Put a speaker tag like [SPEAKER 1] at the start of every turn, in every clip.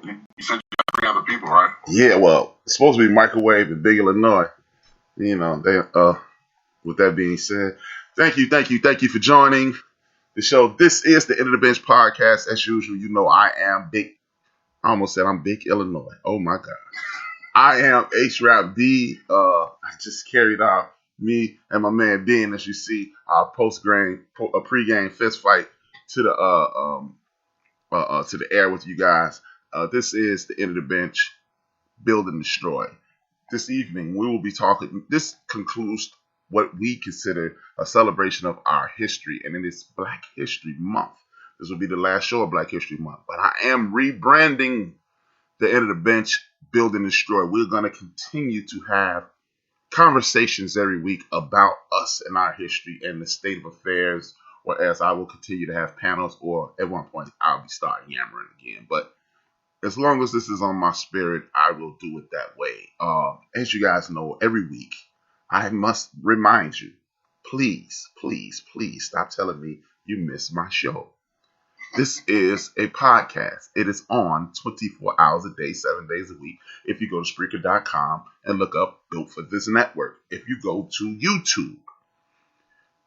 [SPEAKER 1] You said you got 3 other people, right?
[SPEAKER 2] Yeah, well, it's supposed to be Microwave in Big Illinois. You know, they with that being said, thank you for joining the show. This is the End of the Bench podcast. As usual, you know I am Big. I almost said I'm Big Illinois. Oh my God. I am H-Rap B. I just carried out me and my man Ben, as you see, our pre-game fist fight to the air with you guys. This is the End of the Bench, Build and Destroy. This evening we will be talking. This concludes what we consider a celebration of our history, and it is Black History Month. This will be the last show of Black History Month, but I am rebranding the End of the Bench, Build and Destroy. We're going to continue to have conversations every week about us and our history and the state of affairs, whereas I will continue to have panels, or at one point I'll be starting yammering again. But as long as this is on my spirit, I will do it that way. As you guys know, every week I must remind you, please stop telling me you miss my show. This is a podcast. It is on 24 hours a day, 7 days a week. If you go to Spreaker.com and look up Built for This Network. If you go to YouTube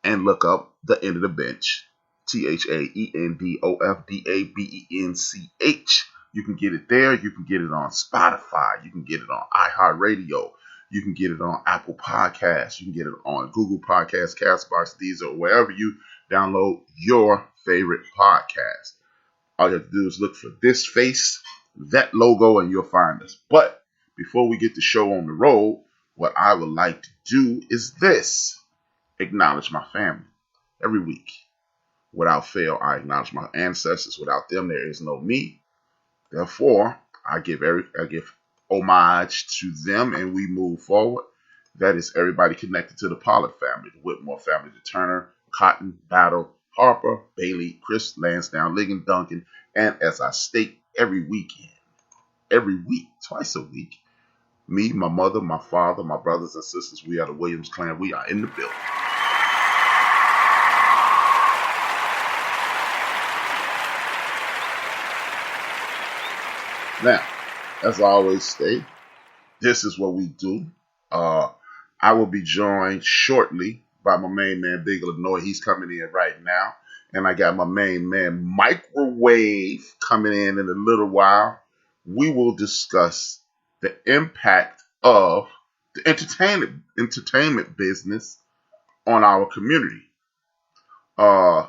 [SPEAKER 2] and look up The End of the Bench, THAENDOFDABENCH, you can get it there. You can get it on Spotify. You can get it on iHeartRadio. You can get it on Apple Podcasts. You can get it on Google Podcasts, Castbox, Deezer, wherever you download your favorite podcast. All you have to do is look for this face, that logo, and you'll find us. But before we get the show on the road, what I would like to do is this: acknowledge my family every week. Without fail, I acknowledge my ancestors. Without them, there is no me. Therefore, I give homage to them, and we move forward. That is everybody connected to the Pollard family, the Whitmore family, the Turner, Cotton, Battle, Harper, Bailey, Chris, Lansdowne, Ligon, Duncan, and as I state every week, twice a week, me, my mother, my father, my brothers and sisters, we are the Williams clan. We are in the building. Now, as I always say, this is what we do. I will be joined shortly by my main man, Big Illinois. He's coming in right now. And I got my main man, Microwave, coming in a little while. We will discuss the impact of the entertainment business on our community. I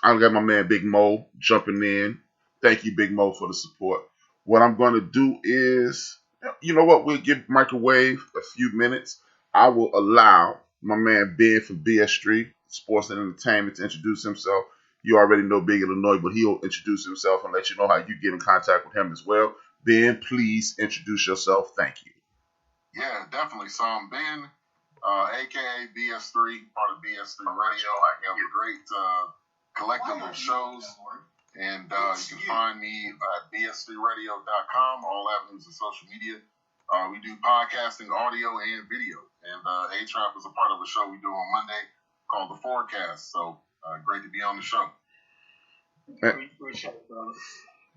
[SPEAKER 2] got my man, Big Mo, jumping in. Thank you, Big Mo, for the support. What I'm going to do is, you know what, we'll give Microwave a few minutes. I will allow my man Ben from BS3, Sports and Entertainment, to introduce himself. You already know Big Illinois, but he'll introduce himself and let you know how you get in contact with him as well. Ben, please introduce yourself. Thank you.
[SPEAKER 1] Yeah, definitely. So I'm Ben, a.k.a. BS3, part of BS3 Radio. I have a great collective of shows. And you can find me at bs3radio.com, all avenues of social media. We do podcasting, audio, and video. And A-Trap is a part of a show we do on Monday called The Forecast. So great to be on the show.
[SPEAKER 3] Appreciate it, brother.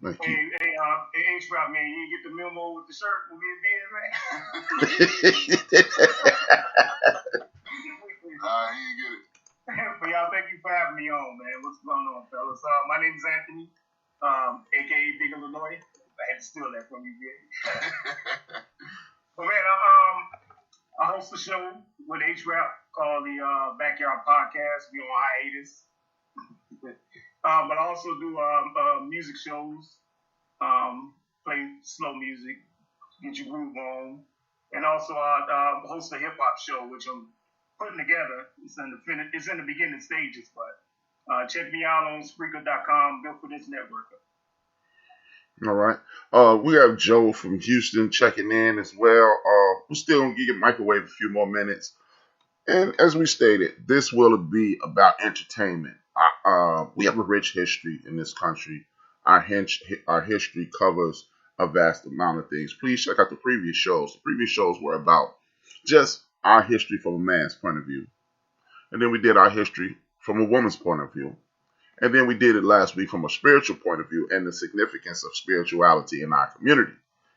[SPEAKER 2] Thank you.
[SPEAKER 3] Hey, A-Trap, man, you get the memo with the shirt with me being, man?
[SPEAKER 1] He didn't get it.
[SPEAKER 3] But y'all, thank you for having me on, man. What's going on, fellas? My name is Anthony, a.k.a. Big Illinois. I had to steal that from you, man. But, man, I host a show with H-Rap called the Backyard Podcast. We're on hiatus. But I also do music shows, play slow music, get your groove on. And also I host a hip-hop show, which I'm putting together. It's in the beginning stages, but check me out on Spreaker.com, Built for This Network.
[SPEAKER 2] All right. We have Joe from Houston checking in as well. We're still going to give Microwave a few more minutes. And as we stated, this will be about entertainment. We have a rich history in this country. Our history covers a vast amount of things. Please check out the previous shows. The previous shows were about just our history from a man's point of view. And then we did our history from a woman's point of view. And then we did it last week from a spiritual point of view and the significance of spirituality in our community,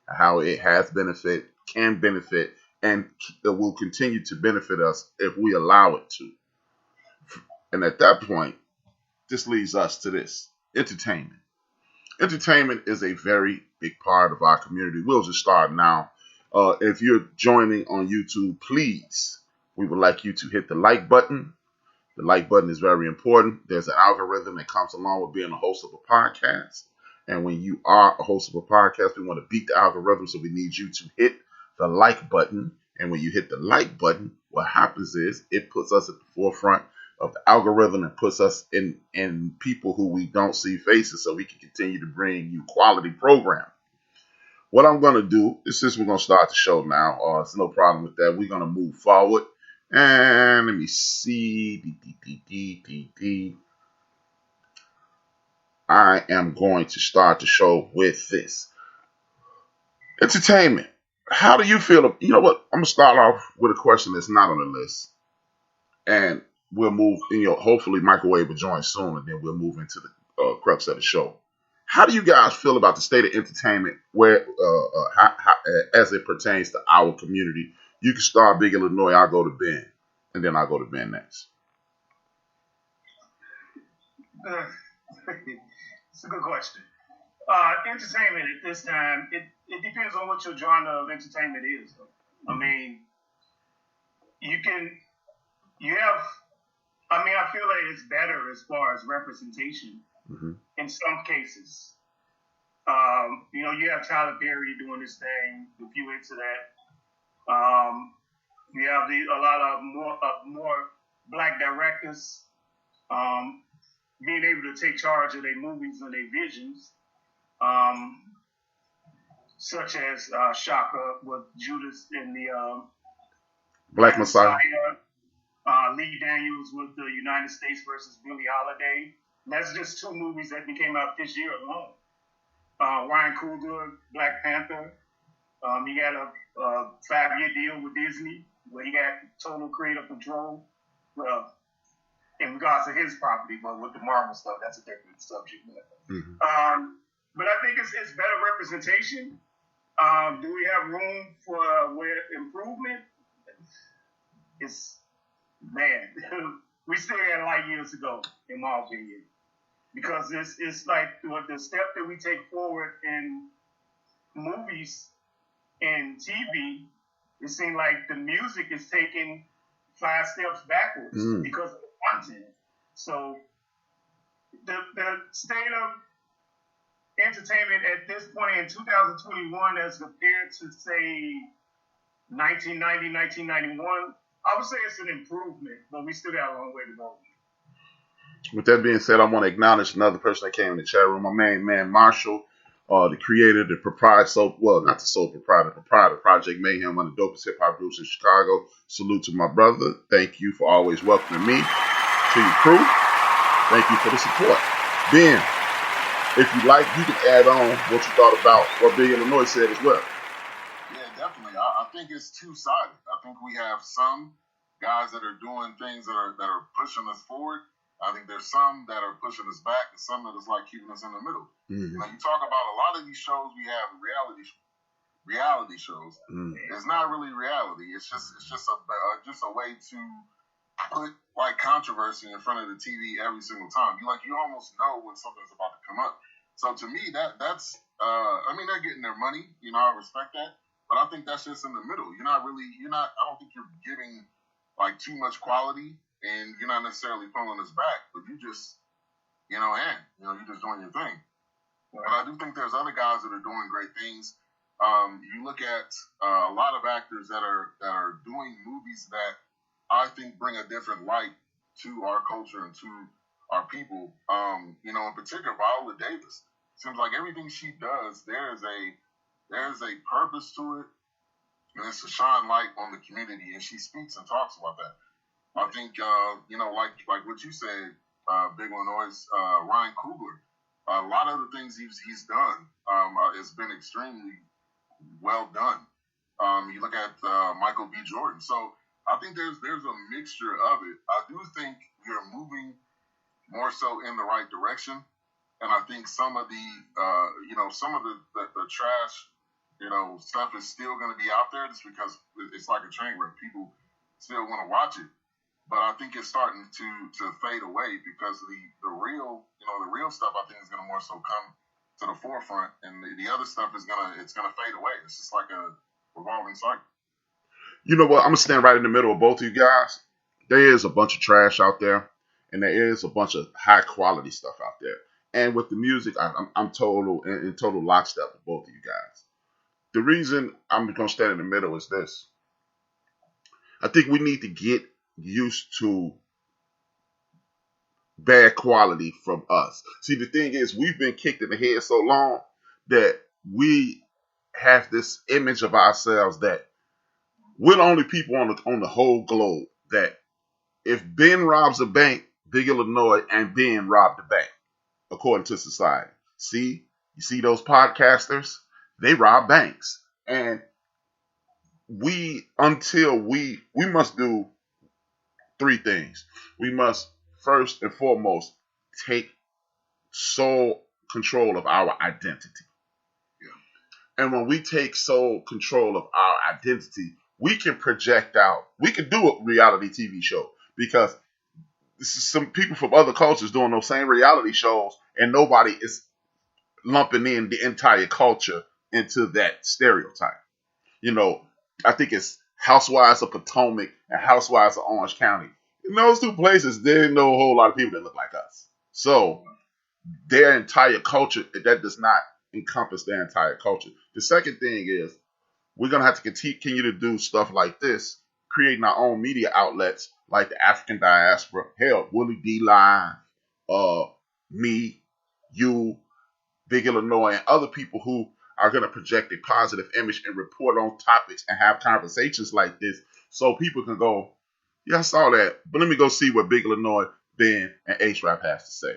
[SPEAKER 2] how it has benefit, can benefit, and will continue to benefit us if we allow it to. And at that point, this leads us to this: entertainment. Entertainment is a very big part of our community. We'll just start now. If you're joining on YouTube, please, we would like you to hit the like button. The like button is very important. There's an algorithm that comes along with being a host of a podcast. And when you are a host of a podcast, we want to beat the algorithm, so we need you to hit the like button. And when you hit the like button, what happens is it puts us at the forefront of the algorithm and puts us in people who we don't see faces, so we can continue to bring you quality programming. What I'm going to do is, since we're going to start the show now, there's no problem with that. We're going to move forward. And let me see. I am going to start the show with this. Entertainment. How do you feel? You know what? I'm going to start off with a question that's not on the list. And we'll move, hopefully Microwave will join soon, and then we'll move into the crux of the show. How do you guys feel about the state of entertainment where, as it pertains to our community? You can start Big Illinois, I'll go to Ben, and then I'll go to Ben next.
[SPEAKER 3] It's a good question. Entertainment at this time, it depends on what your genre of entertainment is. I mean, I feel like it's better as far as representation in some cases. You have Tyler Perry doing this thing, if you into that. You have a lot of more black directors being able to take charge of their movies and their visions, such as Shaka with Judas in the
[SPEAKER 2] Black Messiah.
[SPEAKER 3] Lee Daniels with the United States versus Billie Holiday. And that's just two movies that came out this year alone. Ryan Coogler, Black Panther. He got a 5-year deal with Disney where he got total creative control. Well, in regards to his property, but with the Marvel stuff, that's a different subject. But I think it's better representation. Do we have room for improvement? We still got light years to go, in my opinion, because it's like the step that we take forward in movies and TV. It seems like the music is taking 5 steps backwards because of the content. So the state of entertainment at this point in 2021 as compared to, say, 1990, 1991, I would say it's an improvement, but we still got a long way to go.
[SPEAKER 2] With that being said, I want to acknowledge another person that came in the chat room, my main man Marshall, the creator, the proprietor, not the sole proprietor, Project Mayhem, one of the dopest hip-hop groups in Chicago. Salute to my brother. Thank you for always welcoming me to your crew. Thank you for the support. Ben, if you like, you can add on what you thought about what Big Illinois said as well.
[SPEAKER 1] Yeah, definitely. I think it's two-sided. I think we have some guys that are doing things that are pushing us forward. I think there's some that are pushing us back, and some that is like keeping us in the middle.
[SPEAKER 2] Mm-hmm.
[SPEAKER 1] You talk about a lot of these shows we have, reality shows. It's not really reality. It's just a way to put like controversy in front of the TV every single time. You almost know when something's about to come up. So to me, that's they're getting their money. I respect that, but I think that's just in the middle. I don't think you're giving like too much quality. And you're not necessarily pulling us back, but you just, you're just doing your thing. But I do think there's other guys that are doing great things. You look at a lot of actors that are doing movies that I think bring a different light to our culture and to our people. In particular, Viola Davis. Seems like everything she does, there's a purpose to it, and it's to shine light on the community. And she speaks and talks about that. I think, like what you said, Big Illinois, Ryan Coogler, a lot of the things he's done has been extremely well done. You look at Michael B. Jordan. So I think there's a mixture of it. I do think we are moving more so in the right direction. And I think some of the, some of the trash, stuff is still going to be out there just because it's like a train wreck. People still want to watch it. But I think it's starting to fade away because the real stuff I think is going to more so come to the forefront, and the other stuff is gonna fade away. It's just like a revolving cycle.
[SPEAKER 2] You know what? I'm gonna stand right in the middle of both of you guys. There is a bunch of trash out there, and there is a bunch of high quality stuff out there. And with the music, I'm total in total lockstep with both of you guys. The reason I'm gonna stand in the middle is this. I think we need to get used to bad quality from us. See, the thing is, we've been kicked in the head so long that we have this image of ourselves that we're the only people on the whole globe that if Ben robs a bank, Big Illinois and Ben robbed the bank, according to society. See, you see those podcasters? They rob banks. And we must do three things. We must first and foremost take sole control of our identity. Yeah. And when we take sole control of our identity, we can project out. We can do a reality TV show because some people from other cultures doing those same reality shows, and nobody is lumping in the entire culture into that stereotype. I think it's Housewives of Potomac and Housewives of Orange County. In those two places, there ain't no whole lot of people that look like us. So their entire culture, that does not encompass their entire culture. The second thing is we're going to have to continue to do stuff like this, creating our own media outlets like the African Diaspora, hell, Willie D. Live, me, you, Big Illinois, and other people who are going to project a positive image and report on topics and have conversations like this so people can go, yeah, I saw that, but let me go see what Big Illinois, Ben, and H-Rap has to say.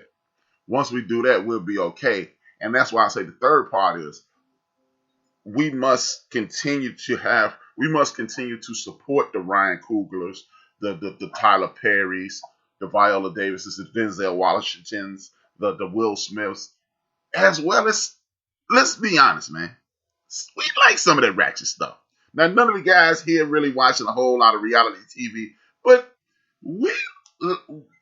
[SPEAKER 2] Once we do that, we'll be okay. And that's why I say the third part is we must continue to support the Ryan Coogler's, the Tyler Perry's, the Viola Davis's, the Denzel Washington's, the Will Smiths, as well as, let's be honest, man, we like some of that ratchet stuff. Now, none of the guys here really watching a whole lot of reality TV, but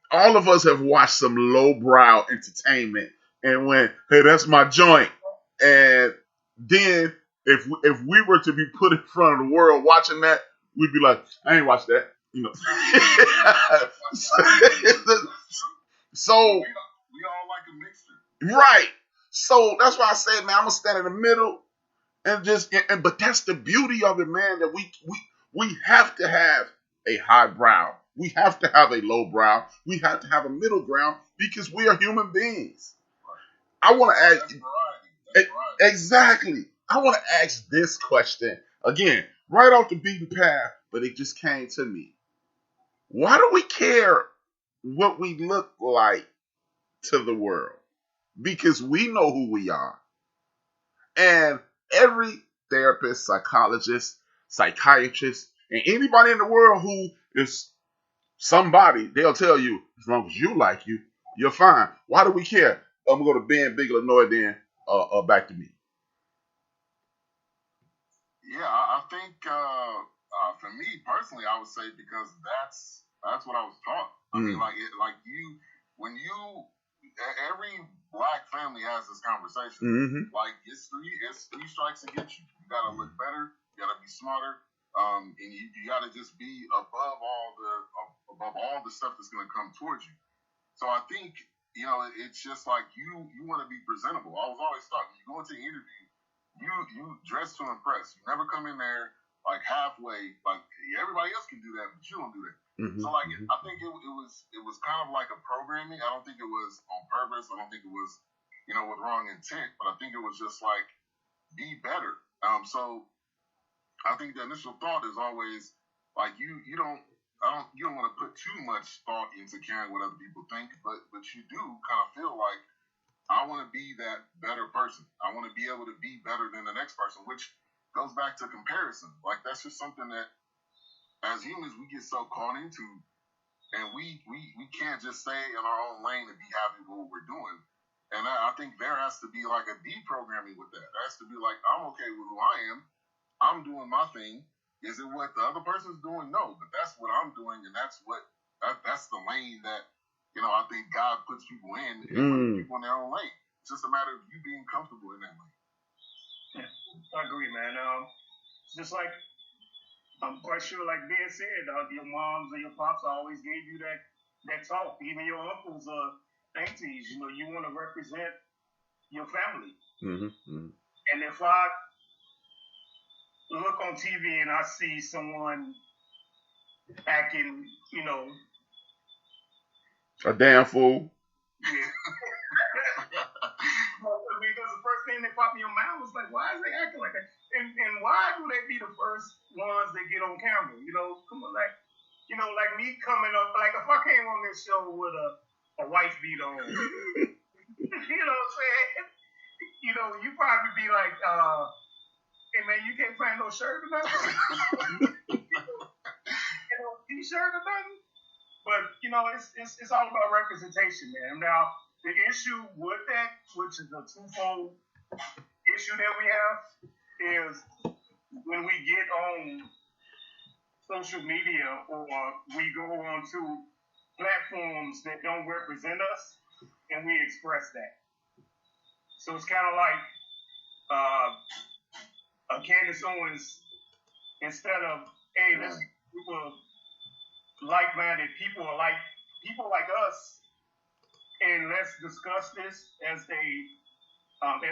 [SPEAKER 2] all of us have watched some lowbrow entertainment and went, hey, that's my joint. And then if we were to be put in front of the world watching that, we'd be like, I ain't watched that. So
[SPEAKER 1] we all like a mixture.
[SPEAKER 2] Right. So that's why I said, man, I'm gonna stand in the middle and but that's the beauty of it, man, that we have to have a high brow. We have to have a low brow. We have to have a middle ground because we are human beings. I want to ask exactly. I want to ask this question again, right off the beaten path, but it just came to me. Why do we care what we look like to the world? Because we know who we are. And every therapist, psychologist, psychiatrist, and anybody in the world who is somebody, they'll tell you, as long as you like you, you're fine. Why do we care? I'm going to go to Ben, Big Illinois, then back to me.
[SPEAKER 1] Yeah, I think for me personally, I would say because that's what I was taught. I mean, every black family has this conversation.
[SPEAKER 2] Mm-hmm.
[SPEAKER 1] Like it's three strikes against you. You gotta look better. You gotta be smarter. And you gotta just be above all the stuff that's gonna come towards you. So I think it's just like you want to be presentable. I was always taught when you go into an interview, you dress to impress. You never come in there like halfway. Like everybody else can do that, but you don't do that. Mm-hmm. So I think it was kind of like a programming. I don't think it was on purpose. I don't think it was with wrong intent. But I think it was just like be better. So I think the initial thought is always like you don't want to put too much thought into caring what other people think, but you do kind of feel like I want to be that better person. I want to be able to be better than the next person, which goes back to comparison. Like that's just something that as humans we get so caught into, and we can't just stay in our own lane and be happy with what we're doing. And I think there has to be like a deprogramming with that. There has to be like, I'm okay with who I am. I'm doing my thing. Is it what the other person's doing? No, but that's what I'm doing, and that's the lane that, you know, I think God puts people in, and puts people in their own lane. It's just a matter of you being comfortable in that lane.
[SPEAKER 3] Yeah, I agree, man. Just like I'm quite sure, like Ben said, your moms and your pops always gave you that talk. Even your uncles or aunties, you know, you want to represent your family. And if I look on TV and I see someone acting, you know,
[SPEAKER 2] a damn fool.
[SPEAKER 3] Yeah. Because the first thing that popped in your mind was like, why is they acting like that? And why do they be the first ones that get on camera? You know, come on, like, you know, like me coming up, like if I came on this show with a wife beat on, you know what I'm saying? You know, you probably be like, hey man, you can't find no shirt or nothing. You know, t-shirt or nothing. But you know, it's all about representation, man. Now, the issue with that, which is a twofold issue that we have, is when we get on social media or we go on to platforms that don't represent us and we express that. So it's kind of like Candace Owens, instead of, hey, let's get people like-minded people like us, and let's discuss this as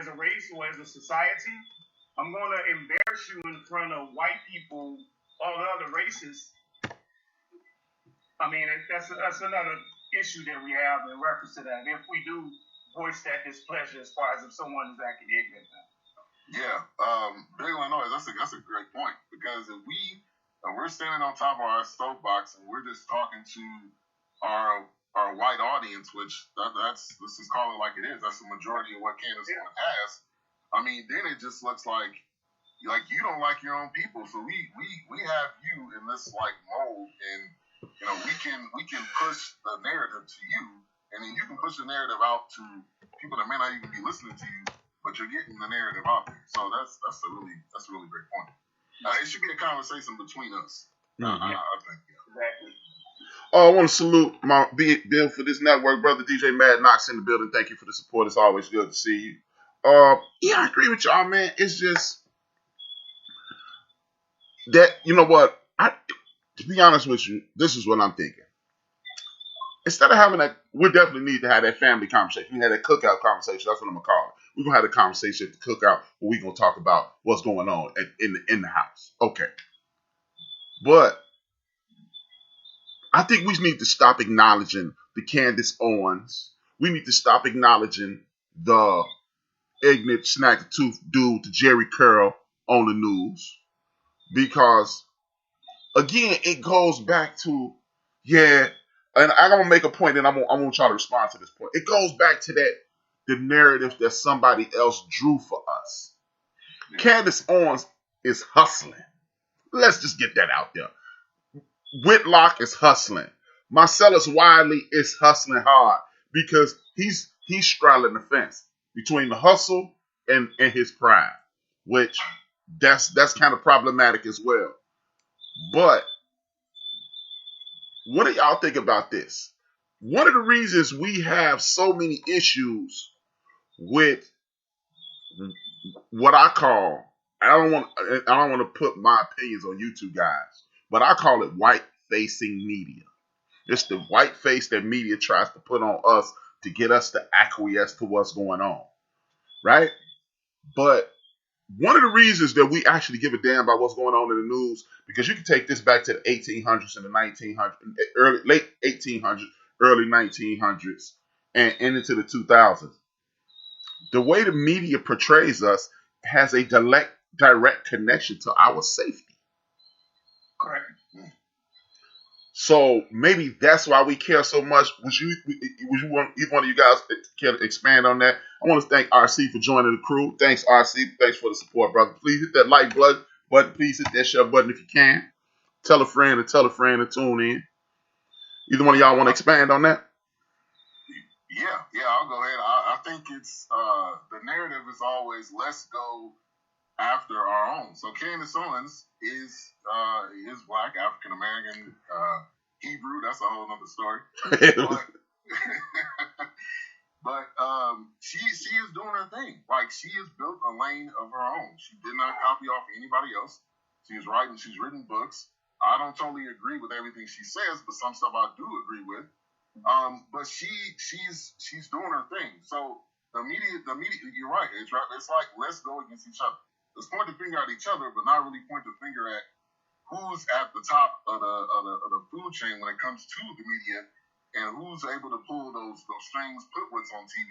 [SPEAKER 3] a race or as a society. I'm going to embarrass you in front of white people, all the other races. I mean, that's another issue that we have in reference to that. If we do voice that displeasure as far as if someone is acting ignorant.
[SPEAKER 1] Yeah, Big Illinois, that's a great point, because if we're standing on top of our soapbox and we're just talking to our white audience, which let's just call it like it is. That's the majority of what Candace Owens has. I mean, then it just looks like you don't like your own people. So we have you in this like mold, and you know we can push the narrative to you, and then you can push the narrative out to people that may not even be listening to you, but you're getting the narrative out there. So that's a really great point. It should be a conversation between us. I think.
[SPEAKER 3] Exactly.
[SPEAKER 2] I want to salute my Bill for this network, brother DJ Mad Knox in the building. Thank you for the support. It's always good to see you. Yeah, I agree with y'all, man. It's just that, you know what? To be honest with you, this is what I'm thinking. Instead of having that, we definitely need to have that family conversation. We had that cookout conversation. That's what I'm going to call it. We're going to have a conversation at the cookout where we're going to talk about what's going on in the house. Okay. But I think we need to stop acknowledging the Candace Owens. We need to stop acknowledging the ignorant snack tooth dude, the Jerry Curl on the news. Because, again, it goes back to, and I'm going to make a point, and I'm going to try to respond to this point. It goes back to the narrative that somebody else drew for us. Candace Owens is hustling. Let's just get that out there. Whitlock is hustling. Marcellus Wiley is hustling hard because he's straddling the fence between the hustle and his pride, which that's kind of problematic as well. But what do y'all think about this? One of the reasons we have so many issues with what I call, I don't want to put my opinions on YouTube guys, but I call it white-facing media. It's the white face that media tries to put on us to get us to acquiesce to what's going on, right? But one of the reasons that we actually give a damn about what's going on in the news, because you can take this back to the 1800s and the 1900s, late 1800s, early 1900s, and into the 2000s. The way the media portrays us has a direct connection to our safety.
[SPEAKER 3] Correct.
[SPEAKER 2] So maybe that's why we care so much. Would you want either one of you guys care to expand on that? I want to thank RC for joining the crew. Thanks, RC. Thanks for the support, brother. Please hit that like button. Please hit that share button if you can. Tell a friend to tune in. Either one of y'all want to expand on that?
[SPEAKER 1] Yeah, I'll go ahead. I think it's the narrative is always let's go after our own. So Candace Owens is black, African American, Hebrew. That's a whole other story. But she is doing her thing. Like, she has built a lane of her own. She did not copy off anybody else. She's written books. I don't totally agree with everything she says, but some stuff I do agree with. But she's doing her thing. So the media, you're right. It's like, let's go against each other. Let's point the finger at each other, but not really point the finger at who's at the top of the food chain when it comes to the media. And who's able to pull those strings, put what's on TV,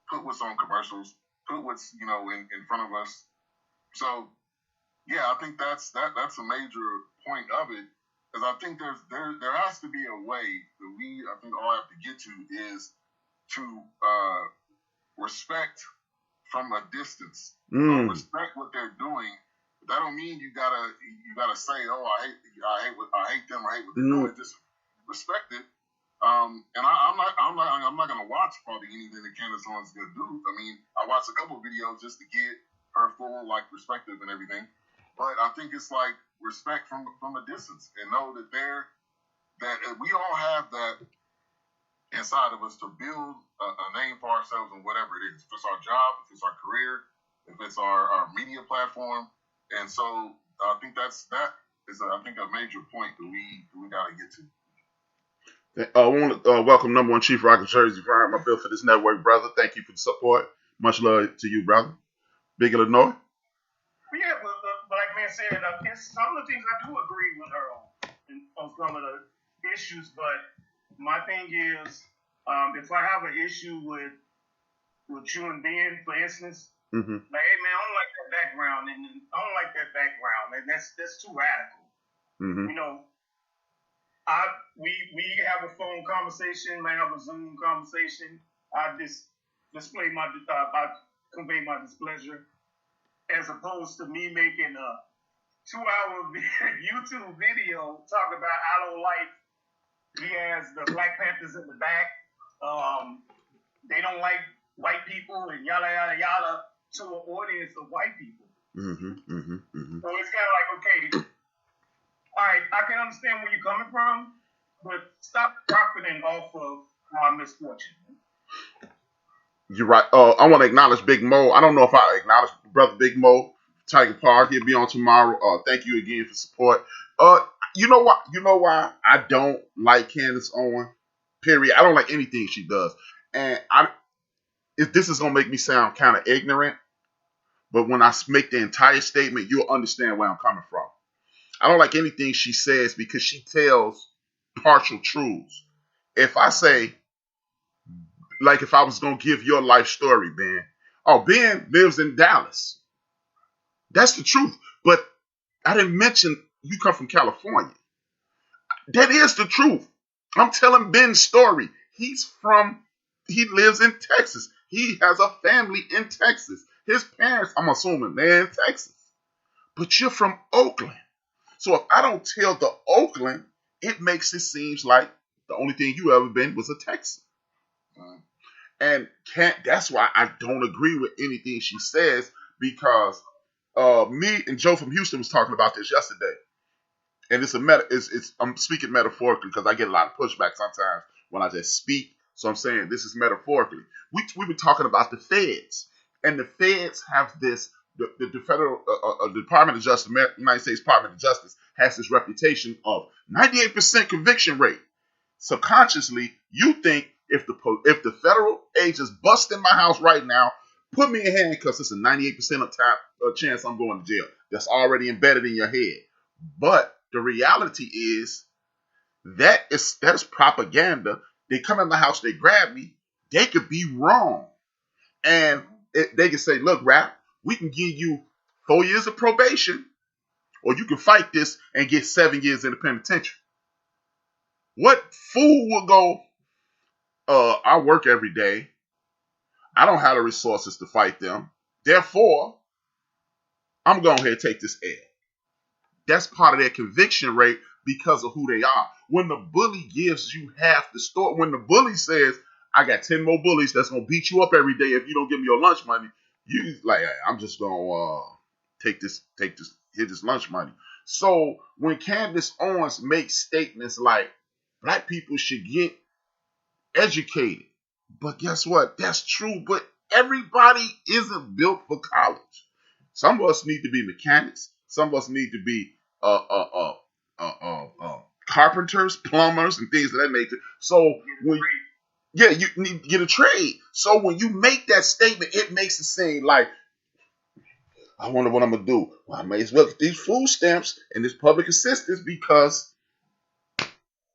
[SPEAKER 1] put what's on commercials, put what's in front of us. So yeah, I think that's a major point of it, because I think there has to be a way that we all have to get to is to respect from a distance. Respect what they're doing. That don't mean you gotta say, oh, I hate them, I hate what they're doing. Just respect it. And I'm not gonna watch probably anything that Candace Owens is gonna do. I mean, I watched a couple of videos just to get her full perspective and everything. But I think it's like respect from a distance, and know that we all have that inside of us to build a name for ourselves in whatever it is. If it's our job, if it's our career, if it's our media platform. And so I think that is a major point that we gotta get to.
[SPEAKER 2] I want to welcome number one Chief Rocket Jersey Fire, my bill for this network, brother. Thank you for the support. Much love to you, brother. Big Illinois.
[SPEAKER 3] Yeah, but like man said, some of the things I do agree with her on some of the issues. But my thing is, if I have an issue with you and Ben, for instance, like, hey man, I don't like that background, and I don't like that background, and that's too radical. You know. We have a phone conversation, may have a Zoom conversation. I just display I convey my displeasure, as opposed to me making a 2-hour YouTube video talking about I don't like. He has the Black Panthers in the back. They don't like white people and yada yada yada to an audience of white people. So it's kind of like, okay. All right, I can understand where you're coming from, but stop profiting off of my misfortune.
[SPEAKER 2] You're right. I want to acknowledge Big Mo. I don't know if I acknowledge Brother Big Mo, Tiger Park. He'll be on tomorrow. Thank you again for support. You know what? You know why I don't like Candace Owens? Period. I don't like anything she does. And if this is gonna make me sound kind of ignorant, but when I make the entire statement, you'll understand where I'm coming from. I don't like anything she says because she tells partial truths. If I say, like if I was going to give your life story, Ben. Oh, Ben lives in Dallas. That's the truth. But I didn't mention you come from California. That is the truth. I'm telling Ben's story. He lives in Texas. He has a family in Texas. His parents, I'm assuming, they're in Texas. But you're from Oakland. So if I don't tell the Oakland, it makes it seem like the only thing you ever been was a Texan. And that's why I don't agree with anything she says, because me and Joe from Houston was talking about this yesterday. And I'm speaking metaphorically because I get a lot of pushback sometimes when I just speak. So I'm saying this is metaphorically. We were talking about the feds. And the feds have this, the federal Department of Justice, United States Department of Justice has this reputation of 98% conviction rate. Subconsciously, you think if the federal agents bust in my house right now, put me in handcuffs, it's a 98% chance I'm going to jail. That's already embedded in your head. But the reality is that's propaganda. They come in my house, they grab me, they could be wrong. And they can say, look, Rap, we can give you 4 years of probation, or you can fight this and get 7 years in the penitentiary. What fool will go, I work every day. I don't have the resources to fight them. Therefore, I'm going to go ahead and take this L. That's part of their conviction rate because of who they are. when the bully gives you half the story, when the bully says, I got 10 more bullies that's going to beat you up every day if you don't give me your lunch money, you like, hey, I'm just going to hit this lunch money. So when Candace Owens makes statements like black people should get educated, but guess what? That's true, but everybody isn't built for college. Some of us need to be mechanics. Some of us need to be carpenters, plumbers, and things of that nature. So when you need to get a trade. So when you make that statement, it makes it seem like, I wonder what I'm gonna do. Well, I may as well get these food stamps and this public assistance because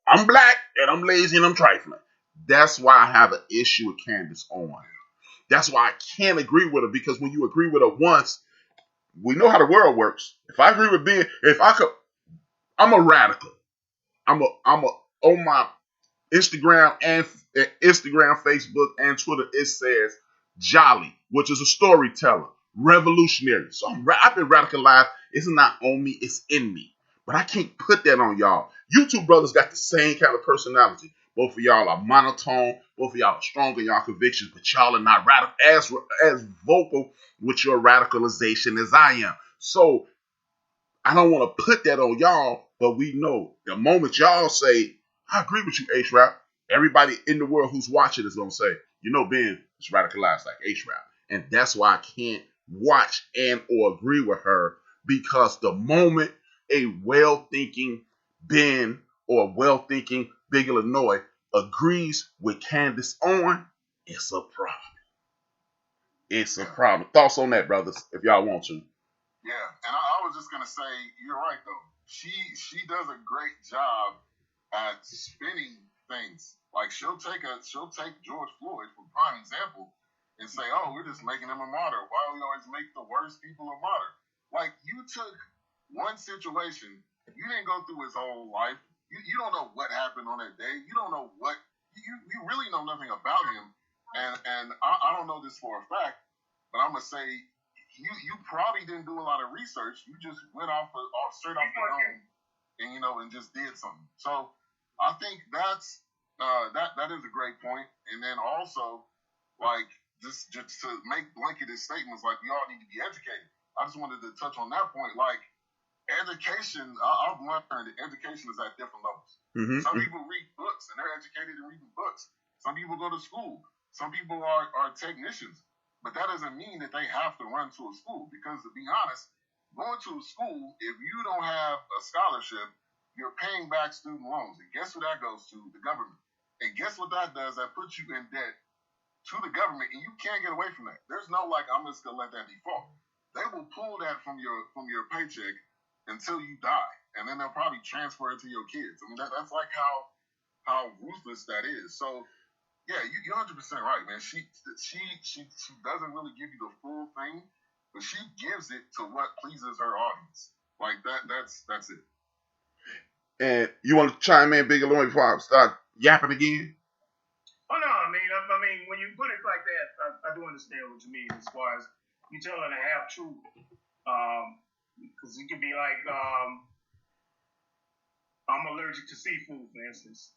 [SPEAKER 2] I'm black and I'm lazy and I'm trifling. That's why I have an issue with Candace Owens. That's why I can't agree with her, because when you agree with her once, we know how the world works. If I agree with Ben, I'm a radical. I'm on my Instagram, Facebook, and Twitter, it says jolly, which is a storyteller, revolutionary. So I've been radicalized. It's not on me, it's in me. But I can't put that on y'all. You two brothers got the same kind of personality. Both of y'all are monotone. Both of y'all are strong in y'all convictions, but y'all are not as vocal with your radicalization as I am. So I don't want to put that on y'all, but we know the moment y'all say, I agree with you, H-Rap, everybody in the world who's watching is going to say, Ben is radicalized like H-Rap. And that's why I can't watch and or agree with her, because the moment a well-thinking Ben or well-thinking Big Illinois agrees with Candace Owens, it's a problem. It's a problem. Thoughts on that, brothers, if y'all want to.
[SPEAKER 1] Yeah, and I was just gonna say, you're right though. She does a great job at spinning things. Like she'll take George Floyd for prime example and say, oh, we're just making him a martyr. Why do we always make the worst people a martyr? Like, you took one situation, you didn't go through his whole life. You don't know what happened on that day. You don't know what you really know nothing about him. And I don't know this for a fact, but I'm gonna say you probably didn't do a lot of research. You just went straight off the dome, and just did something. So I think that's that is a great point. And then also, like, just to make blanketed statements like we all need to be educated. I just wanted to touch on that point. Like, education, I've learned that education is at different levels. Mm-hmm. Some people read books and they're educated in reading books. Some people go to school. Some people are technicians. But that doesn't mean that they have to run to a school, because to be honest, going to a school, if you don't have a scholarship, you're paying back student loans. And guess who that goes to? The government. And guess what that does? That puts you in debt to the government, and you can't get away from that. There's no like, I'm just gonna let that default. They will pull that from your paycheck until you die, and then they'll probably transfer it to your kids. I mean, that's like how ruthless that is. So yeah, you're 100% right, man. She doesn't really give you the full thing, but she gives it to what pleases her audience. Like that's it.
[SPEAKER 2] And you want to chime in, Big Illinois, before I start yapping again?
[SPEAKER 3] Oh no, I mean, when you put it like that, I do understand what you mean as far as you telling a half truth. Because it could be like, I'm allergic to seafood, for instance,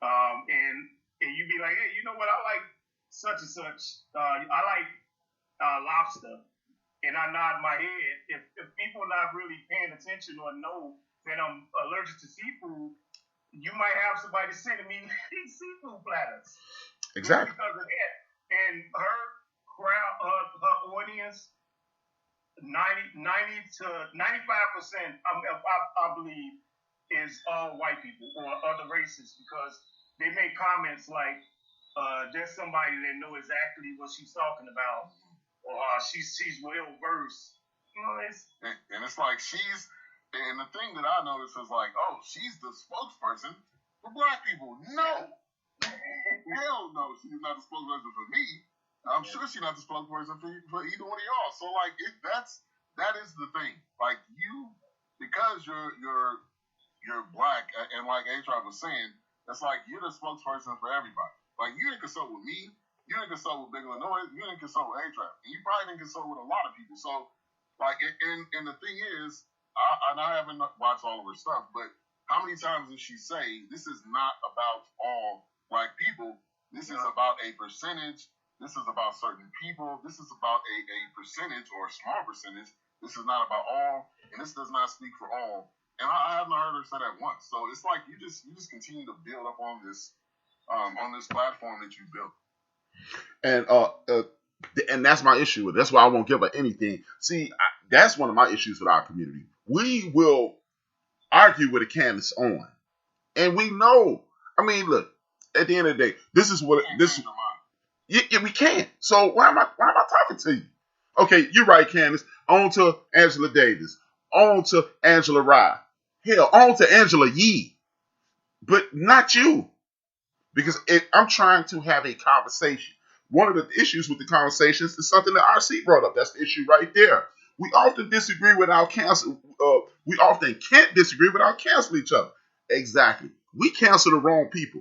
[SPEAKER 3] and you be like, hey, you know what? I like such and such. I like lobster, and I nod my head. If people not really paying attention or know that I'm allergic to seafood, you might have somebody sending me these seafood platters.
[SPEAKER 2] Exactly.
[SPEAKER 3] Because of that, and her crowd, her audience, 90 to 95%, I believe, is all white people or other races, because they make comments like, there's somebody that know exactly what she's talking about, or she's well versed.
[SPEAKER 1] And it's like and the thing that I noticed is like, oh, she's the spokesperson for black people. No, hell no, she's not the spokesperson for me. I'm sure she's not the spokesperson for either one of y'all. So like, that is the thing. Like, because you're black, and like A-Tribe was saying, that's like you're the spokesperson for everybody. Like, you didn't consult with me, you didn't consult with Big Illinois, you didn't consult with A-Tribe, and you probably didn't consult with a lot of people. So like, and the thing is, I haven't watched all of her stuff, but how many times does she say this is not about all black people? This is about a percentage. This is about certain people. This is about a percentage or a small percentage. This is not about all, and this does not speak for all. And I haven't heard her say that once. So it's like you just continue to build up on this platform that you built.
[SPEAKER 2] And that's my issue with it. That's why I won't give her anything. See, that's one of my issues with our community. We will argue with a Candace on, and we know. I mean, look. At the end of the day, this is what this. Yeah, we can't. So why am I talking to you? Okay, you're right, Candace. On to Angela Davis. On to Angela Rye. Hell, on to Angela Yee. But not you. Because I'm trying to have a conversation. One of the issues with the conversations is something that RC brought up. That's the issue right there. We often disagree without cancel. We often can't disagree without canceling each other. Exactly. We cancel the wrong people.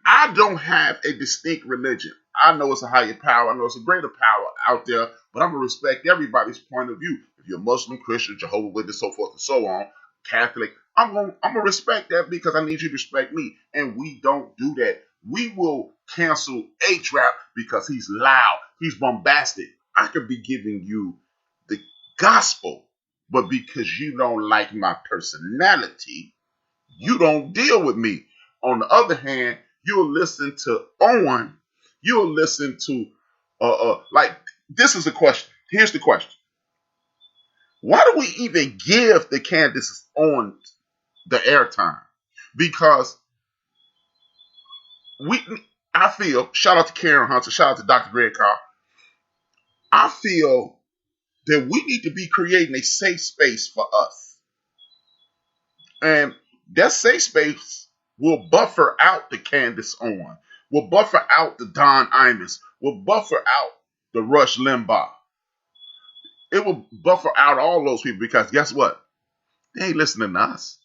[SPEAKER 2] I don't have a distinct religion. I know it's a higher power. I know it's a greater power out there, but I'm going to respect everybody's point of view. If you're Muslim, Christian, Jehovah's Witness, so forth and so on, Catholic, I'm going to respect that because I need you to respect me. And we don't do that. We will cancel A-Trap because he's loud. He's bombastic. I could be giving you the gospel, but because you don't like my personality, you don't deal with me. On the other hand, you'll listen to Owen. You'll listen to, like, this is a question. Here's the question. Why do we even give the Candace on the airtime? Because I feel, shout out to Karen Hunter, shout out to Dr. Greg Carr. I feel that we need to be creating a safe space for us. And that safe space will buffer out the Candace Owen, will buffer out the Don Imus, will buffer out the Rush Limbaugh. It will buffer out all those people because guess what? They ain't listening to us.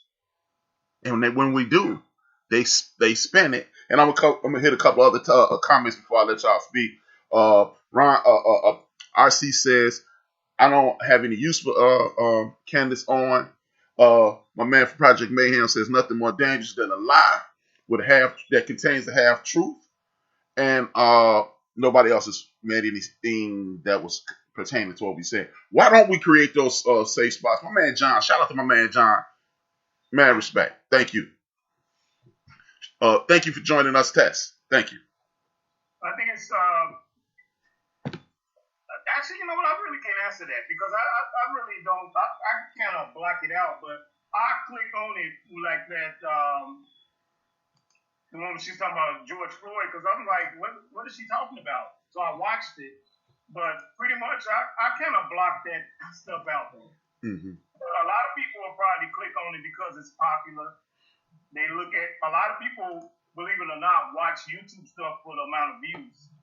[SPEAKER 2] And when we do, they spin it. And I'm gonna hit a couple other comments before I let y'all speak. RC says, I don't have any use for Candace Owen. My man from Project Mayhem says nothing more dangerous than a lie with a half that contains a half truth. And nobody else has made anything that was pertaining to what we said. Why don't we create those safe spots? My man John, shout out to my man John. Mad respect. Thank you. Thank you for joining us, Tess. Thank you.
[SPEAKER 3] I think it's actually, you know what? I really can't answer that because I really don't. I kind of block it out, but I click on it like that. The one she's talking about George Floyd, because I'm like, what is she talking about? So I watched it, but pretty much I kind of block that stuff out there.
[SPEAKER 2] Mm-hmm.
[SPEAKER 3] But a lot of people will probably click on it because it's popular. They look at a lot of people, believe it or not, watch YouTube stuff for the amount of views.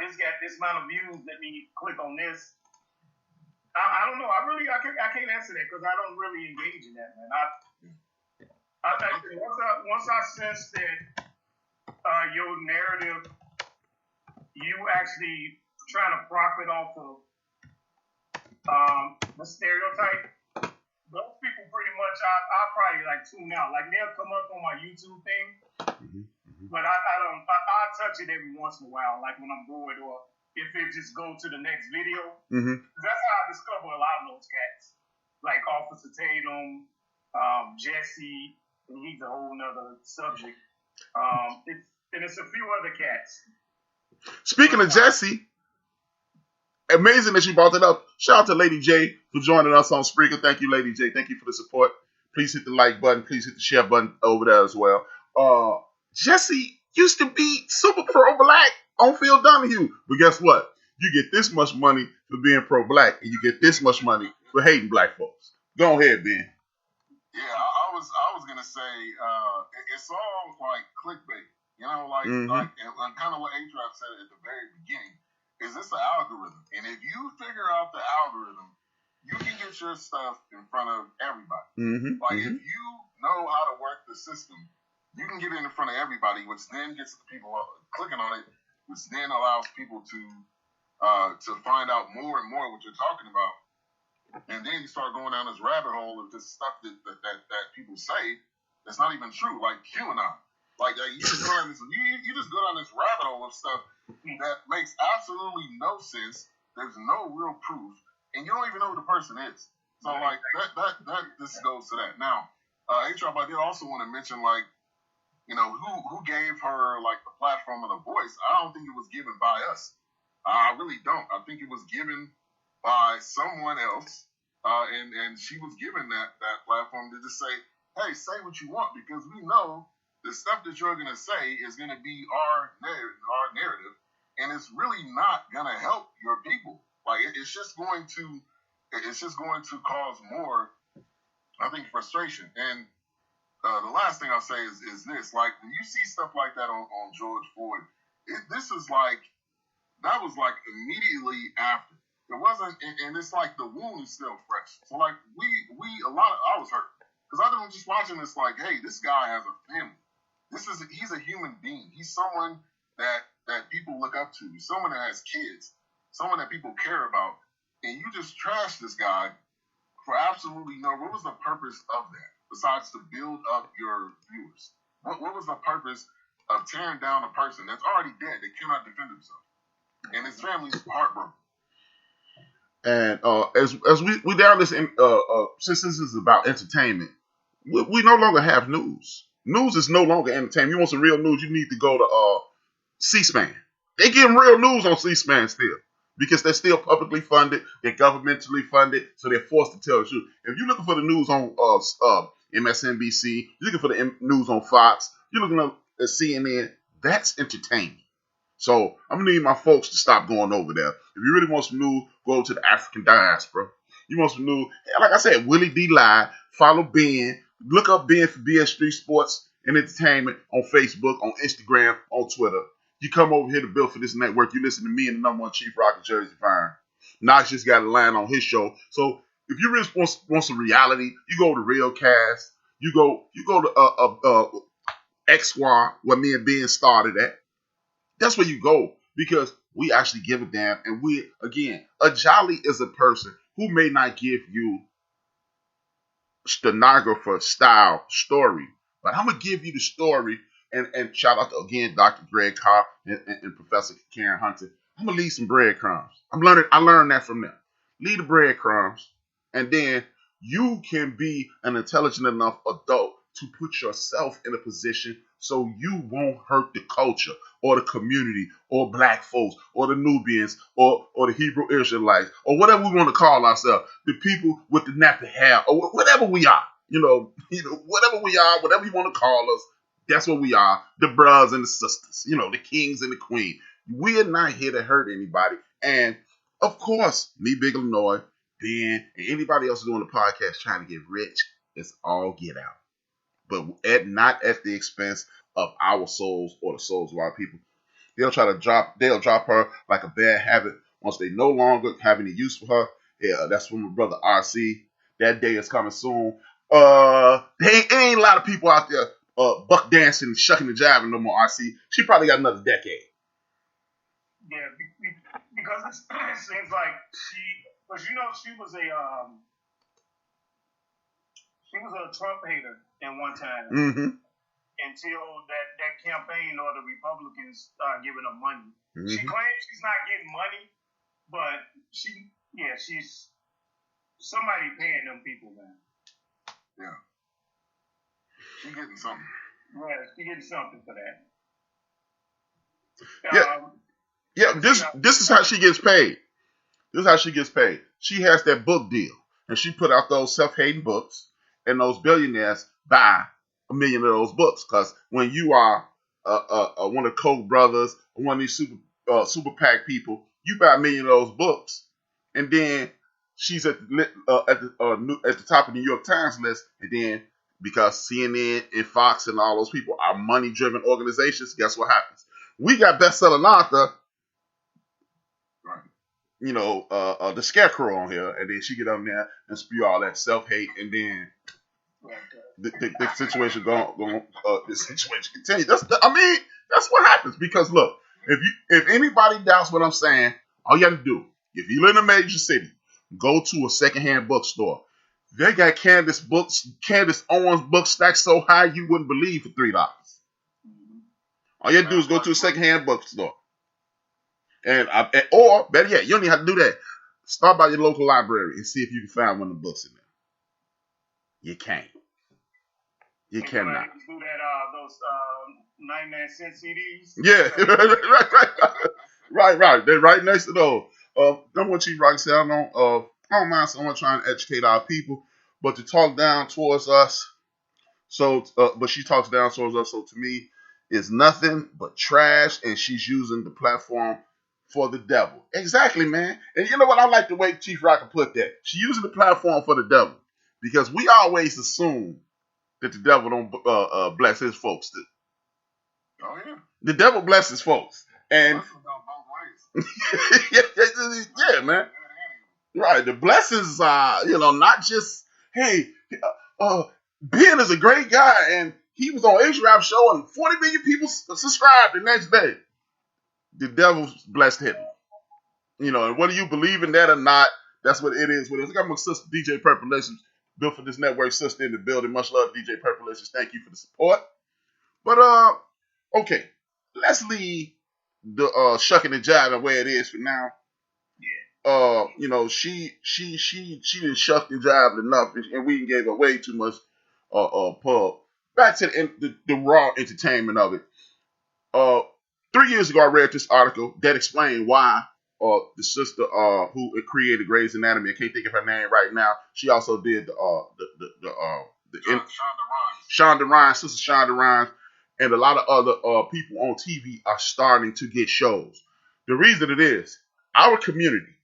[SPEAKER 3] This got this amount of views. Let me click on this. I don't know. I can't answer that because I don't really engage in that, man. Once I sense that your narrative, you actually trying to profit off of the stereotype, those people pretty much I'll probably like tune out. Like they'll come up on my YouTube thing.
[SPEAKER 2] Mm-hmm.
[SPEAKER 3] But I touch it every once in a while, like when I'm bored or if it just go to the next video.
[SPEAKER 2] Mm-hmm.
[SPEAKER 3] That's how I discover a lot of those cats, like Officer Tatum, Jesse, and he's a whole nother subject. It's a few other cats.
[SPEAKER 2] Speaking of Jesse, amazing that you brought it up. Shout out to Lady J for joining us on Spreaker. Thank you, Lady J. Thank you for the support. Please hit the like button. Please hit the share button over there as well. Jesse used to be super pro-black on Phil Donahue. But guess what? You get this much money for being pro-black, and you get this much money for hating black folks. Go ahead, Ben.
[SPEAKER 1] Yeah, I was gonna say it's all like clickbait, you know, like
[SPEAKER 2] Mm-hmm.
[SPEAKER 1] like and kind of what A-Trap said at the very beginning. Is this an algorithm? And if you figure out the algorithm, you can get your stuff in front of everybody.
[SPEAKER 2] Mm-hmm.
[SPEAKER 1] Like if you know how to work the system, you can get it in front of everybody, which then gets the people clicking on it, which then allows people to find out more and more what you're talking about. And then you start going down this rabbit hole of this stuff that people say that's not even true, like QAnon. Like you just go down this, you just go down this rabbit hole of stuff that makes absolutely no sense. There's no real proof, and you don't even know who the person is. So like that this goes to that. Now, H-Rob, I did also want to mention, like, you know, who gave her like the platform and the voice. I don't think it was given by us. I really don't. I think it was given by someone else, and she was given that platform to just say, hey, say what you want, because we know the stuff that you're going to say is going to be our narrative, and it's really not going to help your people. Like, it's just going to cause more, I think, frustration. And the last thing I'll say is this: like, when you see stuff like that on George Floyd, that was like immediately after. It wasn't, and it's like the wound is still fresh. So like I was hurt because I was just watching this, like, hey, this guy has a family. He's a human being. He's someone that people look up to. Someone that has kids. Someone that people care about. And you just trash this guy for absolutely what was the purpose of that besides to build up your viewers? What was the purpose of tearing down a person that's already dead that cannot defend himself? And his family's heartbroken.
[SPEAKER 2] And as we down this, since this is about entertainment, we no longer have news. News is no longer entertainment. You want some real news, you need to go to C-SPAN. They give real news on C-SPAN still, because they're still publicly funded, they're governmentally funded, so they're forced to tell the truth. If you're looking for the news on MSNBC, you're looking for the news on Fox, you're looking at CNN, that's entertainment. So I'm gonna need my folks to stop going over there. If you really want some news, go to the African diaspora. You want some news, like I said, Willie D Live, follow Ben, look up Ben for BS3 Sports and Entertainment on Facebook, on Instagram, on Twitter. You come over here to build for this network, you listen to me and the #1 Chief Rock of Jersey Fire. Knox just got a line on his show. So if you really want some reality, you go to Real Cast, you go to X Squad, where me and Ben started at. That's where you go, because we actually give a damn. And a Jolly is a person who may not give you stenographer style story, but I'm going to give you the story. And shout out to, again, Dr. Greg Cobb and Professor Karen Hunter. I'm going to leave some breadcrumbs. I learned that from them. Leave the breadcrumbs, and then you can be an intelligent enough adult to put yourself in a position so you won't hurt the culture or the community or black folks or the Nubians or the Hebrew Israelites or whatever we want to call ourselves, the people with the nappy hair or whatever we are, whatever we are, whatever you want to call us, that's what we are, the brothers and the sisters, the kings and the queen. We are not here to hurt anybody. And of course, me, Big Illinois, Ben, and anybody else doing the podcast trying to get rich, it's all get out. But not at the expense of our souls or the souls of our people. They'll drop her like a bad habit once they no longer have any use for her. Yeah, that's from my brother RC. That day is coming soon. There ain't a lot of people out there buck dancing and shucking and jiving no more, RC. She probably got another decade.
[SPEAKER 3] Yeah, because it seems like she was a Trump hater at one time.
[SPEAKER 2] Mm-hmm.
[SPEAKER 3] Until that campaign or the Republicans start giving her money.
[SPEAKER 2] Mm-hmm.
[SPEAKER 3] She claims she's not getting money, but she's somebody paying them people, man.
[SPEAKER 1] Yeah. She's getting something.
[SPEAKER 3] Yeah, she's getting something for that.
[SPEAKER 2] This is how she gets paid. This is how she gets paid. She has that book deal, and she put out those self-hating books, and those billionaires buy 1 million of those books. Because when you are one of the Koch brothers, or one of these super PAC people, you buy 1 million of those books, and then she's at the top of the New York Times list, and then because CNN and Fox and all those people are money-driven organizations, guess what happens? We got bestseller author, the Scarecrow on here, and then she get on there and spew all that self-hate, and then the situation the situation continues. That's what happens. Because look, if anybody doubts what I'm saying, all you got to do, if you live in a major city, Go to a secondhand bookstore. They got Candace Owens books stacked so high you wouldn't believe for $3. All you have to do is go to a secondhand bookstore. Or better yet, you don't even have to do that. Start by your local library and see if you can find one of the books in there. You can't. You cannot.
[SPEAKER 3] Do that, those 99-cent CDs.
[SPEAKER 2] Yeah, right. They're right next to those. Number one, Chief Rocky said, I don't mind someone trying to educate our people, but to talk down towards us. So, but she talks down towards us. So to me, it's nothing but trash, and she's using the platform for the devil. Exactly, man. And you know what? I like the way Chief Rocky put that. She's using the platform for the devil because we always assume that the devil don't bless his folks too.
[SPEAKER 1] Oh yeah.
[SPEAKER 2] The devil blesses folks, and yeah, man. Right. The blessings are, not just Ben is a great guy, and he was on H-Rap show, and 40 million people subscribed the next day. The devil blessed him. And whether you believe in that or not, that's what it is. I got my sister, DJ Purpalations, built for this network, sister in the building. Much love, DJ Purpalations. Thank you for the support. But, okay, let's leave the shucking and jiving where it is for now. She done shucked and jived enough, and we gave her way too much pub. Back to the raw entertainment of it. 3 years ago, I read this article that explained why the sister who created Grey's Anatomy, I can't think of her name right now. She also did Shonda Rhimes, Sister Shonda Rhimes, and a lot of other people on TV are starting to get shows. The reason it is, our community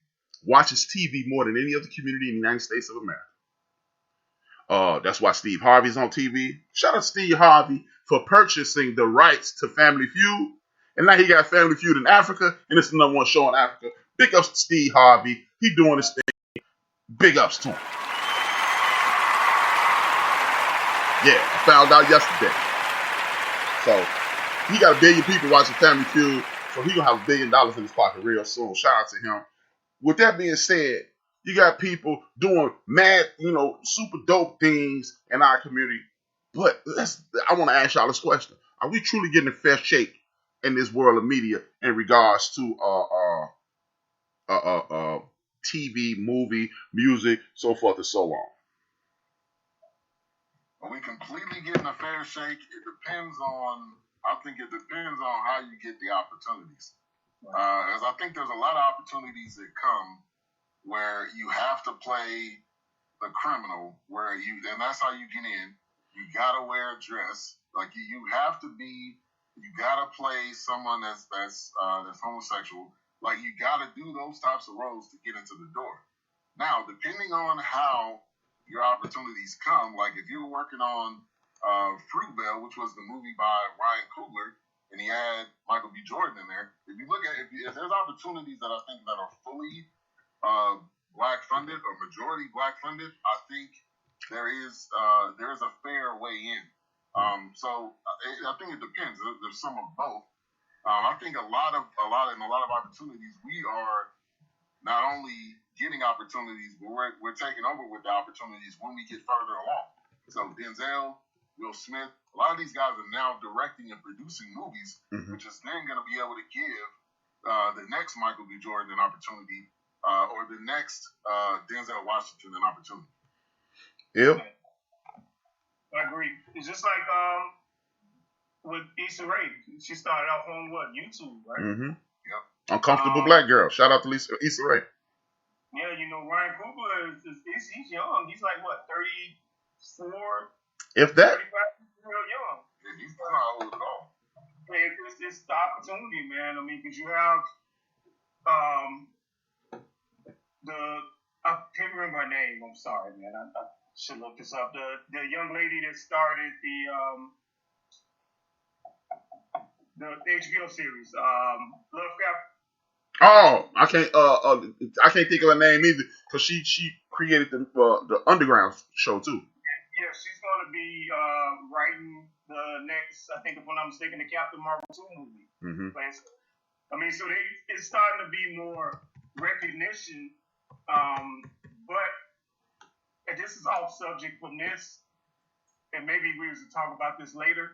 [SPEAKER 2] watches TV more than any other community in the United States of America. That's why Steve Harvey's on TV. Shout out to Steve Harvey for purchasing the rights to Family Feud. And now he got Family Feud in Africa, and it's the number one show in Africa. Big ups to Steve Harvey. He doing his thing. Big ups to him. Yeah, I found out yesterday. So, he got 1 billion people watching Family Feud, so he gonna have $1 billion in his pocket real soon. Shout out to him. With that being said, you got people doing mad, super dope things in our community. But I want to ask y'all this question. Are we truly getting a fair shake in this world of media in regards to TV, movie, music, so forth and so on?
[SPEAKER 1] Are we completely getting a fair shake? I think it depends on how you get the opportunities. As I think there's a lot of opportunities that come where you have to play the criminal, and that's how you get in. You gotta wear a dress, like you gotta play someone that's homosexual. Like you gotta do those types of roles to get into the door. Now, depending on how your opportunities come, like if you're working on Fruitvale, which was the movie by Ryan Coogler, and he had Michael B. Jordan in there. If you look at if there's opportunities that I think that are fully black funded or majority black funded, I think there is a fair way in. So I think it depends. There's some of both. I think a lot of opportunities, we are not only getting opportunities, but we're taking over with the opportunities when we get further along. So Denzel, Will Smith, a lot of these guys are now directing and producing movies, which is then going to be able to give the next Michael B. Jordan an opportunity, or the next Denzel Washington an opportunity.
[SPEAKER 2] Yeah,
[SPEAKER 3] I agree. It's just like with Issa Rae. She started off on YouTube, right?
[SPEAKER 2] Mm-hmm. Yep. Uncomfortable Black Girl. Shout out to Issa Rae.
[SPEAKER 3] Yeah, Ryan Coogler he's young. He's like what, 34?
[SPEAKER 2] If that.
[SPEAKER 3] Real young.
[SPEAKER 1] Yeah, he's not old at all.
[SPEAKER 3] It's just the opportunity, man. I mean, because you have I can't remember her name. I'm sorry, man. I should look this up. The young lady that started the HBO series, Lovecraft.
[SPEAKER 2] Oh, I can't think of her name either because she created the Underground show too.
[SPEAKER 3] Yeah, she's going to be writing the next, I think if I'm not mistaken, the Captain Marvel 2 movie.
[SPEAKER 2] Mm-hmm.
[SPEAKER 3] I mean, so it's starting to be more recognition But and this is off subject from this, and maybe we will talk about this later.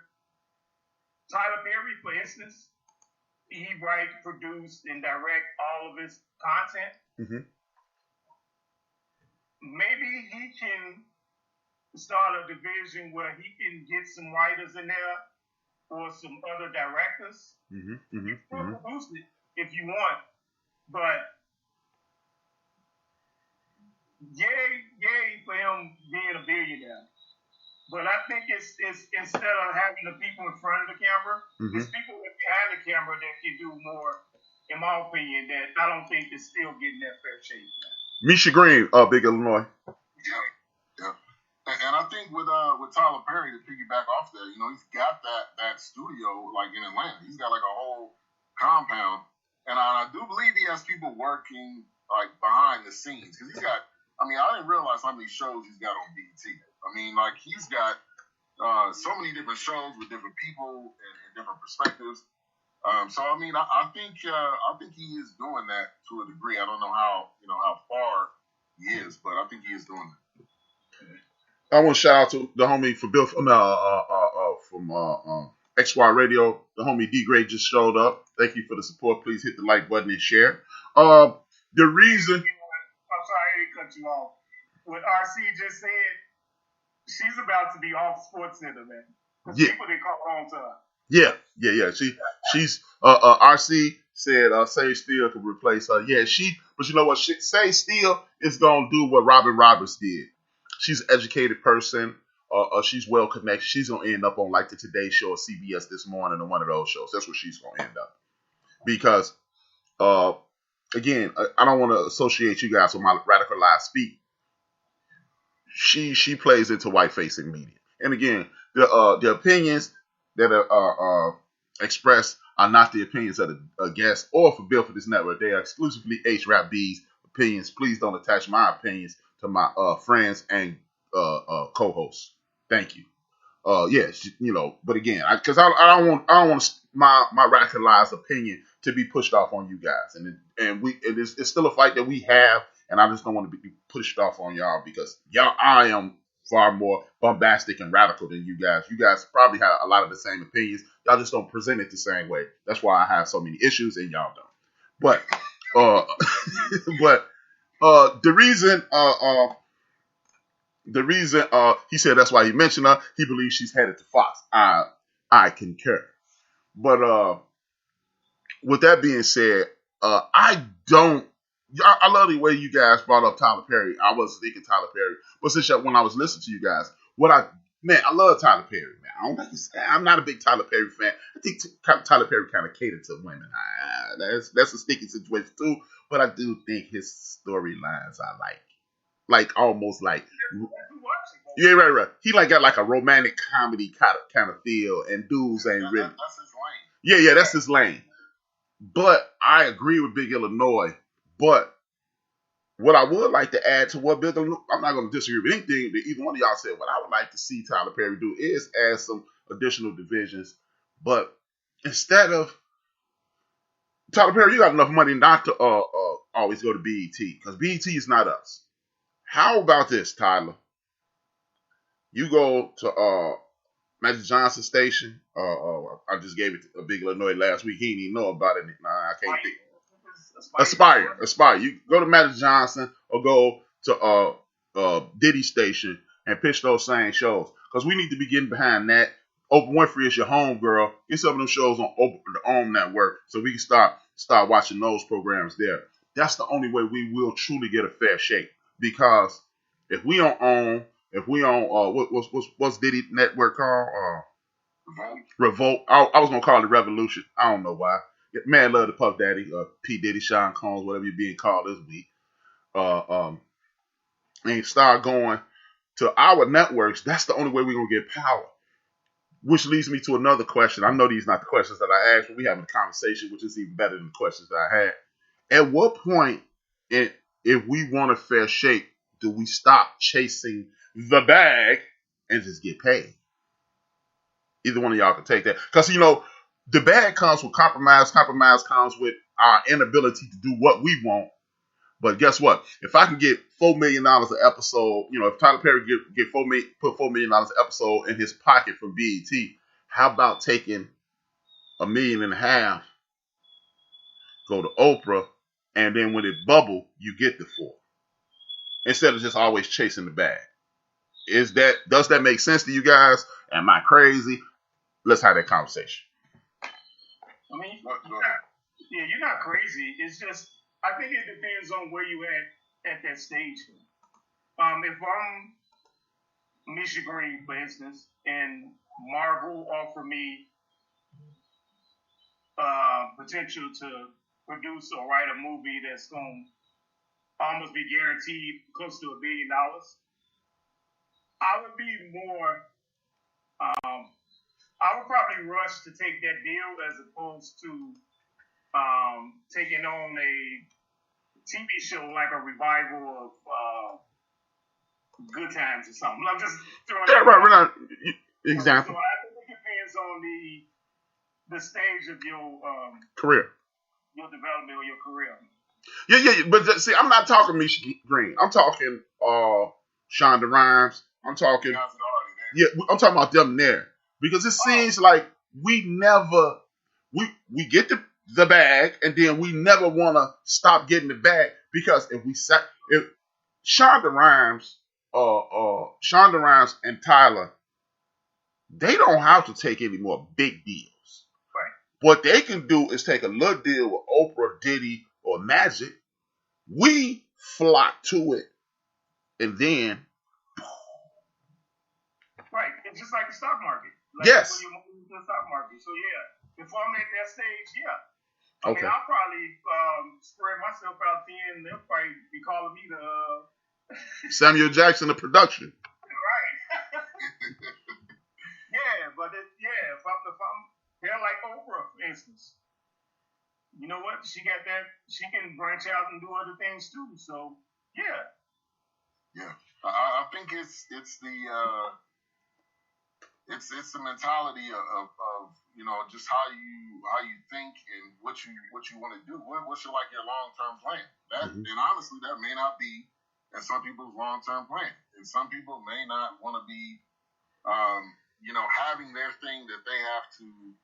[SPEAKER 3] Tyler Perry, for instance, he write, produce, and direct all of his content.
[SPEAKER 2] Mm-hmm.
[SPEAKER 3] Maybe he can start a division where he can get some writers in there or some other directors. Produce it if you want, but yay for him being a billionaire. But I think it's instead of having the people in front of the camera, it's people behind the camera that can do more, in my opinion, that I don't think is still getting that fair shake.
[SPEAKER 2] Misha Green, Big Illinois.
[SPEAKER 1] Yeah. And I think with Tyler Perry, to piggyback off that, he's got that studio like in Atlanta. He's got like a whole compound, and I do believe he has people working like behind the scenes because he's got. I mean, I didn't realize how many shows he's got on BET. I mean, like he's got so many different shows with different people and different perspectives. So I mean, I think he is doing that to a degree. I don't know how far he is, but I think he is doing that.
[SPEAKER 2] I want to shout out to the homie from Bill from XY Radio. The homie D Gray just showed up. Thank you for the support. Please hit the like button and share. The reason.
[SPEAKER 3] I'm sorry to cut you off. What RC just said, she's about to be off Sports Center, man. Because people didn't call on to her.
[SPEAKER 2] Yeah. She's RC said Sage Steele could replace her. Yeah, but you know what? Sage Steele is gonna do what Robin Roberts did. She's an educated person. She's well connected. She's gonna end up on like the Today Show or CBS This Morning or one of those shows. That's where she's gonna end up. Because again, I don't want to associate you guys with my radicalized speak. She plays into white facing media, and again, the opinions that are expressed are not the opinions of the guest or for Bill for this network. They are exclusively H-Rap-B's opinions. Please don't attach my opinions to my friends and co-hosts. Thank you. Yes, but again, because I don't want my radicalized opinion to be pushed off on you guys, and it's still a fight that we have, and I just don't want to be pushed off on y'all because I am far more bombastic and radical than you guys. You guys probably have a lot of the same opinions. Y'all just don't present it the same way. That's why I have so many issues and y'all don't. But the reason he said that's why he mentioned her, he believes she's headed to Fox. I concur. But with that being said, I love the way you guys brought up Tyler Perry. I was thinking Tyler Perry, but since when I was listening to you guys, I love Tyler Perry, man. I'm not a big Tyler Perry fan. I think Tyler Perry kind of catered to women. That's a sticky situation too, but I do think his storylines I like almost like. Yeah, right. He got like a romantic comedy kind of feel, and dudes ain't really.
[SPEAKER 1] That's his lane.
[SPEAKER 2] Yeah, that's his lane. But I agree with Big Illinois. But what I would like to add to what Big Illinois, I'm not going to disagree with anything that either one of y'all said. What I would like to see Tyler Perry do is add some additional divisions. But instead of Tyler Perry, you got enough money not to always go to BET because BET is not us. How about this, Tyler? You go to Magic Johnson Station. I just gave it to Big Illinois last week. He didn't even know about it. I can't think. Aspire. You go to Magic Johnson or go to Diddy Station and pitch those same shows because we need to be getting behind that. Oprah Winfrey is your home girl. Get some of them shows on the OWN network so we can start watching those programs there. That's the only way we will truly get a fair shake. Because if we don't own, what's Diddy network called? Revolt. I was gonna call it Revolution. I don't know why. Man, love the Puff Daddy, P Diddy, Sean Combs, whatever you're being called this week. And start going to our networks. That's the only way we're gonna get power. Which leads me to another question. I know these are not the questions that I asked, but we having a conversation, which is even better than the questions that I had. At what point, if we want a fair shake, do we stop chasing the bag and just get paid? Either one of y'all can take that. Because, the bag comes with compromise. Compromise comes with our inability to do what we want. But guess what? If I can get $4 million an episode, if Tyler Perry put $4 million an episode in his pocket from BET, how about taking $1.5 million, go to Oprah, and then when it bubble, you get the 4, instead of just always chasing the bag? Does that make sense to you guys? Am I crazy? Let's have that conversation.
[SPEAKER 3] I mean, you're not crazy. It's just, I think it depends on where you at that stage. If I'm Misha Green, for instance, and Marvel offer me potential to produce or write a movie that's going to almost be guaranteed close to $1 billion, I would be more, I would probably rush to take that deal as opposed to taking on a TV show like a revival of Good Times or something. I'm just throwing
[SPEAKER 2] We're not example.
[SPEAKER 3] So I think it depends on the stage of your
[SPEAKER 2] career,
[SPEAKER 3] your development or your career.
[SPEAKER 2] Yeah. But see, I'm not talking Misha Green. I'm talking Shonda Rhimes. I'm talking I'm talking about them there, because it seems like we never we get the bag, and then we never want to stop getting the bag, because if Shonda Rhimes and Tyler, they don't have to take any more big deals.
[SPEAKER 3] Right.
[SPEAKER 2] What they can do is take a little deal with Oprah, Diddy, or Magic. We flock to it, and then
[SPEAKER 3] right. It's just like the stock market.
[SPEAKER 2] Yes.
[SPEAKER 3] When you move to the stock market. So yeah, if I'm at that stage, yeah. I
[SPEAKER 2] Okay.
[SPEAKER 3] mean, I'll probably spread myself out thin. They'll probably be calling me the
[SPEAKER 2] Samuel Jackson of production.
[SPEAKER 3] Right. Yeah, but if I'm like Oprah, for instance, you know what? She got that. She can branch out and do other things too. So yeah.
[SPEAKER 1] Yeah, I think it's the it's the mentality of just how you think and what you want to do. What's your long-term plan? And honestly, that may not be in some people's long-term plan, and some people may not want to be having their thing that they have to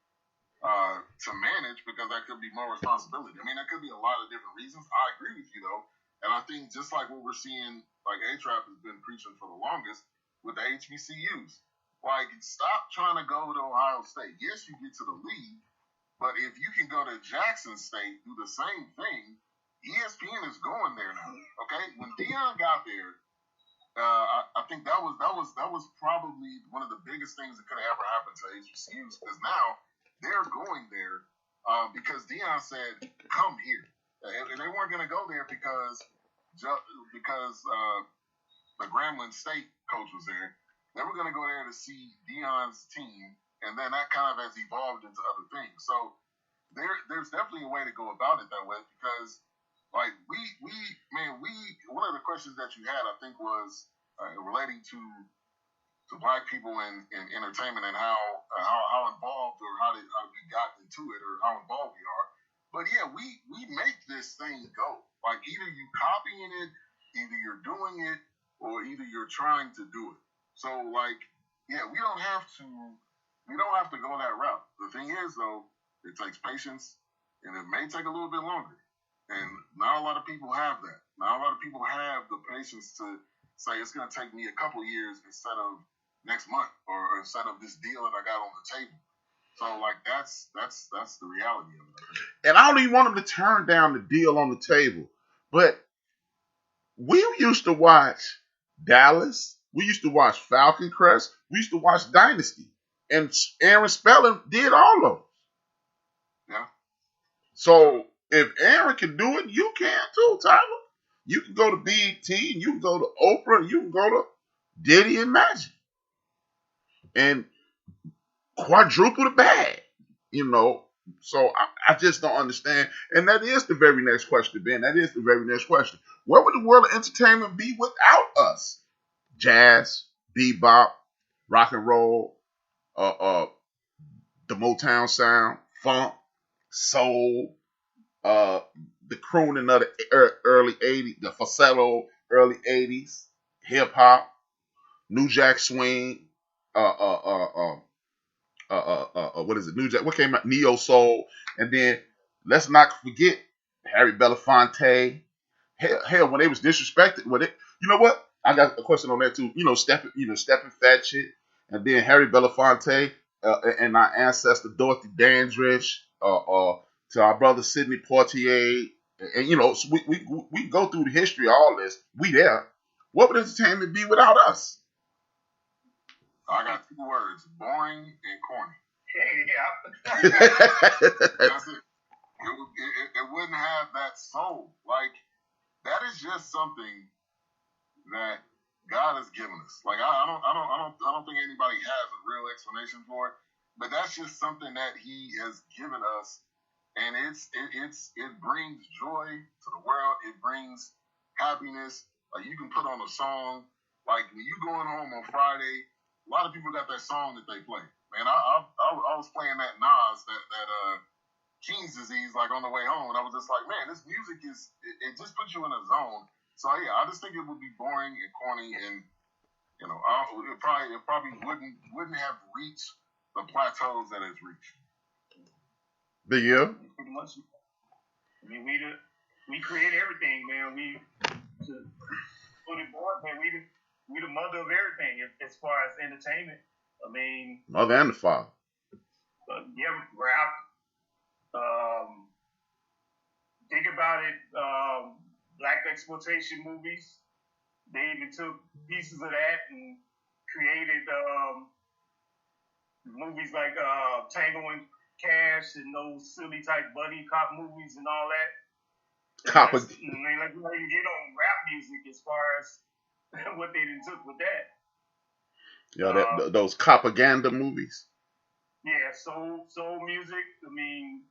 [SPEAKER 1] manage, because that could be more responsibility. I mean, there could be a lot of different reasons. I agree with you though, and I think just like what we're seeing, like A-Trap has been preaching for the longest with the HBCUs. Like, stop trying to go to Ohio State. Yes, you get to the league, but if you can go to Jackson State, do the same thing, ESPN is going there now. Okay, when Deion got there, I think that was probably one of the biggest things that could have ever happened to HBCUs, because now they're going there because Deion said, "Come here," and they weren't going to go there because the Grambling State coach was there. They were going to go there to see Deion's team, and then that kind of has evolved into other things. So there's definitely a way to go about it that way, because like we one of the questions that you had, I think, was relating to Black people in entertainment and how involved, or how we got into it, or how involved we are. But yeah, we make this thing go. Like, either you copying it, either you're doing it, or either you're trying to do it. So like, yeah, we don't have to go that route. The thing is though, it takes patience, and it may take a little bit longer. And not a lot of people have that. Not a lot of people have the patience to say it's going to take me a couple years instead of next month, or instead of this deal that I got on the table. So like, that's the reality of it.
[SPEAKER 2] And I don't even want them to turn down the deal on the table. But we used to watch Dallas. We used to watch Falcon Crest. We used to watch Dynasty. And Aaron Spelling did all those.
[SPEAKER 1] Yeah.
[SPEAKER 2] So if Aaron can do it, you can too, Tyler. You can go to BET, and you can go to Oprah, and you can go to Diddy and Magic. And quadruple the bag, So I just don't understand. And that is the very next question, Ben. That is the very next question. Where would the world of entertainment be without us? Jazz, bebop, rock and roll, the Motown sound, funk, soul, the crooning of the early 80s, the falsetto early 80s, hip hop, New Jack Swing, what is it? New Jack, what came out? Neo Soul. And then let's not forget Harry Belafonte. Hell, when they was disrespected, you know what? I got a question on that too. Stepping Fat Shit, and then Harry Belafonte, and our ancestor Dorothy Dandridge, to our brother Sidney Poitier, and so we go through the history of all this. We there. What would entertainment be without us?
[SPEAKER 1] I got 2 words: boring and corny.
[SPEAKER 3] Yeah.
[SPEAKER 1] That's it. It wouldn't have that soul. Like, that is just something that God has given us. Like, I don't think anybody has a real explanation for it, but that's just something that He has given us, and it brings joy to the world. It brings happiness. Like, you can put on a song. Like, when you going home on Friday, a lot of people got that song that they play. Man, I was playing that Nas, that King's Disease, like, on the way home, and I was just like, man, this music it just puts you in a zone. So yeah, I just think it would be boring and corny, and it probably wouldn't have reached the plateaus that it's reached.
[SPEAKER 2] Big yeah.
[SPEAKER 3] Pretty much. I mean, we create everything, man. To put it board, man, we the mother of everything as far as entertainment. I mean,
[SPEAKER 2] mother and the father.
[SPEAKER 3] Yeah, rap. Think about it. Black exploitation movies. They even took pieces of that and created movies like Tango and Cash and those silly type buddy cop movies and all that. Like we didn't get on rap music as far as what they done took with that.
[SPEAKER 2] Yeah, those propaganda movies.
[SPEAKER 3] Yeah, soul music. I mean,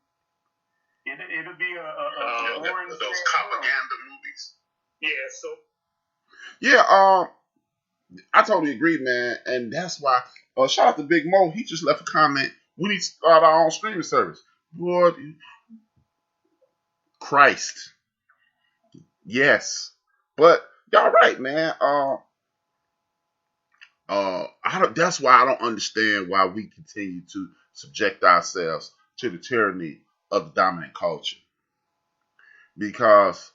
[SPEAKER 3] it'll be a boring.
[SPEAKER 2] Those propaganda movies.
[SPEAKER 3] Yeah, so.
[SPEAKER 2] Yeah, I totally agree, man, and that's why. Shout out to Big Mo. He just left a comment. We need to start our own streaming service. Lord, Christ. Yes, but y'all right, man. That's why I don't understand why we continue to subject ourselves to the tyranny of the dominant culture. Because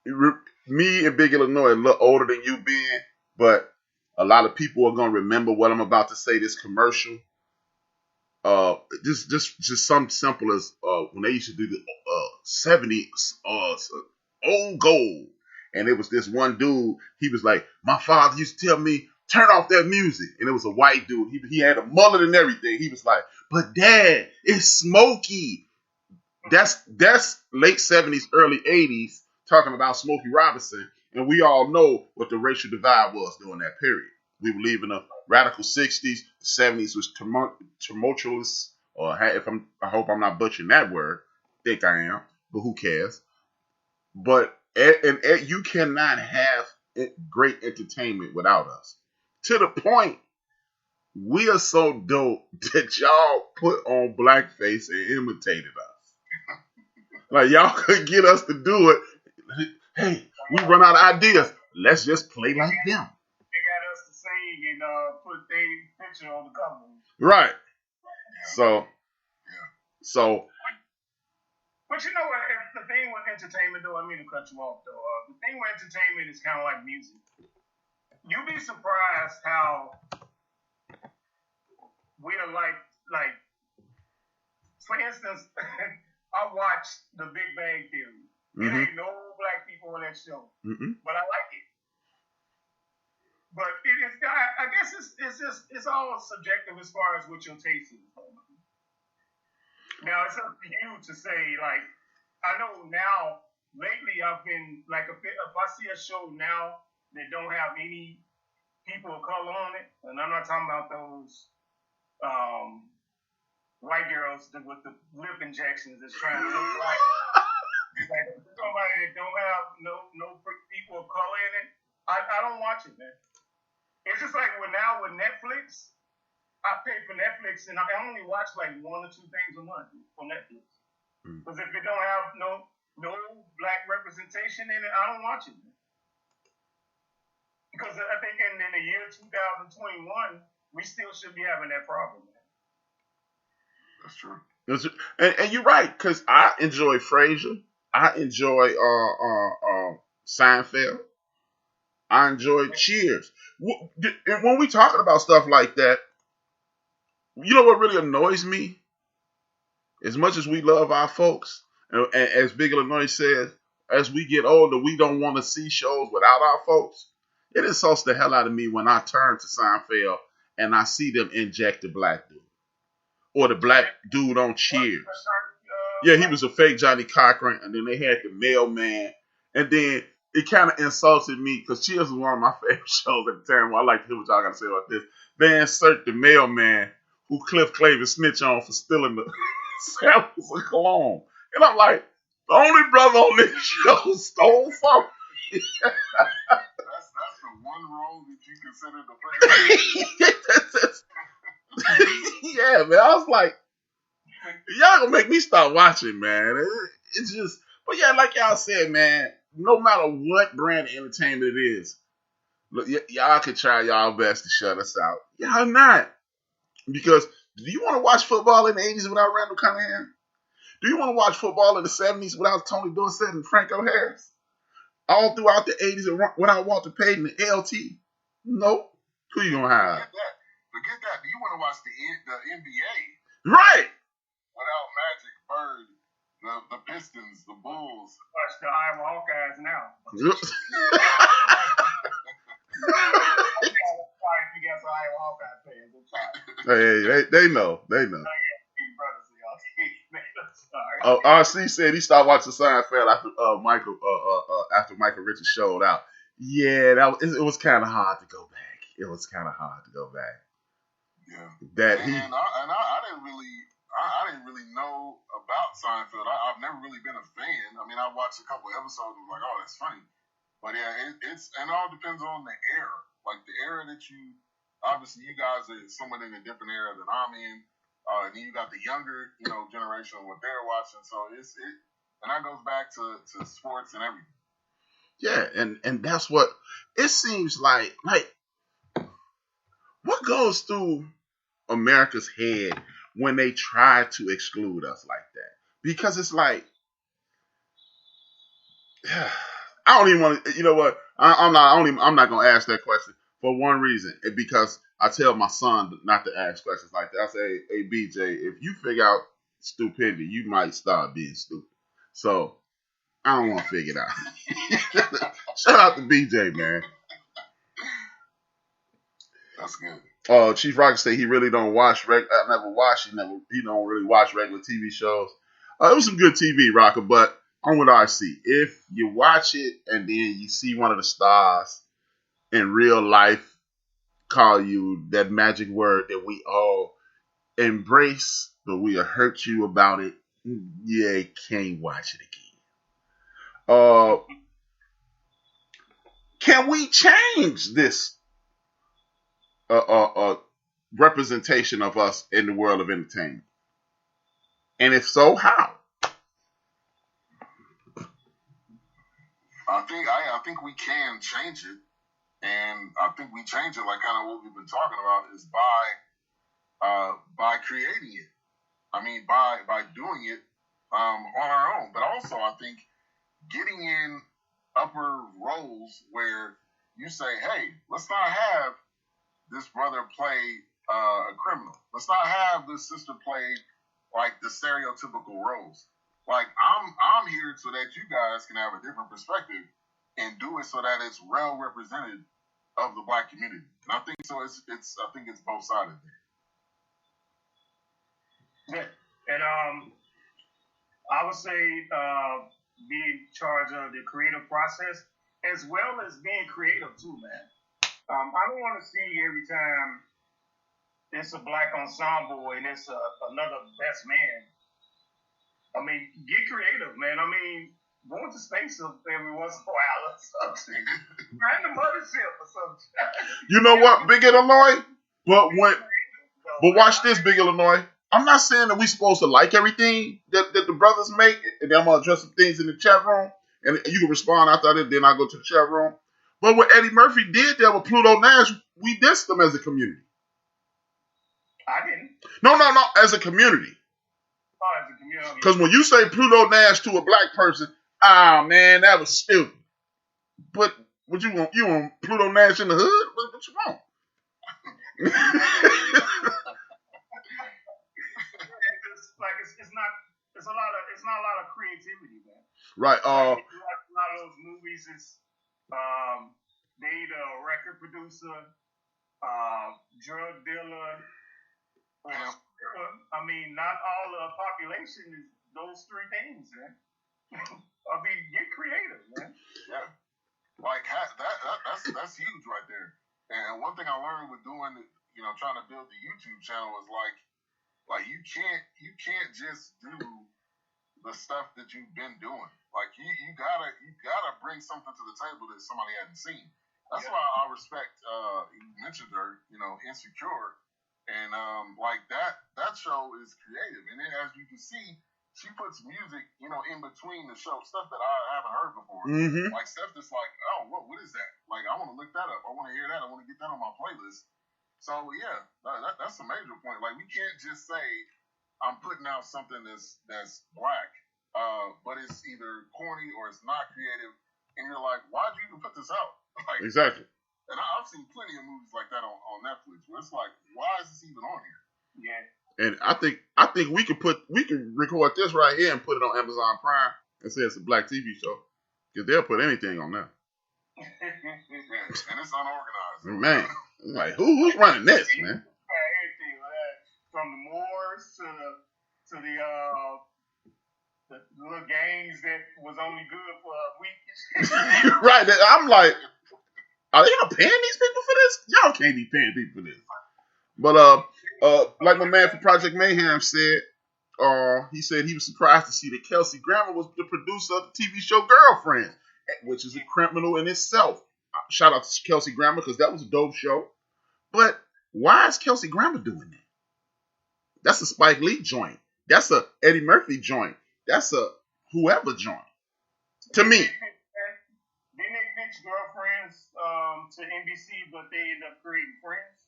[SPEAKER 2] me and Big Illinois are a little older than you, Ben, but a lot of people are gonna remember what I'm about to say. This commercial, just something simple as when they used to do the 70s old gold, and it was this one dude. He was like, my father used to tell me, turn off that music, and it was a white dude. He had a mullet and everything. He was like, but Dad, it's Smokey. That's late 70s, early 80s, talking about Smokey Robinson, and we all know what the racial divide was during that period. We were leaving a radical 60s, the 70s was tumultuous, I hope I'm not butchering that word. I think I am, but who cares? But you cannot have great entertainment without us. To the point, we are so dope that y'all put on blackface and imitated us. Like, y'all could get us to do it. Hey, we run out of ideas. Let's just play like them.
[SPEAKER 3] They got us to sing and put their picture on the cover.
[SPEAKER 2] Right. So.
[SPEAKER 3] But you know what? The thing with entertainment, though, I mean to cut you off, though. The thing with entertainment is kind of like music. You'd be surprised how we are like, for instance, I watched The Big Bang Theory. There ain't no black people on that show, but I like it. But it is, I guess it's all subjective as far as what your taste is. Now, it's up to you to say, like, I know now, lately I've been, like, if I see a show now that don't have any people of color on it, and I'm not talking about those white girls with the lip injections that's trying to look like, somebody that don't have no people of color in it, I don't watch it, man. It's just like with Netflix, I pay for Netflix and I only watch like 1 or 2 things a month for Netflix. Because if it don't have no representation in it, I don't watch it. Because I think in the year 2021, we still should be having that problem.
[SPEAKER 1] That's true.
[SPEAKER 2] And you're right, because I enjoy Frasier. I enjoy Seinfeld. I enjoy Cheers. When we talking about stuff like that, you know what really annoys me? As much as we love our folks, and as Big Illinois says, as we get older, we don't want to see shows without our folks. It insults the hell out of me when I turn to Seinfeld and I see them inject the black dude. Or the black dude on Cheers. Yeah, he was a fake Johnny Cochran, and then they had the mailman. And then it kind of insulted me, because Cheers was one of my favorite shows at the time. Well, I like to hear what y'all got to say about this. They insert the mailman who Cliff Clavin snitched on for stealing the samples of cologne. And I'm like, the only brother on this show stole from me.
[SPEAKER 1] That's the one role that you consider the first.
[SPEAKER 2] Yeah, man. I was like, y'all gonna make me stop watching, man. It's just, but yeah, like y'all said, man, no matter what brand of entertainment it is, look, y'all can try y'all best to shut us out. Y'all not. Because do you want to watch football in the 80s without Randall Cunningham? Do you want to watch football in the 70s without Tony Dorsett and Franco Harris? All throughout the 80s without Walter Payton and LT? Nope. Who you gonna have?
[SPEAKER 1] Forget that. Do you want to watch the NBA?
[SPEAKER 2] Right.
[SPEAKER 1] Without Magic, Bird, the Pistons, the Bulls.
[SPEAKER 3] Watch the Iowa Hawkeyes now.
[SPEAKER 2] Yep.
[SPEAKER 3] You got some Iowa Hawkeyes fans.
[SPEAKER 2] Hey, they know. Oh, RC said he stopped watching Seinfeld after Michael Richards showed out. Yeah, it was kind of hard to go back.
[SPEAKER 1] Yeah.
[SPEAKER 2] That
[SPEAKER 1] I didn't really know about Seinfeld. I've never really been a fan. I mean, I watched a couple episodes and was like, oh, that's funny. But yeah, it all depends on the era. Like the era that you, obviously you guys are somewhat in a different era than I'm in. And then you got the younger, generation of what they're watching. So and that goes back to sports and everything.
[SPEAKER 2] Yeah, and that's what it seems like what goes through America's head when they try to exclude us like that. Because it's like, I don't even want to, you know what? I'm not going to ask that question for one reason. Because I tell my son not to ask questions like that. I say, hey, BJ, if you figure out stupidity, you might start being stupid. So I don't want to figure it out. Shout out to BJ, man.
[SPEAKER 1] That's good.
[SPEAKER 2] Chief Rocket say he really don't watch he don't really watch regular TV shows. It was some good TV, Rocker, but I'm with RC. If you watch it and then you see one of the stars in real life call you that magic word that we all embrace, but we'll hurt you about it, you can't watch it again. Can we change this representation of us in the world of entertainment? And if so, how?
[SPEAKER 1] I think we can change it, and I think we change it like kind of what we've been talking about is by creating it. I mean, by doing it on our own, but also I think getting in upper roles where you say, hey, let's not have this brother play a criminal. Let's not have this sister play like the stereotypical roles. Like I'm here so that you guys can have a different perspective and do it so that it's well represented of the black community. And I think so. I think it's both sided
[SPEAKER 3] there. Yeah, and I would say be in charge of the creative process as well as being creative too, man. I don't want to see every time it's a black ensemble and it's another best man. I mean, get creative, man. I mean, go into space every once in a while or something. Find the mothership or something.
[SPEAKER 2] You know what, Big Illinois? But watch this, Big Illinois. I'm not saying that we're supposed to like everything that the brothers make, and I'm going to address some things in the chat room. and you can respond after that. Then I go to the chat room. But what Eddie Murphy did there with Pluto Nash, we dissed them as a community.
[SPEAKER 3] I didn't.
[SPEAKER 2] No, as a community.
[SPEAKER 3] Oh, as a community.
[SPEAKER 2] Because when you say Pluto Nash to a black person, man, that was stupid. But what you want? You want Pluto Nash in the hood? What you want?
[SPEAKER 3] It's not a lot of creativity, man.
[SPEAKER 2] Right.
[SPEAKER 3] A lot of those movies is they the record producer, drug dealer. I mean, not all the population is those three things, man. I mean, get creative, man.
[SPEAKER 1] Yeah, like that's huge right there. And one thing I learned with doing, trying to build the YouTube channel is like you can't just do the stuff that you've been doing. Like you gotta bring something to the table that somebody hasn't seen. That's why I respect. You mentioned her, Insecure, and like that show is creative. And then as you can see, she puts music, in between the show, stuff that I haven't heard before.
[SPEAKER 2] Mm-hmm.
[SPEAKER 1] Like stuff that's like, oh, what is that? Like I want to look that up. I want to hear that. I want to get that on my playlist. So yeah, that's a major point. Like we can't just say I'm putting out something that's black, but it's either corny or it's not creative, and you're like, why'd you even put this out? Like,
[SPEAKER 2] exactly.
[SPEAKER 1] And I've seen plenty of movies like that on Netflix where it's like, why is this even on here?
[SPEAKER 3] Yeah.
[SPEAKER 2] And I think we could record this right here and put it on Amazon Prime and say it's a black TV show, because they'll put anything on there.
[SPEAKER 1] And it's unorganized.
[SPEAKER 2] Man, I'm like who's running this, man?
[SPEAKER 3] Everything, from the Moors to the little gangs that was only good for a week.
[SPEAKER 2] Right. I'm like, are they not paying these people for this? Y'all can't be paying people for this. But like my man from Project Mayhem said, he said he was surprised to see that Kelsey Grammer was the producer of the TV show Girlfriend, which is a criminal in itself. Shout out to Kelsey Grammer, because that was a dope show. But why is Kelsey Grammer doing that? That's a Spike Lee joint. That's a Eddie Murphy joint. That's a whoever joint. To me.
[SPEAKER 3] Didn't they pitch Girlfriends to NBC, but they ended up creating Friends?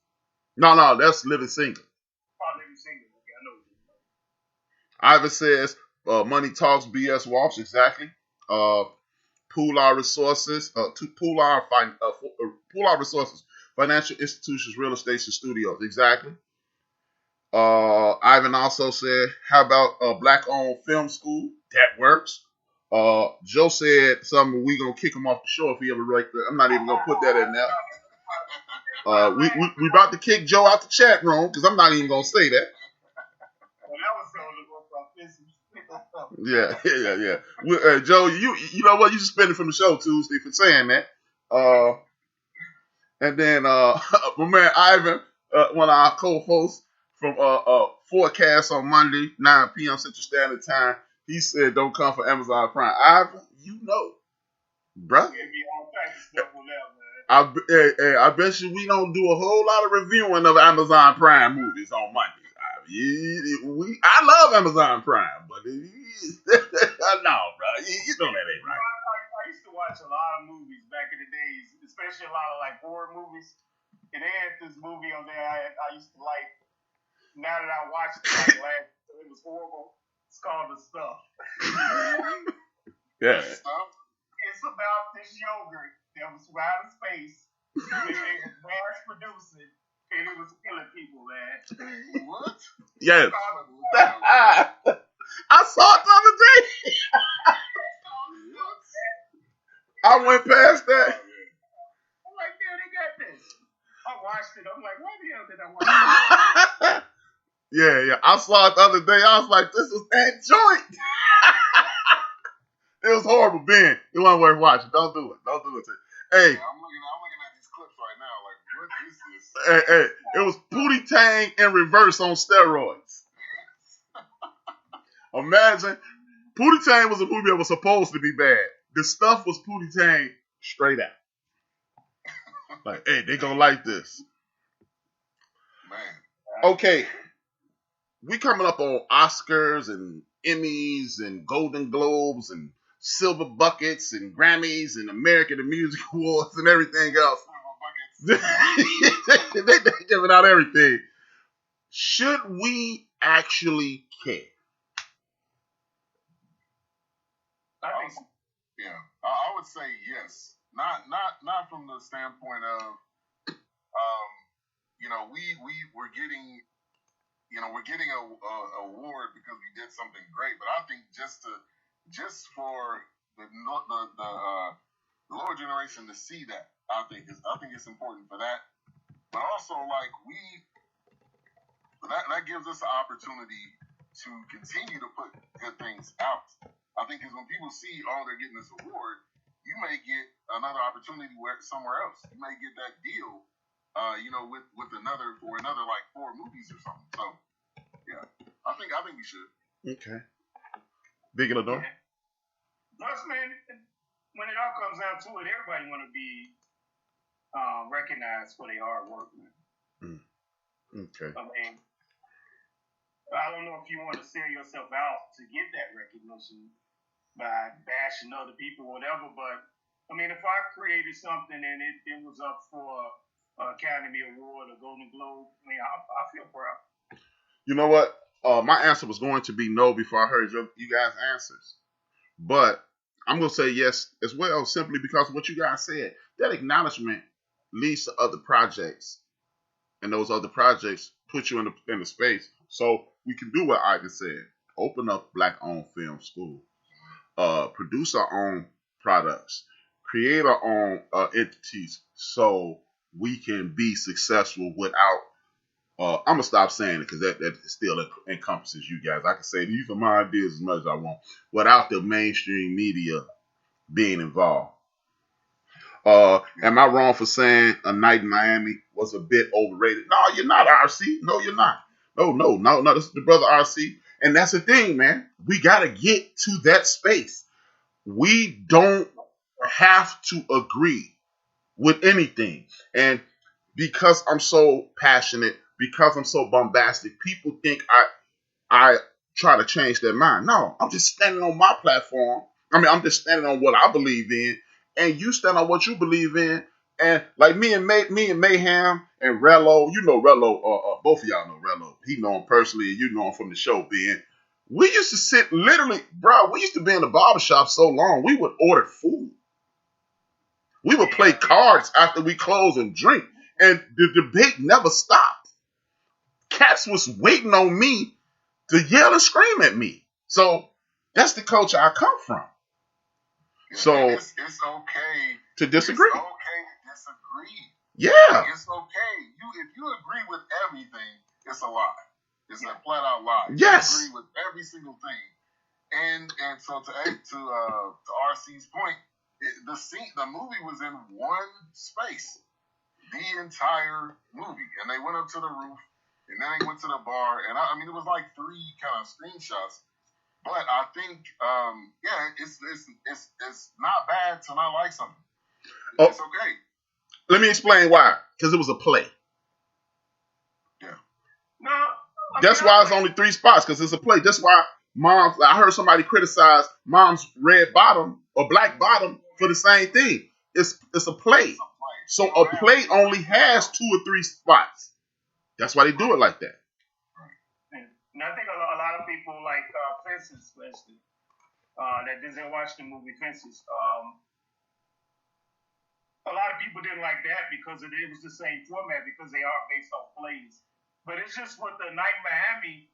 [SPEAKER 2] No, that's Living Single.
[SPEAKER 3] Oh, Living Single. Okay, I know.
[SPEAKER 2] Ivan says, money talks, BS walks. Exactly. Pool our resources. Pool our resources. Financial institutions, real estate, and studios. Exactly. Ivan also said, how about black-owned film school? That works. Joe said something, we going to kick him off the show if he ever write that. I'm not even going to put that in there. We about to kick Joe out the chat room, because I'm not even going to say that. Yeah. Joe, you know what? You suspended from the show Tuesday for saying that. And then my man Ivan, one of our co-hosts from Forecast on Monday, 9 p.m. Central Standard Time, he said, "Don't come for Amazon Prime." Ivan, bruh. I bet you we don't do a whole lot of reviewing of Amazon Prime movies on Mondays. I love Amazon Prime, but no, bro, you know that ain't right.
[SPEAKER 3] I used to watch a lot of movies back in the days, especially a lot of like horror movies. And they had this movie on there I used to like. Now that I watched it, it was horrible. It's called The Stuff.
[SPEAKER 2] Yeah.
[SPEAKER 3] It's about this yogurt that was out of space. And they was mass producing. And it was killing people, man.
[SPEAKER 1] What?
[SPEAKER 2] Yes. I saw it the other day. I went past that.
[SPEAKER 3] I'm like, damn, they got this. I watched it. I'm like, why the hell did I watch it?
[SPEAKER 2] Yeah. I saw it the other day. I was like, this is that joint. It was horrible, Ben. It wasn't worth watching. Don't do it. Hey.
[SPEAKER 1] Yeah, I'm looking at these clips right now. Like, what is this?
[SPEAKER 2] Hey. It was Pootie Tang in reverse on steroids. Imagine. Pootie Tang was a movie that was supposed to be bad. The Stuff was Pootie Tang straight out. Like, hey, they gonna like this.
[SPEAKER 1] Man.
[SPEAKER 2] Okay. We coming up on Oscars and Emmys and Golden Globes and silver buckets and Grammys and American Music Awards and everything else. They're giving out everything. Should we actually care?
[SPEAKER 1] Yeah, I would say yes. Not from the standpoint of, we're getting, we're getting a award because we did something great. But I think just for the lower generation to see that, I think it's important for that. But also, like, that gives us an opportunity to continue to put good things out. I think because when people see, they're getting this award, you may get another opportunity somewhere else. You may get that deal, with another like 4 movies or something. So, yeah, I think we should.
[SPEAKER 2] Okay. Big Illinois.
[SPEAKER 3] Plus, man, when it all comes down to it, everybody want to be recognized for their hard work, man.
[SPEAKER 2] Okay.
[SPEAKER 3] I mean, I don't know if you want to sell yourself out to get that recognition by bashing other people, whatever. But I mean, if I created something and it was up for an Academy Award or Golden Globe, I mean, I feel proud.
[SPEAKER 2] You know what? My answer was going to be no before I heard you guys' answers, but I'm gonna say yes as well, simply because of what you guys said. That acknowledgement leads to other projects, and those other projects put you in the space. So we can do what I just said: open up Black-owned film school, produce our own products, create our own entities, so we can be successful without. I'm gonna stop saying it because that still encompasses you guys. I can say these are my ideas as much as I want, without the mainstream media being involved. Am I wrong for saying A Night in Miami was a bit overrated? No, you're not, RC. No, you're not. No. This is the brother RC. And that's the thing, man. We got to get to that space. We don't have to agree with anything. And because I'm so passionate, because I'm so bombastic, people think I try to change their mind. No, I'm just standing on my platform. I mean, I'm just standing on what I believe in, and you stand on what you believe in. And like me and Mayhem and Rello, you know Rello, both of y'all know Rello. He know him personally, and you know him from the show, Ben. We used to sit literally, bro, we used to be in the barbershop so long, we would order food. We would play cards after we close and drink, and the debate never stopped. Cats was waiting on me to yell and scream at me. So that's the culture I come from. So
[SPEAKER 1] it's okay
[SPEAKER 2] to disagree.
[SPEAKER 1] It's okay to disagree.
[SPEAKER 2] Yeah.
[SPEAKER 1] It's okay. If you agree with everything, it's a lie. It's a flat out lie.
[SPEAKER 2] Yes.
[SPEAKER 1] You agree with every single thing. And so to RC's point, the movie was in one space the entire movie, and they went up to the roof, and then they went to the bar, and I mean it was like 3 kind of screenshots. But I think, it's not bad to not like something. It's okay.
[SPEAKER 2] Let me explain why. Because it was a play.
[SPEAKER 1] Yeah.
[SPEAKER 3] No.
[SPEAKER 2] That's why it's only 3 spots, because it's a play. That's why I heard somebody criticize Mom's red bottom or black bottom for the same thing. It's a play. So a play only has 2 or 3 spots. That's why they do it like that.
[SPEAKER 3] And I think a lot of people like Fences, especially, that didn't watch the movie Fences. A lot of people didn't like that because it was the same format, because they are based on plays. But it's just with The Night in Miami,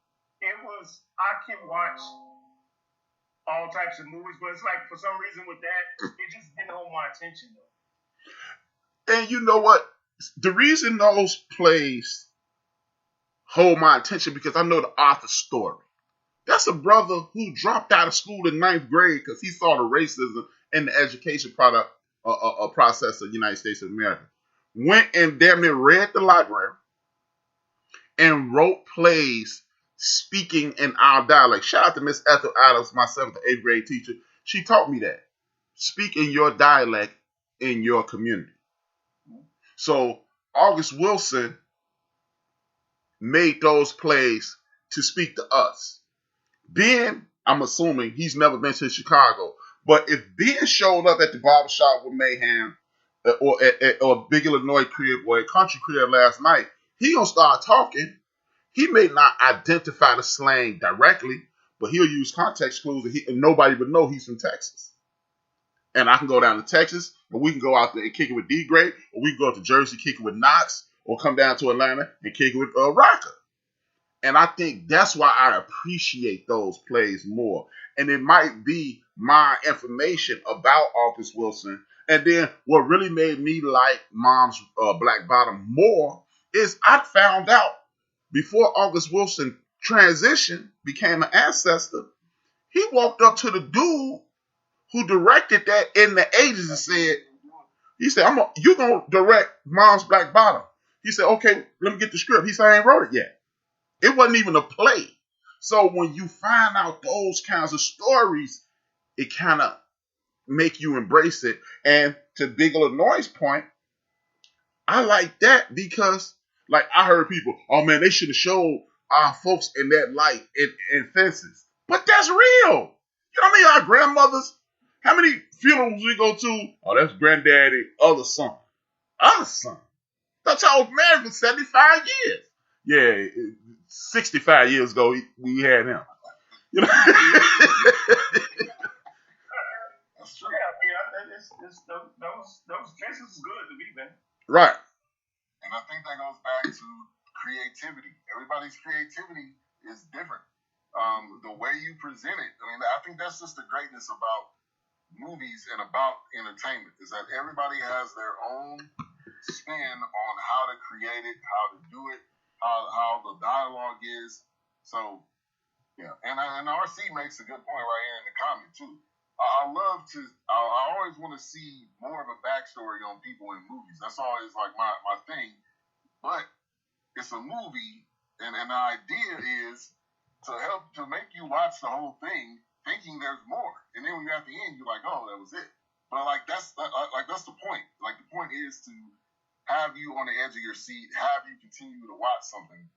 [SPEAKER 3] I can watch all types of movies, but it's like for some reason with that, it just didn't hold my attention though.
[SPEAKER 2] And you know what? The reason those plays hold my attention because I know the author's story. That's a brother who dropped out of school in 9th grade because he saw the racism in the education process of the United States of America. Went and damn near read the library and wrote plays speaking in our dialect. Shout out to Miss Ethel Adams, my 7th to 8th grade teacher. She taught me that. Speak in your dialect in your community. So August Wilson made those plays to speak to us. Ben, I'm assuming he's never been to Chicago, But if Ben showed up at the barbershop with Mayhem or at or Big Illinois crib or a country crib last night, he gonna start talking. He may not identify the slang directly, but he'll use context clues, and nobody would know he's from Texas. And I can go down to Texas, and we can go out there and kick it with D Great, or we can go up to Jersey, kick it with Knox, or come down to Atlanta and kick it with Rocker. And I think that's why I appreciate those plays more. And it might be my information about August Wilson. And then what really made me like Mom's Black Bottom more is I found out before August Wilson transitioned, became an ancestor, he walked up to the dude who directed that in the 80s and said, you're going to direct Mom's Black Bottom. He said, okay, let me get the script. He said, I ain't wrote it yet. It wasn't even a play. So when you find out those kinds of stories, it kind of make you embrace it. And to Big Illinois' point, I like that because, like, I heard people, oh man, they should have showed our folks in that light in Fences. But that's real. You know what I mean? Our grandmothers, how many funerals we go to? Oh, that's granddaddy, other son. Other son. Thought y'all was married for 75 years. Yeah, 65 years ago, we had him. You know?
[SPEAKER 3] That's true. Yeah, those cases is good to me, man.
[SPEAKER 2] Right.
[SPEAKER 1] And I think that goes back to creativity. Everybody's creativity is different. The way you present it, I mean, I think that's just the greatness about movies and about entertainment, is that everybody has their own spin on how to create it, how to do it, how the dialogue is. So, yeah. And RC makes a good point right here in the comment, too. I always want to see more of a backstory on people in movies. That's always like my thing. But it's a movie, and the idea is to make you watch the whole thing thinking there's more. And then when you're at the end, you're like, oh, that was it. But that's the point. Like, the point is to have you on the edge of your seat, have you continue to watch something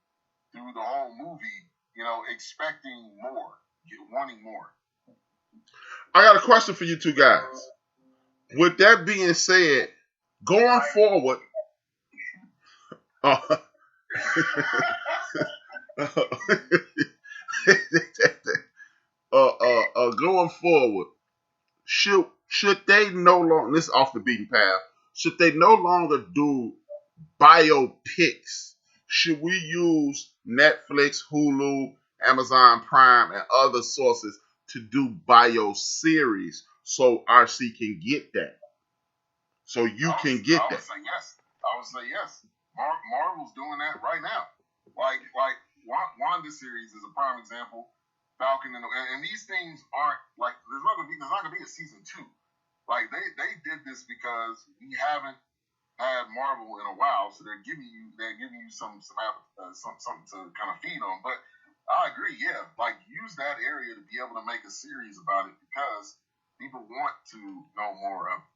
[SPEAKER 1] through the whole movie, expecting more, wanting more.
[SPEAKER 2] I got a question for you two guys. With that being said, going forward, going forward, should they no longer, this is off the beaten path, should they no longer do biopics? Should we use Netflix, Hulu, Amazon Prime, and other sources to do bio-series so RC can get that? So you can get that.
[SPEAKER 1] I would say yes. Marvel's doing that right now. Like Wanda series is a prime example. Falcon and these things aren't like there's not gonna be a season 2. Like they did this because we haven't had Marvel in a while, so they're giving you something to kind of feed on. But I agree, yeah. Like, use that area to be able to make a series about it because people want to know more of it.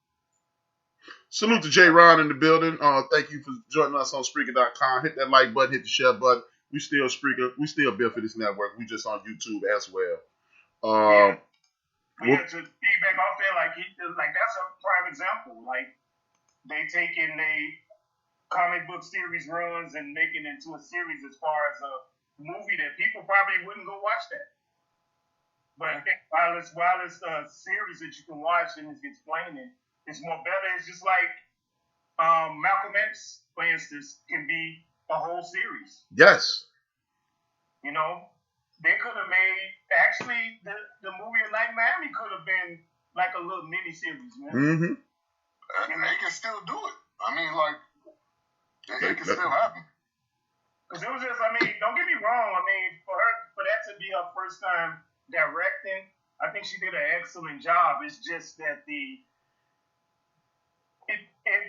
[SPEAKER 2] Salute to J. Ron in the building. Thank you for joining us on Spreaker.com. Hit that like button, hit the share button. We still Spreaker. We still built for this network. We just on YouTube as well.
[SPEAKER 3] To piggyback off there, like that's a prime example. Like, they taking a comic book series runs and making it into a series as far as a movie that people probably wouldn't go watch that. But while it's a series that you can watch and it's explaining, it's more better. It's just like Malcolm X, for instance, can be a whole series.
[SPEAKER 2] Yes.
[SPEAKER 3] They could have made, actually, the movie of Night Miami could have been like a little mini series, man.
[SPEAKER 2] Mm-hmm.
[SPEAKER 1] And they can still do it. I mean, like, it can still happen.
[SPEAKER 3] Because it was just, don't get me wrong. For that to be her first time directing, I think she did an excellent job. It's just that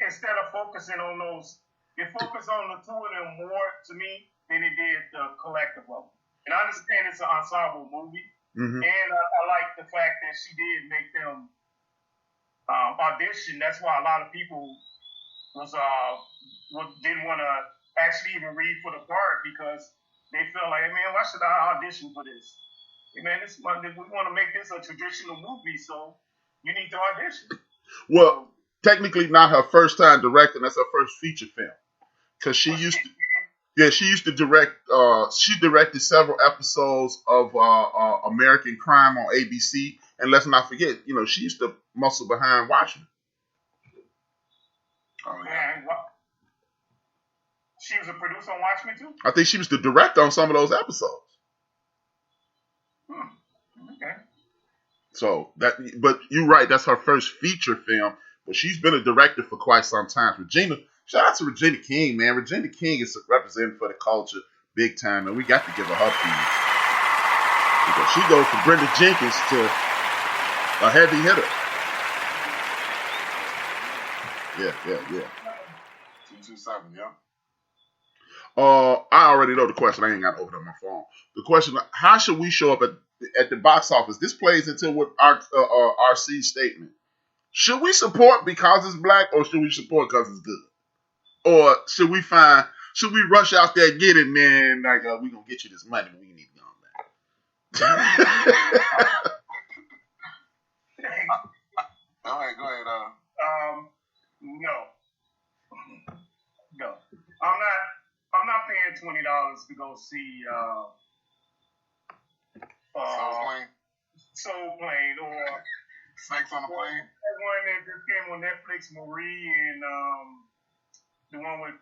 [SPEAKER 3] instead of focusing on those, it focused on the two of them more to me than it did the collective of them. And I understand it's an ensemble movie, and I like the fact that she did make them audition. That's why a lot of people didn't want to actually even read for the part because they felt like, man, why should I audition for this? Hey, man, we want to make this a traditional movie, so you need to audition.
[SPEAKER 2] Well, technically not her first time directing. That's her first feature film. Because she used to direct. She directed several episodes of American Crime on ABC. And let's not forget, she used to muscle behind Washington.
[SPEAKER 3] Oh yeah. She was a producer on Watchmen too.
[SPEAKER 2] I think she was the director on some of those episodes.
[SPEAKER 3] Okay.
[SPEAKER 2] So but you're right. That's her first feature film. But she's been a director for quite some time. Shout out to Regina King, man. Regina King is representing for the culture big time, and we got to give her piece. Because she goes from Brenda Jenkins to a heavy hitter. Yeah.
[SPEAKER 1] 227, yeah.
[SPEAKER 2] I already know the question. I ain't got to open up my phone. The question: how should we show up at the box office? This plays into what our RC statement. Should we support because it's black, or should we support because it's good? Or should we rush out there and get it, man? Like, we gonna get you this money, but we need to go on that.
[SPEAKER 1] All right, go ahead.
[SPEAKER 3] No. I'm not paying $20 to go see Soul Plane or
[SPEAKER 1] Snakes on a Plane.
[SPEAKER 3] That one that just came on Netflix, Marie, and the one with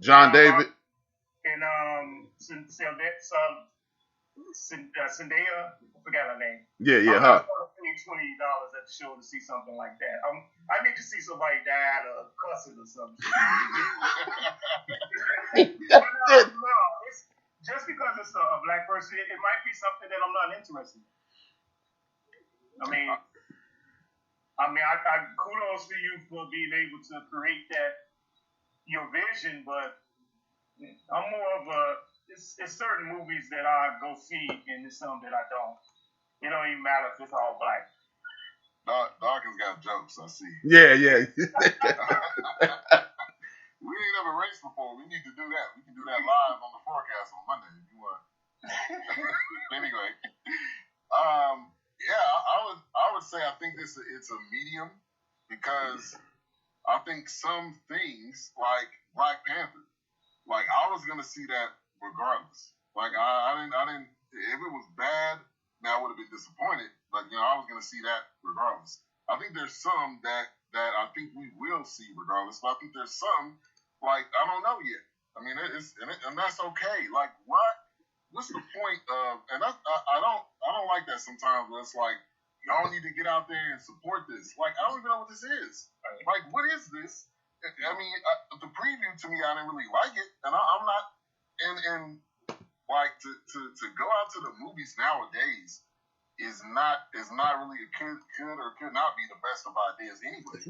[SPEAKER 2] John David
[SPEAKER 3] and Zendaya. I forgot her name.
[SPEAKER 2] Yeah,
[SPEAKER 3] I'm
[SPEAKER 2] her.
[SPEAKER 3] not paying $20 at the show to see something like that. I need to see somebody die or cussing or something. No, it's just because it's a black person, it might be something that I'm not interested in. I kudos to you for being able to create your vision, but I'm more of it's certain movies that I go see, and there's some that I don't. It don't even matter if it's all black.
[SPEAKER 1] Dawkins got jokes, I see.
[SPEAKER 2] Yeah.
[SPEAKER 1] We ain't never raced before. We need to do that. We can do that live on the forecast on Monday if you want. Anyway, I would say I think it's a medium because I think some things like Black Panther, like I was gonna see that regardless. Like I didn't. If it was bad, then I would have been disappointed. But I was gonna see that regardless. I think there's some that I think we will see regardless. But I think there's some like I don't know yet. I mean, and that's okay. Like what's the point of? And I don't like that sometimes. Where it's like y'all need to get out there and support this. Like I don't even know what this is. Like what is this? I mean, the preview to me, I didn't really like it, and I'm not. And like to go out to the movies nowadays is not really could or could not be the best of ideas anyway.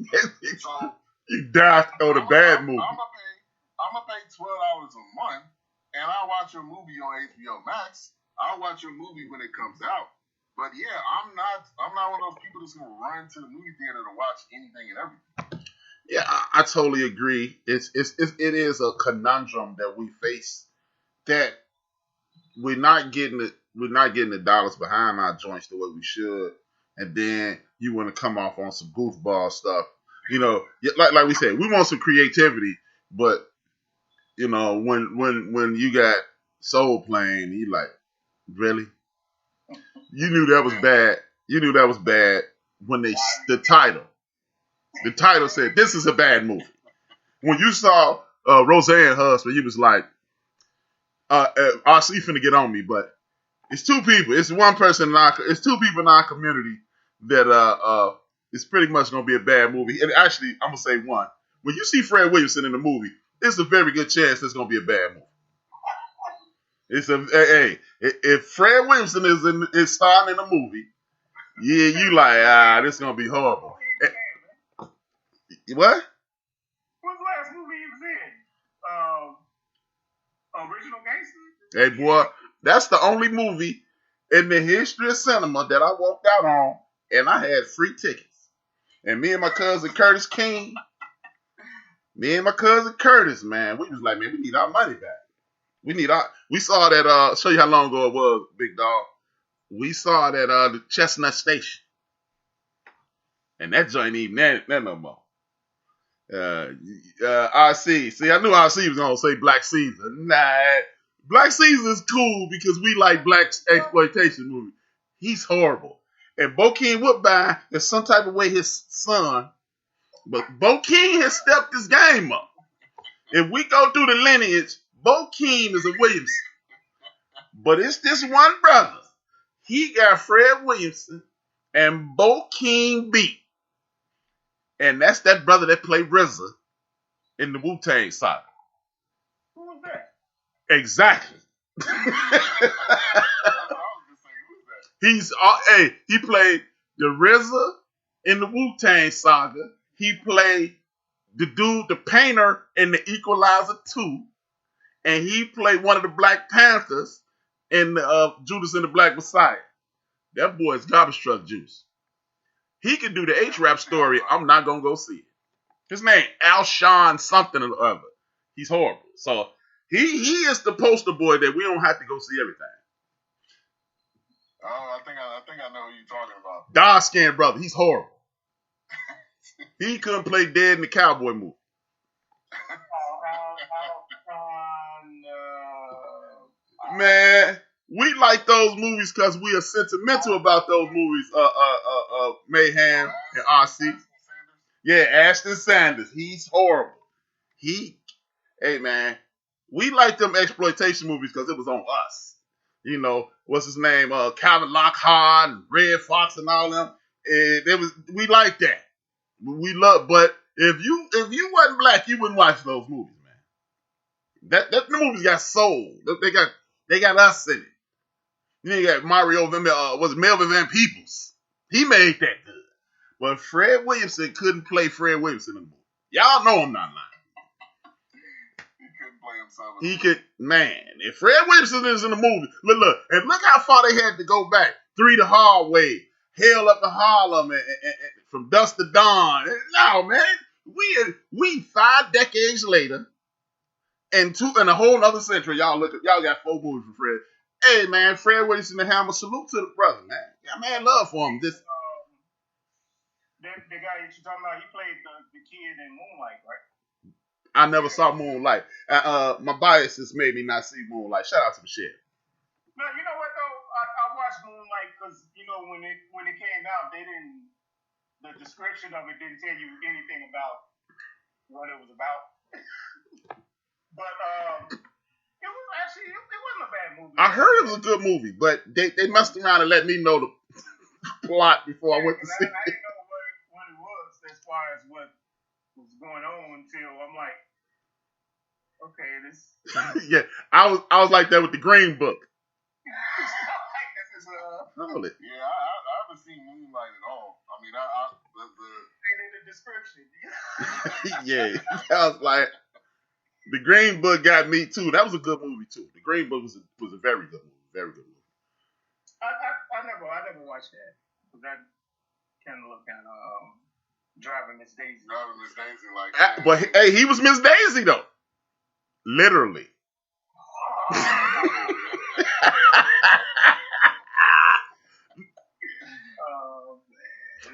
[SPEAKER 1] So
[SPEAKER 2] you die on a bad movie.
[SPEAKER 1] I'm gonna pay $12 a month, and I'll watch a movie on HBO Max. I'll watch a movie when it comes out. But yeah, I'm not one of those people that's gonna run to the movie theater to watch anything and everything.
[SPEAKER 2] Yeah, I totally agree. It is a conundrum that we face that we're not getting the dollars behind our joints the way we should, and then you want to come off on some goofball stuff. Like we said, we want some creativity, but when you got Soul Plane, you like, really? You knew that was bad. You knew that was bad when the title said this is a bad movie. When you saw Roseanne husband, you was like, RC finna get on me, but it's two people. It's one person. It's two people in our community that it's pretty much gonna be a bad movie. And actually, I'm gonna say one. When you see Fred Williamson in the movie, it's a very good chance it's gonna be a bad movie. If Fred Williamson is starring in a movie, yeah, you like this is gonna be horrible. What?
[SPEAKER 3] What's the last movie he was in? Original Gangster?
[SPEAKER 2] Hey, boy, that's the only movie in the history of cinema that I walked out on, and I had free tickets. And me and my cousin Curtis, man, we was like, man, we need our money back. We saw that, show you how long ago it was, big dog. We saw that, the Chestnut Station. And that joint ain't even that no more. RC. See, I knew RC was gonna say Black Caesar. Nah, Black Caesar is cool because we like black exploitation movies. He's horrible. And Bokeem Woodbine is some type of way his son, but Bokeem has stepped his game up. If we go through the lineage, Bokeem is a Williamson. But it's this one brother. He got Fred Williamson and Bokeem B. And that's that brother that played RZA in the Wu-Tang Saga.
[SPEAKER 3] Who was that?
[SPEAKER 2] Exactly. He played the RZA in the Wu-Tang Saga. He played the dude, the painter in the Equalizer 2. And he played one of the Black Panthers in Judas and the Black Messiah. That boy is garbage truck juice. He can do the H-Rap story. I'm not going to go see it. His name, Alshon something or other. He's horrible. So he is the poster boy that we don't have to go see everything.
[SPEAKER 1] Oh, I think I know who you're talking about.
[SPEAKER 2] Dark-skinned brother. He's horrible. He couldn't play dead in the cowboy movie. Man, we like those movies because we are sentimental about those movies. Mayhem and RC. Yeah, Ashton Sanders. He's horrible. Hey man, we like them exploitation movies because it was on us. You know, what's his name? Calvin Lockhart and Red Fox and all them. We like that. We love, but if you wasn't black, you wouldn't watch those movies, man. The movies got soul. They got us in it. You got Mario, was it Melvin Van Peebles? He made that good. But Fred Williamson couldn't play Fred Williamson in the movie. Y'all know I'm not lying.
[SPEAKER 1] He couldn't play himself.
[SPEAKER 2] He could, man. If Fred Williamson is in the movie, look how far they had to go back. 3 the Hard Way, Hell Up to Harlem, and From Dusk to Dawn. No, man. We 5 decades later, and a whole other century, y'all got 4 movies for Fred. Hey, man, Fred Williamson and Hammer, salute to the brother, man. Yeah, man, love for him.
[SPEAKER 3] The guy that you're talking about, he played the kid in Moonlight, right?
[SPEAKER 2] I never saw Moonlight. My biases made me not see Moonlight. Shout out to Michelle.
[SPEAKER 3] No, you know what though? I watched Moonlight because when it came out, the description of it didn't tell you anything about what it was about. But it wasn't a bad movie.
[SPEAKER 2] I heard it was a good movie, but they messed around and let me know the plot before I went to see it.
[SPEAKER 3] I didn't know what it was as far as what was going on until I'm like, okay, this.
[SPEAKER 2] Yeah, I was like that with the Green Book.
[SPEAKER 1] Hold it. Yeah, I haven't seen Moonlight at all. I mean,
[SPEAKER 3] the description.
[SPEAKER 2] Yeah, I was like, the Green Book got me too. That was a good movie too. The Green Book was a very good movie. Very good movie.
[SPEAKER 3] I never watched that. That kind of looked Driving Miss Daisy.
[SPEAKER 1] Driving Miss Daisy like that.
[SPEAKER 2] But hey, he was Miss Daisy though. Literally.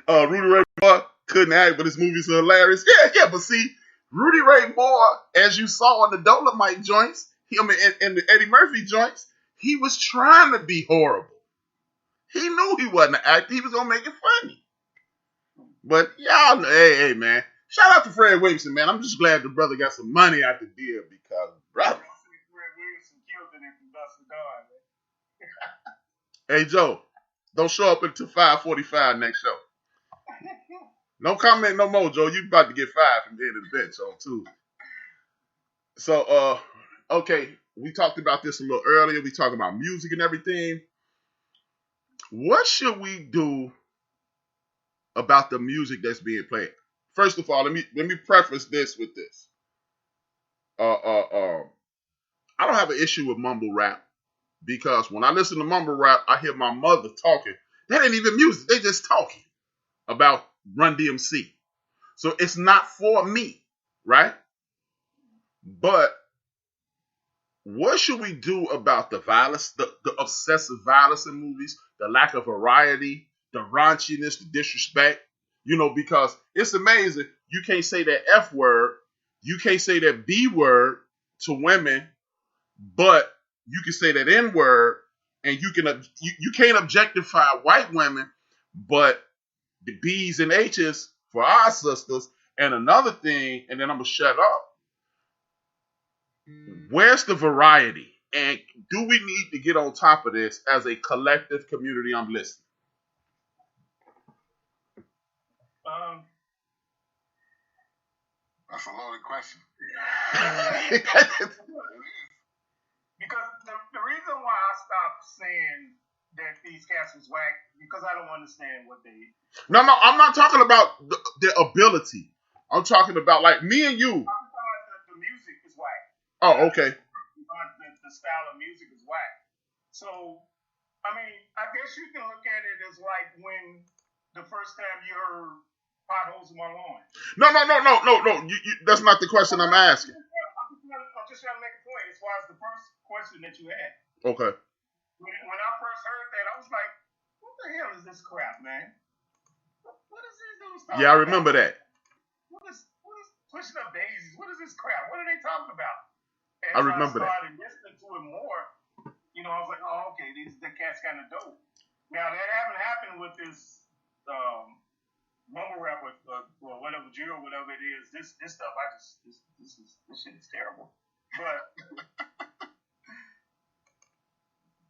[SPEAKER 2] Rudy Ray Moore couldn't act, but his movies are hilarious. Yeah, but see, Rudy Ray Moore, as you saw in the Dolomite joints, in the Eddie Murphy joints, he was trying to be horrible. He knew he wasn't an actor. He was going to make it funny. But y'all know, hey, man, shout out to Fred Williamson, man. I'm just glad the brother got some money out the deal because, brother.
[SPEAKER 3] Fred Williamson killed it from Dusk to Dawn,
[SPEAKER 2] Hey,
[SPEAKER 3] man.
[SPEAKER 2] Joe, don't show up until 5:45 next show. No comment no more, Joe. You about to get fired from the end of the bench on Tuesday. So, okay, we talked about this a little earlier. We talked about music and everything. What should we do about the music that's being played? First of all, let me preface this with this. I don't have an issue with mumble rap because when I listen to mumble rap, I hear my mother talking. That ain't even music. They just talking about Run DMC. So it's not for me, right? But what should we do about the violence, the obsessive violence in movies, the lack of variety, the raunchiness, the disrespect? Because it's amazing. You can't say that F word, you can't say that B word to women, but you can say that N word, and you can't objectify white women, but the B's and H's for our sisters. And another thing, and then I'm gonna shut up. Where's the variety? And do we need to get on top of this as a collective community? I'm listening.
[SPEAKER 1] That's a loaded question.
[SPEAKER 3] Because the reason why I stopped saying that these cats was whack, because I don't understand what they...
[SPEAKER 2] No, I'm not talking about their ability. I'm talking about like me and you.
[SPEAKER 3] I'm talking about the music is whack.
[SPEAKER 2] Oh, okay.
[SPEAKER 3] The style of music is whack. So, I mean, I guess you can look at it as like when the first time you heard potholes in my lawn.
[SPEAKER 2] No. That's not the question I'm asking.
[SPEAKER 3] I'm just trying to make a point as far as the first question that you had.
[SPEAKER 2] Okay.
[SPEAKER 3] When I first heard that, I was like, what the hell is this crap, man? What is this dude talking about?
[SPEAKER 2] Yeah, I remember that.
[SPEAKER 3] What is pushing up daisies? What is this crap? What are they talking about? And
[SPEAKER 2] I remember that.
[SPEAKER 3] I started listening to it more. I was like, oh, okay, the cat's kind of dope. Now, that haven't happened with this mumble rap or whatever, Jiro, whatever it is. This stuff, this shit is terrible. But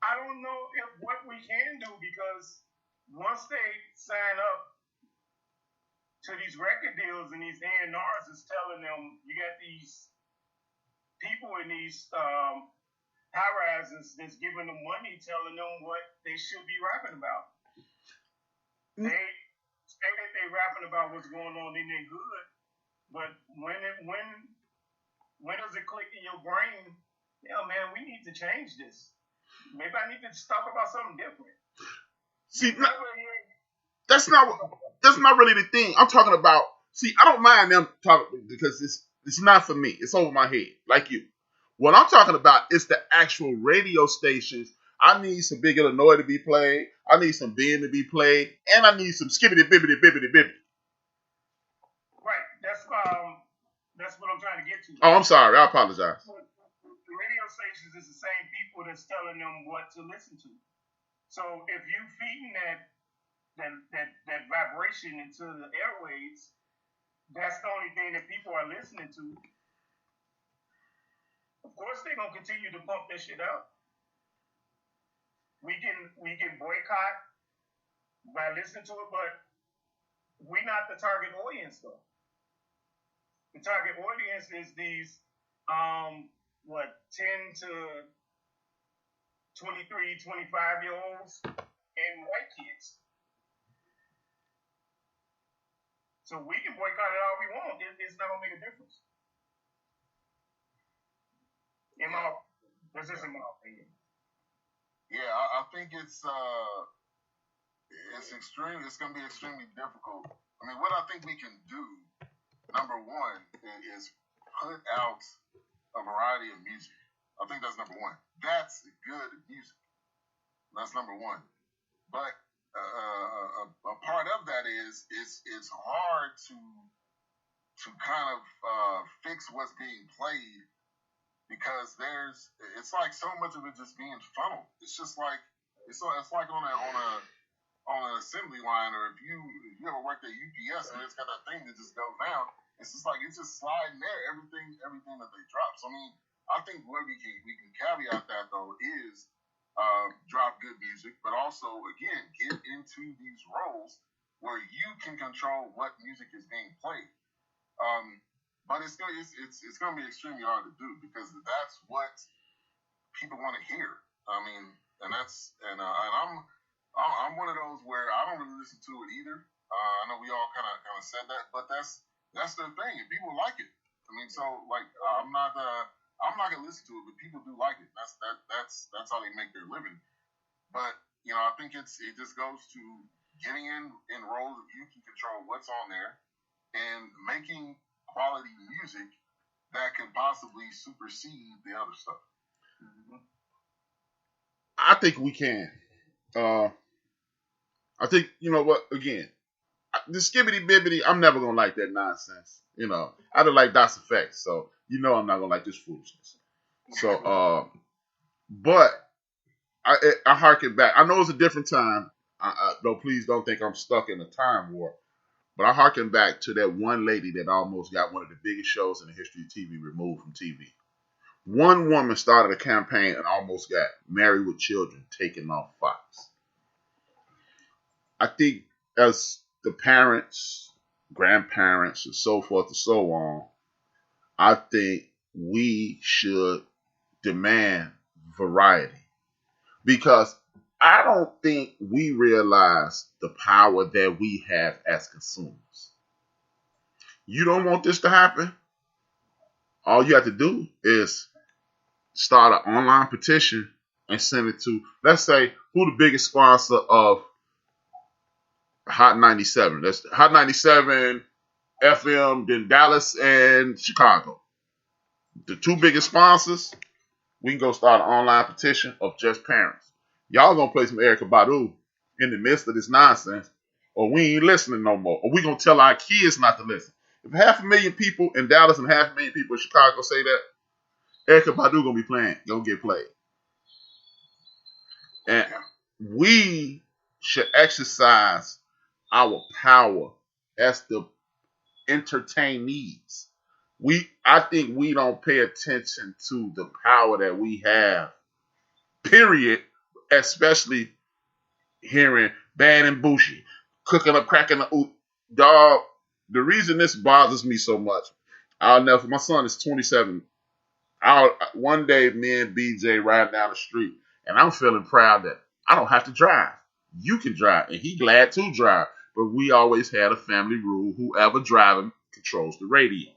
[SPEAKER 3] I don't know if what we can do, because once they sign up to these record deals and these A&Rs is telling them, you got these people in these high rises that's giving them money, telling them what they should be rapping about. They say that they rapping about what's going on in their hood, but when does it click in your brain? Yeah, man, we need to change this. Maybe I need to talk about something different.
[SPEAKER 2] See, that's not really the thing. I'm talking about. See, I don't mind them talking because it's not for me. It's over my head, like you. What I'm talking about is the actual radio stations. I need some Big Illinois to be played. I need some Ben to be played, and I need some skibbity bibbity bibbity bibbity.
[SPEAKER 3] Right. That's what I'm trying to get to.
[SPEAKER 2] Oh, I'm sorry. I apologize.
[SPEAKER 3] The radio stations is the same people that's telling them what to listen to. So if you feeding that vibration into the airwaves, that's the only thing that people are listening to. Of course, they're gonna continue to pump that shit out. We can boycott by listening to it, but we're not the target audience, though. The target audience is these 10 to 23, 25-year-olds and white kids. So we can boycott it all we want. It's not gonna make a difference. This is in my opinion.
[SPEAKER 1] Yeah, I think it's gonna be extremely difficult. I mean, what I think we can do, number one, is put out a variety of music. I think that's number one. That's good music. That's number one. But a part of that is it's hard to kind of fix what's being played, because it's like so much of it just being funneled. It's just like it's like on an assembly line, or if you ever worked at UPS and it's got that thing that just goes down, it's just like it's just sliding there, everything that they drop. So I mean, I think what we can caveat that though is drop good music, but also again get into these roles where you can control what music is being played. But it's gonna be extremely hard to do, because that's what people want to hear. I mean, and I'm one of those where I don't really listen to it either. I know we all kind of said that, but that's their thing, and people like it. I mean, so like I'm not gonna listen to it, but people do like it. That's how they make their living. But I think it just goes to getting in roles that you can control what's on there and making quality music that can possibly supersede the other stuff. Mm-hmm.
[SPEAKER 2] I think we can. I think, you know what, again, the skibbity bibbity, I'm never gonna like that nonsense. You know, I don't like Das Effects, so you know I'm not gonna like this foolishness. So, but I harken back. I know it's a different time. Though please don't think I'm stuck in a time warp. But I harken back to that one lady that almost got one of the biggest shows in the history of TV removed from TV. One woman started a campaign and almost got Married with Children taken off Fox. I think as the parents, grandparents, and so forth and so on, I think we should demand variety. Because I don't think we realize the power that we have as consumers. You don't want this to happen? All you have to do is start an online petition and send it to, let's say, who the biggest sponsor of Hot 97? That's Hot 97 FM, then Dallas and Chicago. The two biggest sponsors. We can go start an online petition of just parents. Y'all gonna play some Erykah Badu in the midst of this nonsense, or we ain't listening no more, or we gonna tell our kids not to listen. If 500,000 people in Dallas and 500,000 people in Chicago say that, Erykah Badu gonna be playing, gonna get played. And we should exercise our power as the entertainees. I think we don't pay attention to the power that we have, period, especially hearing Bad and Bushy, cooking up, cracking up. Dog, the reason this bothers me so much, my son is 27. One day, me and BJ riding down the street, and I'm feeling proud that I don't have to drive. You can drive, and he glad to drive. But we always had a family rule: whoever driving controls the radio.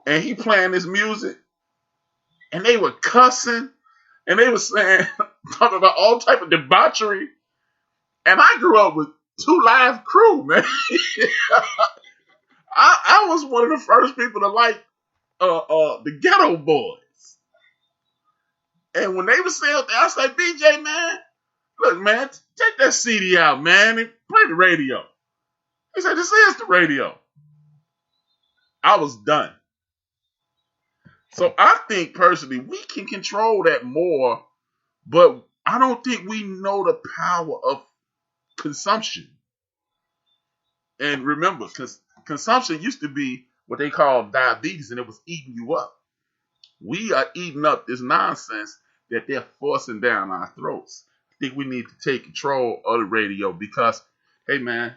[SPEAKER 2] And he playing this music, and they were cussing, and they were saying, talking about all type of debauchery. And I grew up with 2 Live Crew, man. I was one of the first people to like the Ghetto Boys. And when they were saying that, I was like, BJ, man, look, man, take that CD out, man, and play the radio. He said, this is the radio. I was done. So I think personally we can control that more, but I don't think we know the power of consumption. And remember, consumption used to be what they call diabetes, and it was eating you up. We are eating up this nonsense that they're forcing down our throats. I think we need to take control of the radio because, hey man,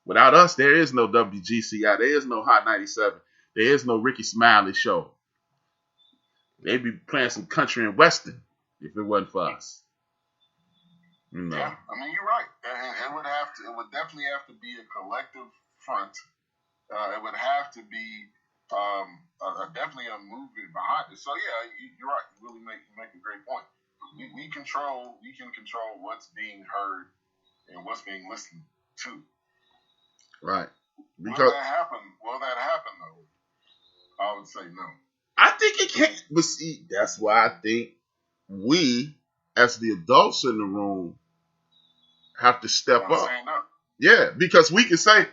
[SPEAKER 2] without us, there is no WGCI, there is no Hot 97, there is no Ricky Smiley show. They'd be playing some country and western if it wasn't for us. You know.
[SPEAKER 1] Yeah, I mean, you're right. It would definitely have to be a collective front. It would have to be definitely a movement behind it. So yeah, you're right. You really make a great point. We can control what's being heard and what's being listened to.
[SPEAKER 2] Right.
[SPEAKER 1] Because will that happen though? I would say no.
[SPEAKER 2] I think it can. But see, that's why I think we, as the adults in the room, have to step up. Yeah, because we can say,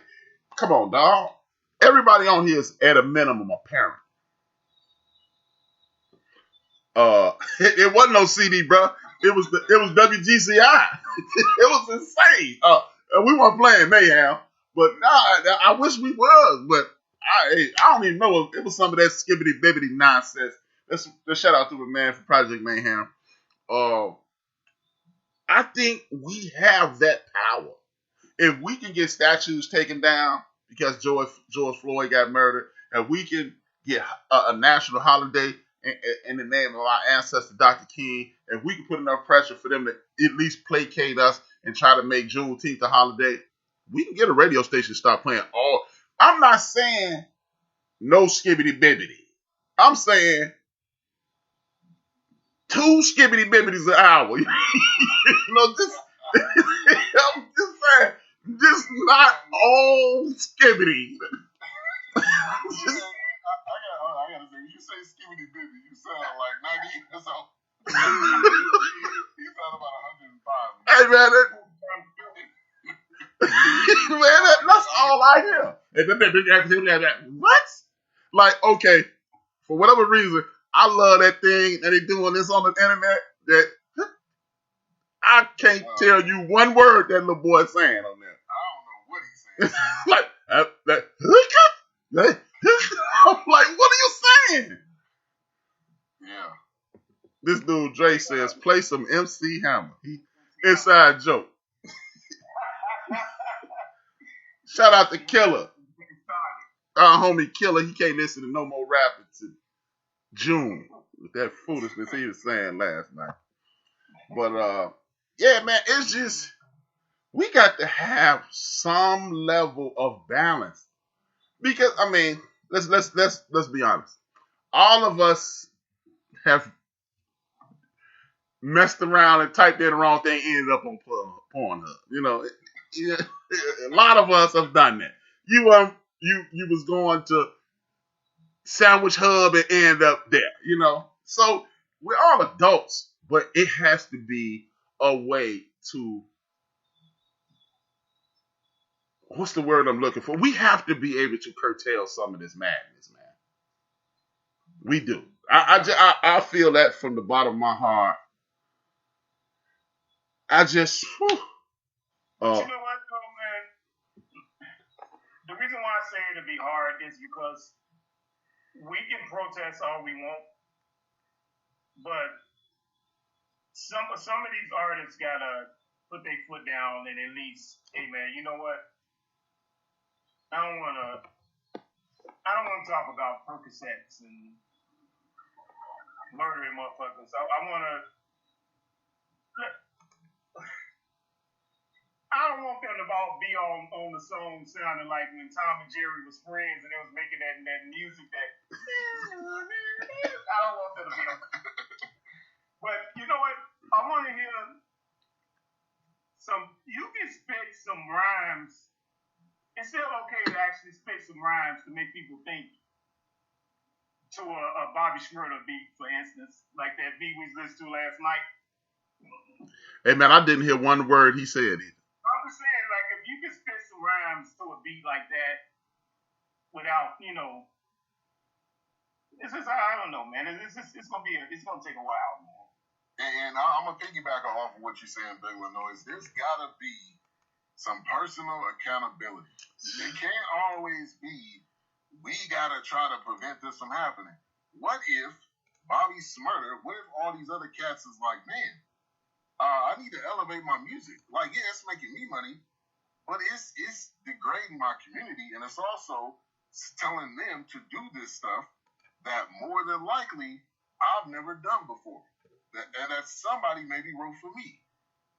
[SPEAKER 2] come on, dog. Everybody on here is at a minimum a parent. It wasn't no CD, bro. It was WGCI. It was insane. We weren't playing Mayhem, but I wish we was. But I don't even know if it was some of that skibbity bibbity nonsense. Let's shout out to the man from Project Mayhem. I think we have that power. If we can get statues taken down because George Floyd got murdered, and we can get a national holiday in the name of our ancestor, Dr. King, if we can put enough pressure for them to at least placate us and try to make Juneteenth a holiday, we can get a radio station to start playing all. I'm not saying no skibbity bibbity. I'm saying 2 skibbity bibbities an hour. I'm just saying, just not all skibbity.
[SPEAKER 1] I gotta say, you say skibbity bibby, you sound like 90 years old. You sound about 105.
[SPEAKER 2] Hey man, right here. And then what? Like, okay, for whatever reason, I love that thing that they doing this on the internet. That I can't tell you one word that little boy is saying on there.
[SPEAKER 1] I don't know what he's saying.
[SPEAKER 2] Like, I'm like, what are you saying?
[SPEAKER 1] Yeah.
[SPEAKER 2] This dude Dre says, play some MC Hammer. Inside joke. Shout out to Killer. Our homie Killer, he can't listen to no more rapping to June with that foolishness he was saying last night. But yeah, man, it's just we got to have some level of balance. Because I mean, let's be honest. All of us have messed around and typed in the wrong thing, ended up on Pornhub. You know, a lot of us have done that. You was going to Sandwich Hub and end up there. You know, so we're all adults, but it has to be a way to. What's the word I'm looking for? We have to be able to curtail some of this madness, man. We do. I feel that from the bottom of my heart. I just.
[SPEAKER 3] You know what, though, man? The reason why I say it'll be hard is because we can protest all we want, but some of these artists gotta put their foot down and at least, hey, man, you know what? I don't wanna talk about Percocets and murdering motherfuckers. I don't want them to all be on the song sounding like when Tom and Jerry was friends and they was making that music that I don't want them to be on. But you know what? I want to hear you can spit some rhymes. It's still okay to actually spit some rhymes to make people think to a Bobby Shmurda beat, for instance, like that beat we listened to last night.
[SPEAKER 2] Hey, man, I didn't hear one word he said either.
[SPEAKER 3] I'm just saying, like, if you can spit some rhymes to a beat like that without, you know, it's just, I don't know, man. It's gonna take a while, man.
[SPEAKER 1] And I'm gonna piggyback off of what you're saying, Big Illinois. There's gotta be some personal accountability. It can't always be, we gotta try to prevent this from happening. What if Bobby Shmurda, what if all these other cats is like, man, I need to elevate my music. Like, yeah, it's making me money, but it's degrading my community, and it's also telling them to do this stuff that more than likely I've never done before. And that somebody maybe wrote for me.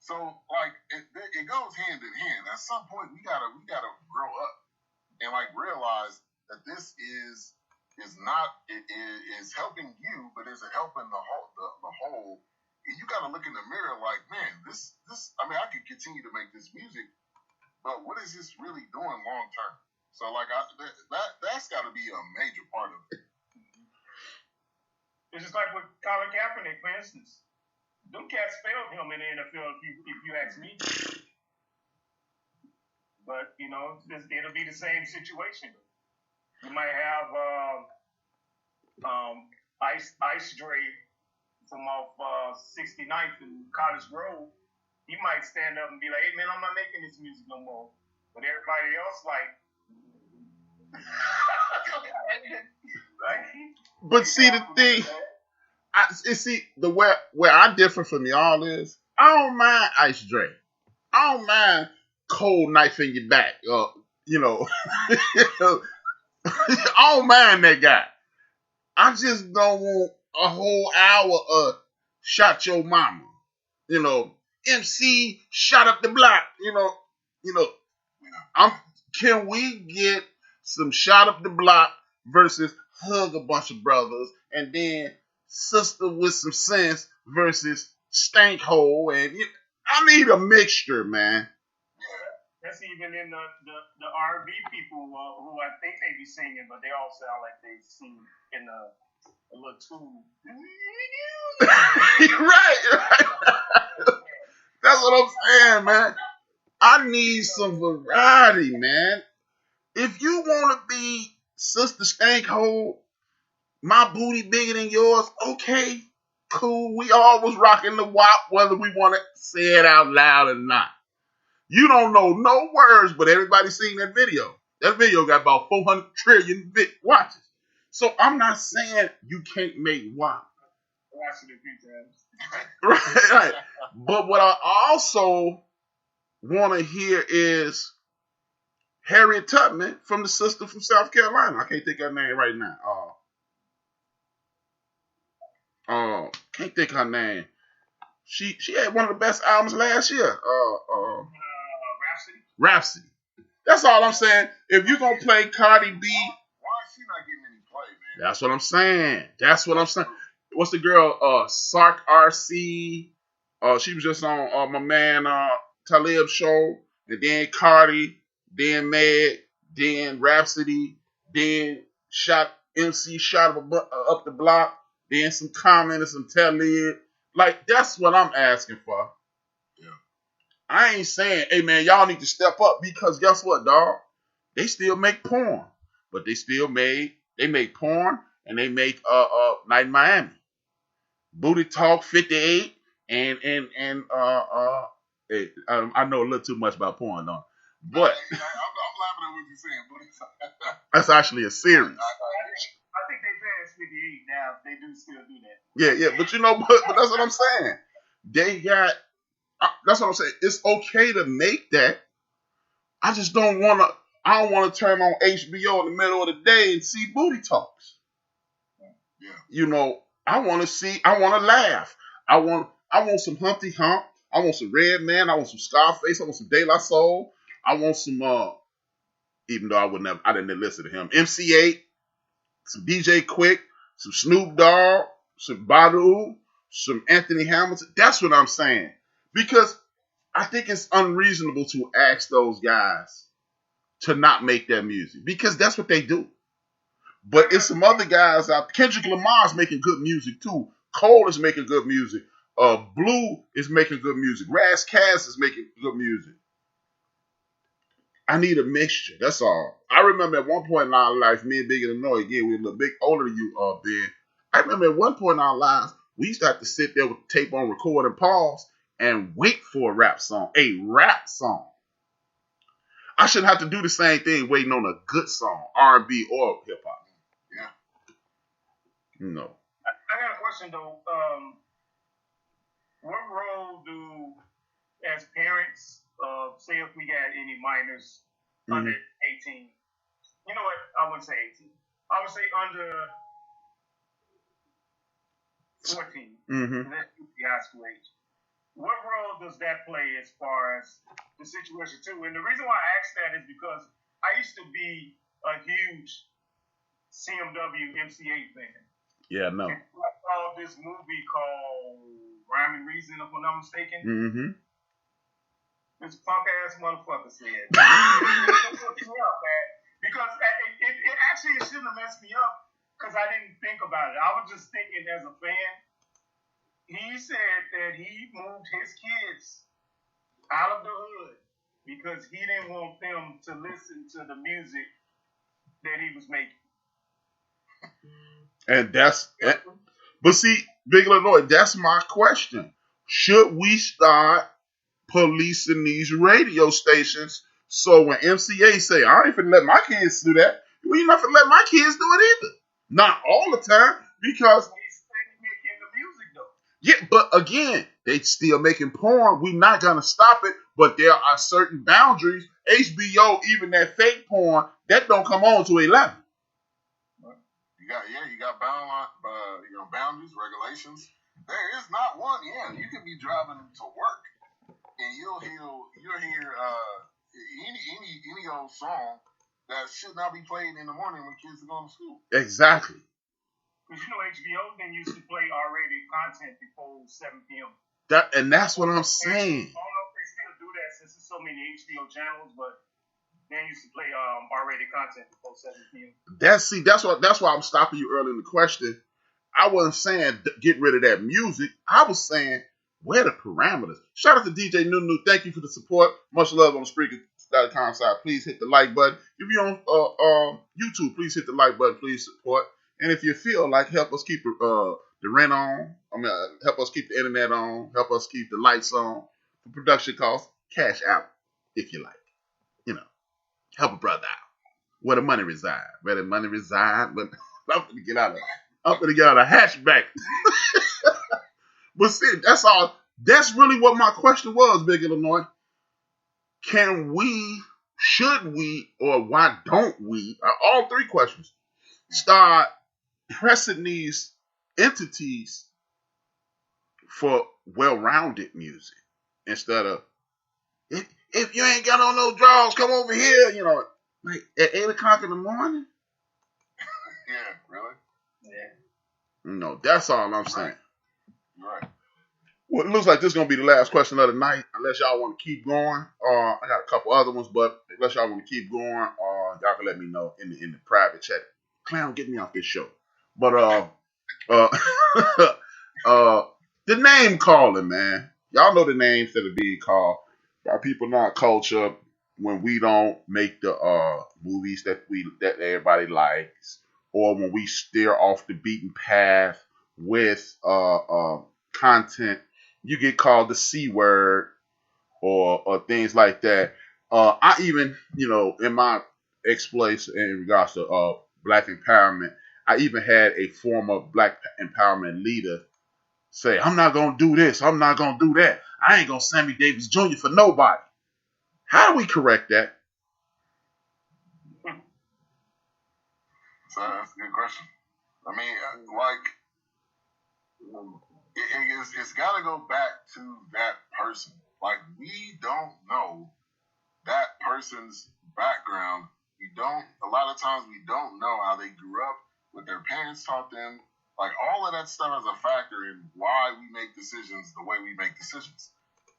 [SPEAKER 1] So, like, it goes hand in hand. At some point, we gotta grow up and like realize that this is not it is helping you, but is it helping the whole? And you gotta look in the mirror like, man, this. I mean, I could continue to make this music, but what is this really doing long term? So, like, that's got to be a major part of it.
[SPEAKER 3] It's just like with Colin Kaepernick, for instance. Them cats failed him in the NFL, if you ask me. But, you know, it'll be the same situation. You might have Ice Dre from off 69th and Cottage Grove. He might stand up and be like, hey, man, I'm not making this music no more. But everybody else, like...
[SPEAKER 2] But see, the thing... where I differ from y'all is I don't mind Ice Dre. I don't mind cold knife in your back. You know, I don't mind that guy. I just don't want a whole hour of shot your mama. You know, MC shot up the block. You know. Can we get some shot up the block versus hug a bunch of brothers and then sister with some sense versus stank hole, and I need a mixture, man.
[SPEAKER 3] That's even in the R&B people who I think they be singing, but they all sound like they sing in a little tune.
[SPEAKER 2] right. That's what I'm saying, man. I need some variety, man. If you want to be Sister Stankhole, my booty bigger than yours, okay, cool. We all was rocking the WAP, whether we want to say it out loud or not. You don't know no words, but everybody seen that video. That video got about 400 trillion watches. So I'm not saying you can't make WAP.
[SPEAKER 3] Watched it a few times.
[SPEAKER 2] Right. But what I also want to hear is Harriet Tubman from the sister from South Carolina. I can't think of her name right now. Can't think of her name. She had one of the best albums last year. Rhapsody. That's all I'm saying. If you're gonna play Cardi B,
[SPEAKER 1] why is she not getting any play, man?
[SPEAKER 2] that's what I'm saying. What's the girl? Sark RC. She was just on my man Talib show, and then Cardi, then Meg, then Rhapsody, then MC shot up the block, then some Common and some Talib. Like, that's what I'm asking for.
[SPEAKER 1] Yeah.
[SPEAKER 2] I ain't saying, hey man, y'all need to step up, because guess what, dog? They still make porn, but they make porn and they make Night in Miami, Booty Talk 58, and I know a little too much about porn, though. But
[SPEAKER 1] I'm laughing at what you're saying, but
[SPEAKER 2] that's actually a series.
[SPEAKER 3] I think they passed 58 now. They do still do that.
[SPEAKER 2] Yeah, but but that's what I'm saying. They got. That's what I'm saying. It's okay to make that. I just don't want to. I don't want to turn on HBO in the middle of the day and see booty talks.
[SPEAKER 1] Yeah.
[SPEAKER 2] I want to see. I want to laugh. I want some Humpty Hump. I want some Red Man. I want some Scarface. I want some De La Soul. I want some. Even though I didn't listen to him. MC8, some DJ Quick, some Snoop Dogg, some Badu, some Anthony Hamilton. That's what I'm saying. Because I think it's unreasonable to ask those guys to not make that music, because that's what they do. But it's some other guys out. Kendrick Lamar's making good music too. Cole is making good music. Blue is making good music. Raz Kass is making good music. I need a mixture. That's all. I remember at one point in our life, me and Big and Illinois, again, we were a little bit older than you, Ben. I remember at one point in our lives, we used to have to sit there with the tape on, record, and pause, and wait for a rap song. A rap song. I shouldn't have to do the same thing waiting on a good song, R&B or hip hop.
[SPEAKER 1] Yeah.
[SPEAKER 2] No.
[SPEAKER 3] I got a question though. What role do, as parents, say if we got any minors under 18? You know what? I wouldn't say 18. I would say under 14. That's the high school age. What role does that play as far as the situation too? And the reason why I asked that is because I used to be a huge CMW MC8 fan.
[SPEAKER 2] Yeah, no.
[SPEAKER 3] And I saw this movie called Rhyme and Reason, if I'm not mistaken. This punk ass motherfucker said. It messed me up, man. Because it actually shouldn't have messed me up, because I didn't think about it. I was just thinking as a fan. He said that he moved his kids out of the hood because he didn't want them to listen to the music that he was making.
[SPEAKER 2] And but see, Big Illinois, that's my question. Should we start policing these radio stations so when MCA say, I ain't finna let my kids do that, well, you're not finna let my kids do it either. Not all the time, because yeah, but again, they still making porn. We're not gonna stop it, but there are certain boundaries. HBO, even that fake porn, that don't come on to 11.
[SPEAKER 1] You got boundaries, regulations. There is not one. Yeah, you can be driving to work and you'll hear any old song that should not be played in the morning when kids are going to school.
[SPEAKER 2] Exactly.
[SPEAKER 3] Because HBO then used to play R-rated content before 7 p.m.
[SPEAKER 2] That's what I'm saying.
[SPEAKER 3] I don't know if they still do that since there's so many HBO channels, but they used to play R-rated content before 7 p.m.
[SPEAKER 2] That's why I'm stopping you early in the question. I wasn't saying get rid of that music. I was saying, where are the parameters? Shout out to DJ Nunu. Thank you for the support. Much love on the youtube.com side, please hit the like button. If you're on YouTube, please hit the like button. Please support. And if you feel like help us keep the rent on, help us keep the internet on, help us keep the lights on for production costs, cash out if you like. Help a brother out. Where the money reside. Where the money reside. But I'm gonna get out of the hatchback. But see, that's all. That's really what my question was, Big Illinois. Can we, should we, or why don't we, all three questions, start pressing these entities for well-rounded music instead of, if you ain't got on no draws, come over here, like at 8 o'clock in the morning?
[SPEAKER 1] Yeah, really? Yeah.
[SPEAKER 2] No, that's all I'm saying.
[SPEAKER 1] Right.
[SPEAKER 2] Well, it looks like this is going to be the last question of the night, unless y'all want to keep going. I got a couple other ones, but unless y'all want to keep going, y'all can let me know in the private chat. Clown, get me off this show. But the name calling, man. Y'all know the names that are being called. Our people not culture when we don't make the movies that everybody likes, or when we steer off the beaten path with content, you get called the C word or things like that. I even, in my exploits in regards to black empowerment, I even had a former black empowerment leader say, I'm not going to do this. I'm not going to do that. I ain't going to Sammy Davis Jr. for nobody. How do we correct that?
[SPEAKER 1] So that's a good question. I mean, it's got to go back to that person. Like, we don't know that person's background. A lot of times we don't know how they grew up, what their parents taught them. Like, all of that stuff is a factor in why we make decisions the way we make decisions.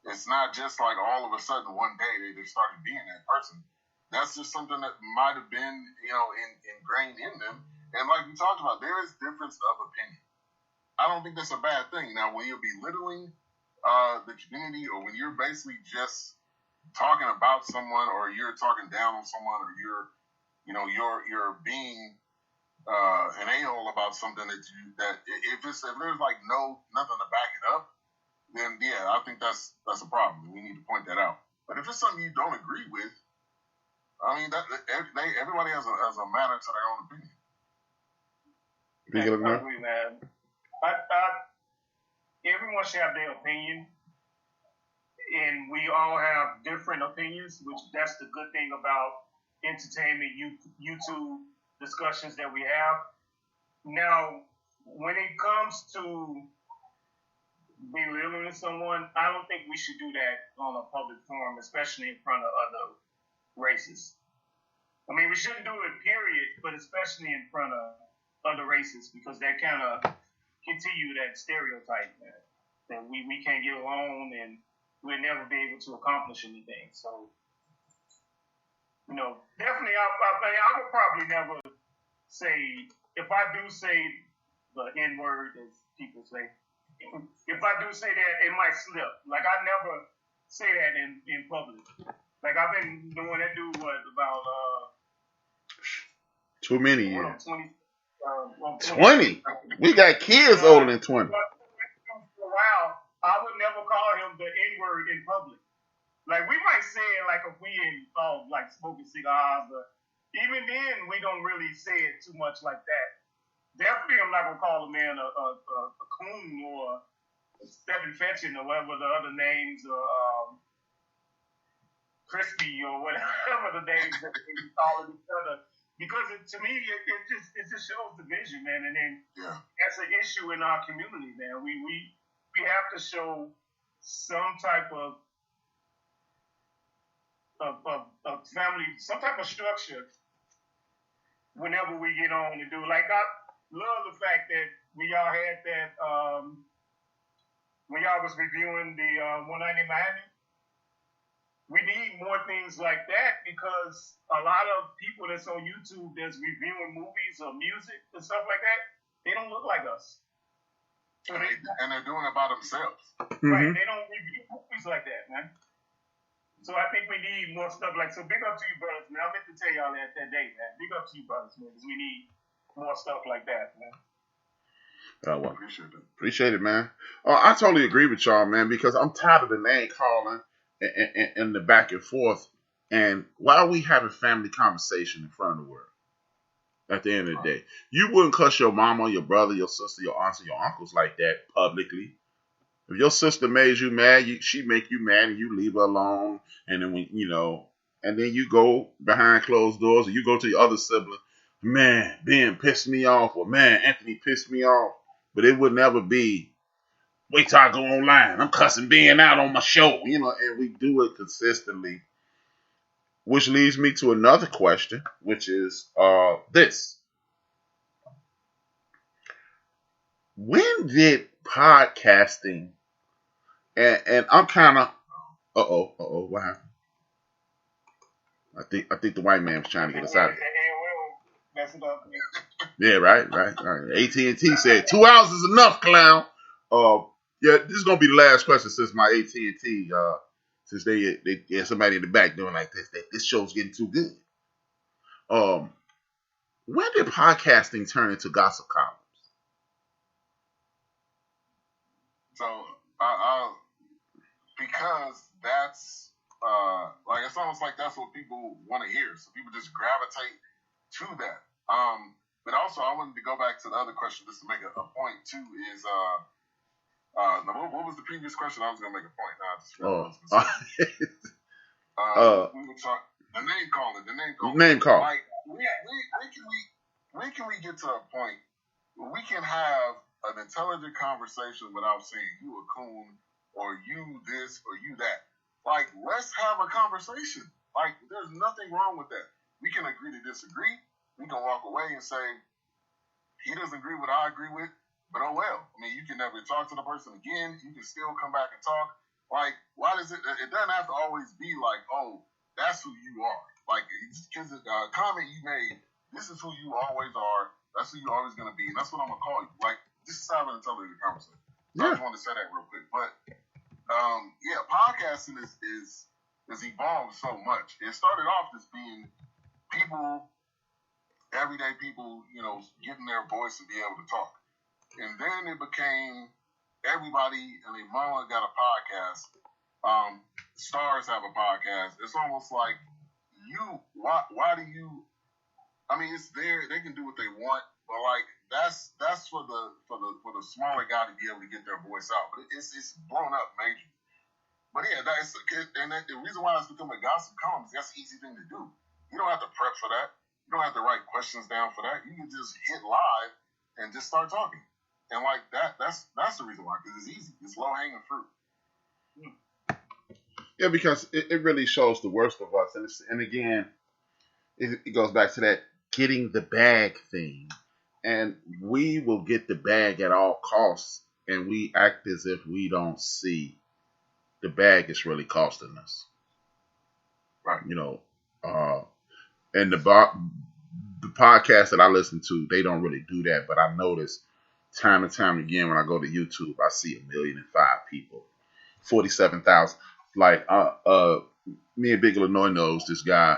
[SPEAKER 1] It's not just like all of a sudden one day they just started being that person. That's just something that might have been, ingrained in them. And like we talked about, there is difference of opinion. I don't think that's a bad thing. Now, when you're belittling the community, or when you're basically just talking about someone, or you're talking down on someone, or you're being an a-hole about something that if there's like nothing to back it up, then yeah, I think that's a problem. We need to point that out. But if it's something you don't agree with, I mean, everybody has a matter to their own opinion.
[SPEAKER 3] I agree, man. Everyone should have their opinion, and we all have different opinions, which that's the good thing about entertainment, YouTube discussions that we have. Now, when it comes to belittling someone, I don't think we should do that on a public forum, especially in front of other races. I mean, we shouldn't do it, period, but especially in front of other races, because that kind of continue that stereotype, man, that we can't get along and we'll never be able to accomplish anything. So, definitely, I would probably never say, if I do say the N-word, as people say, if I do say that, it might slip. Like, I never say that in public. Like, I've been doing that about
[SPEAKER 2] too many years.
[SPEAKER 3] 20?
[SPEAKER 2] We got kids older than 20.
[SPEAKER 3] For a while, I would never call him the N-word in public. Like, we might say it like if we like smoking cigars, but even then, we don't really say it too much like that. Definitely, I'm not gonna call a man a coon or a stepping fetching or whatever the other names, or crispy or whatever the names that we call each other. Because to me, it just shows division, man. And then that's an issue in our community, man. We have to show some type of family, some type of structure whenever we get on and do. Like, I love the fact that we all had that when y'all was reviewing the One Night in Miami. We need more things like that, because a lot of people that's on YouTube that's reviewing movies or music and stuff like that, they don't look like us. So
[SPEAKER 1] and they're doing it by themselves.
[SPEAKER 3] Right, they don't review movies like that, man. So I think we need more stuff like, so big up to you brothers, man. I meant to tell y'all that day, man. Big up to you brothers, man, because we need more stuff like that, man.
[SPEAKER 2] Well, appreciate it, man. I totally agree with y'all, man, because I'm tired of the name calling and the back and forth. And why are we having family conversation in front of the world? At the end of the day, you wouldn't cuss your mama, your brother, your sister, your aunts, and your uncles like that publicly. If your sister made you mad, she make you mad, and you leave her alone. And then and then you go behind closed doors, and you go to your other sibling. Man, Ben pissed me off, or man, Anthony pissed me off. But it would never be, wait till I go online. I'm cussing Ben out on my show, and we do it consistently. Which leads me to another question, which is this. When did podcasting, and I'm kind of, what happened? I think the white man was trying to get us out of here. Yeah, right. AT&T said 2 hours is enough, clown. Yeah, this is gonna be the last question since my AT&T, since they had somebody in the back doing like this. This show's getting too good. When did podcasting turn into gossip columns?
[SPEAKER 1] So, because that's like, it's almost like that's what people want to hear. So people just gravitate to that. But also, I wanted to go back to the other question just to make a point too. Is what was the previous question? I was gonna make a point. We were talking the name calling.
[SPEAKER 2] Name call.
[SPEAKER 1] Like, when can we get to a point where we can have an intelligent conversation without saying you a coon or you this or you that? Like, let's have a conversation. Like, there's nothing wrong with that. We can agree to disagree. We can walk away and say, he doesn't agree with what I agree with, but oh well. I mean, you can never talk to the person again. You can still come back and talk. Like, why does it doesn't have to always be like, oh, that's who you are. Like, because the comment you made, this is who you always are. That's who you're always going to be. And that's what I'm going to call you. Like, this is how I'm going to tell you the conversation. So I just wanted to say that real quick. But, yeah, podcasting is evolved so much. It started off as being people, everyday people, getting their voice and be able to talk. And then it became everybody and their mama got a podcast. Stars have a podcast. It's almost like why do you, I mean, it's there, they can do what they want, but like that's for the smaller guy to be able to get their voice out. But it's blown up major. But yeah, the reason why it's become a gossip column is that's an easy thing to do. You don't have to prep for that. You don't have to write questions down for that. You can just hit live and just start talking. And like that's the reason why, because it's easy. It's low hanging fruit.
[SPEAKER 2] Yeah, because it really shows the worst of us. And again, it goes back to that getting the bag thing. And we will get the bag at all costs, and we act as if we don't see the bag is really costing us.
[SPEAKER 1] Right.
[SPEAKER 2] And the podcast that I listen to, they don't really do that. But I notice time and time again when I go to YouTube, I see 1,000,005 people, 47,000. Like me and Big Illinois knows this guy,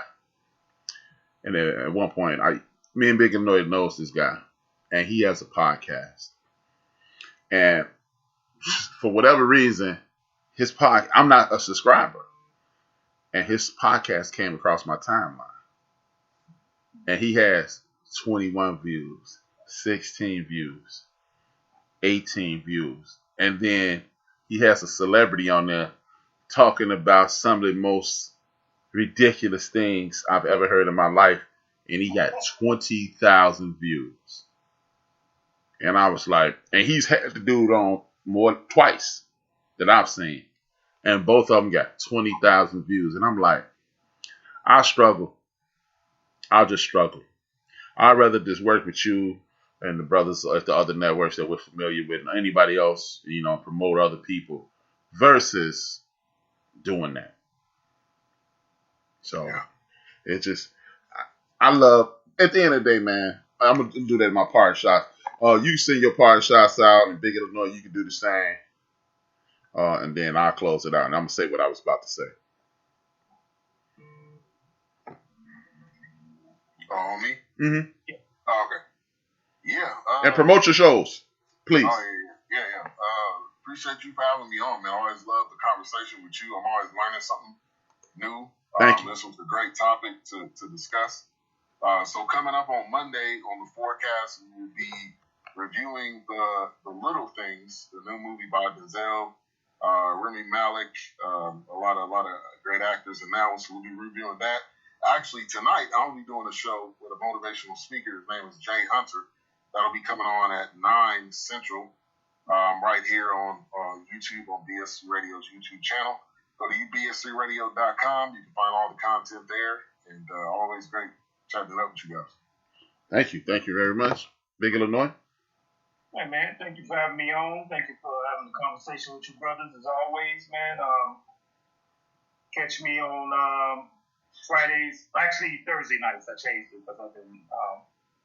[SPEAKER 2] and at one point, me and Big Illinois knows this guy, and he has a podcast. And for whatever reason, I'm not a subscriber, and his podcast came across my timeline. And he has 21 views, 16 views, 18 views. And then he has a celebrity on there talking about some of the most ridiculous things I've ever heard in my life. And he got 20,000 views. And I was like, and he's had the dude on twice that I've seen. And both of them got 20,000 views. And I'm like, I struggle. I'll just struggle. I'd rather just work with you and the brothers at the other networks that we're familiar with, and anybody else, promote other people, versus doing that. So it just, I love, at the end of the day, man, I'm going to do that in my part shots. You send your part shots out, and Big Illinois, you can do the same. And then I'll close it out, and I'm going to say what I was about to say.
[SPEAKER 1] Oh, me?
[SPEAKER 2] Mm-hmm.
[SPEAKER 3] Yeah.
[SPEAKER 1] Oh, okay. Yeah.
[SPEAKER 2] And promote your shows, please.
[SPEAKER 1] Oh, yeah. Appreciate you for having me on, man. I always love the conversation with you. I'm always learning something new.
[SPEAKER 2] Thank you.
[SPEAKER 1] This was a great topic to discuss. So coming up on Monday on the forecast, we will be reviewing the Little Things, the new movie by Denzel, Remy Malek, a lot of great actors in that one. So we'll be reviewing that. Actually, tonight I'll be doing a show with a motivational speaker. His name is Jay Hunter. That'll be coming on at 9 Central, right here on YouTube on BS Radio's YouTube channel. Go to bs3radio.com. You can find all the content there, and always great chatting it up with you guys.
[SPEAKER 2] Thank you very much, Big Illinois.
[SPEAKER 3] Hey, man, thank you for having me on. Thank you for having the conversation with you brothers, as always, man. Catch me on Fridays, actually Thursday nights. I changed it because I've been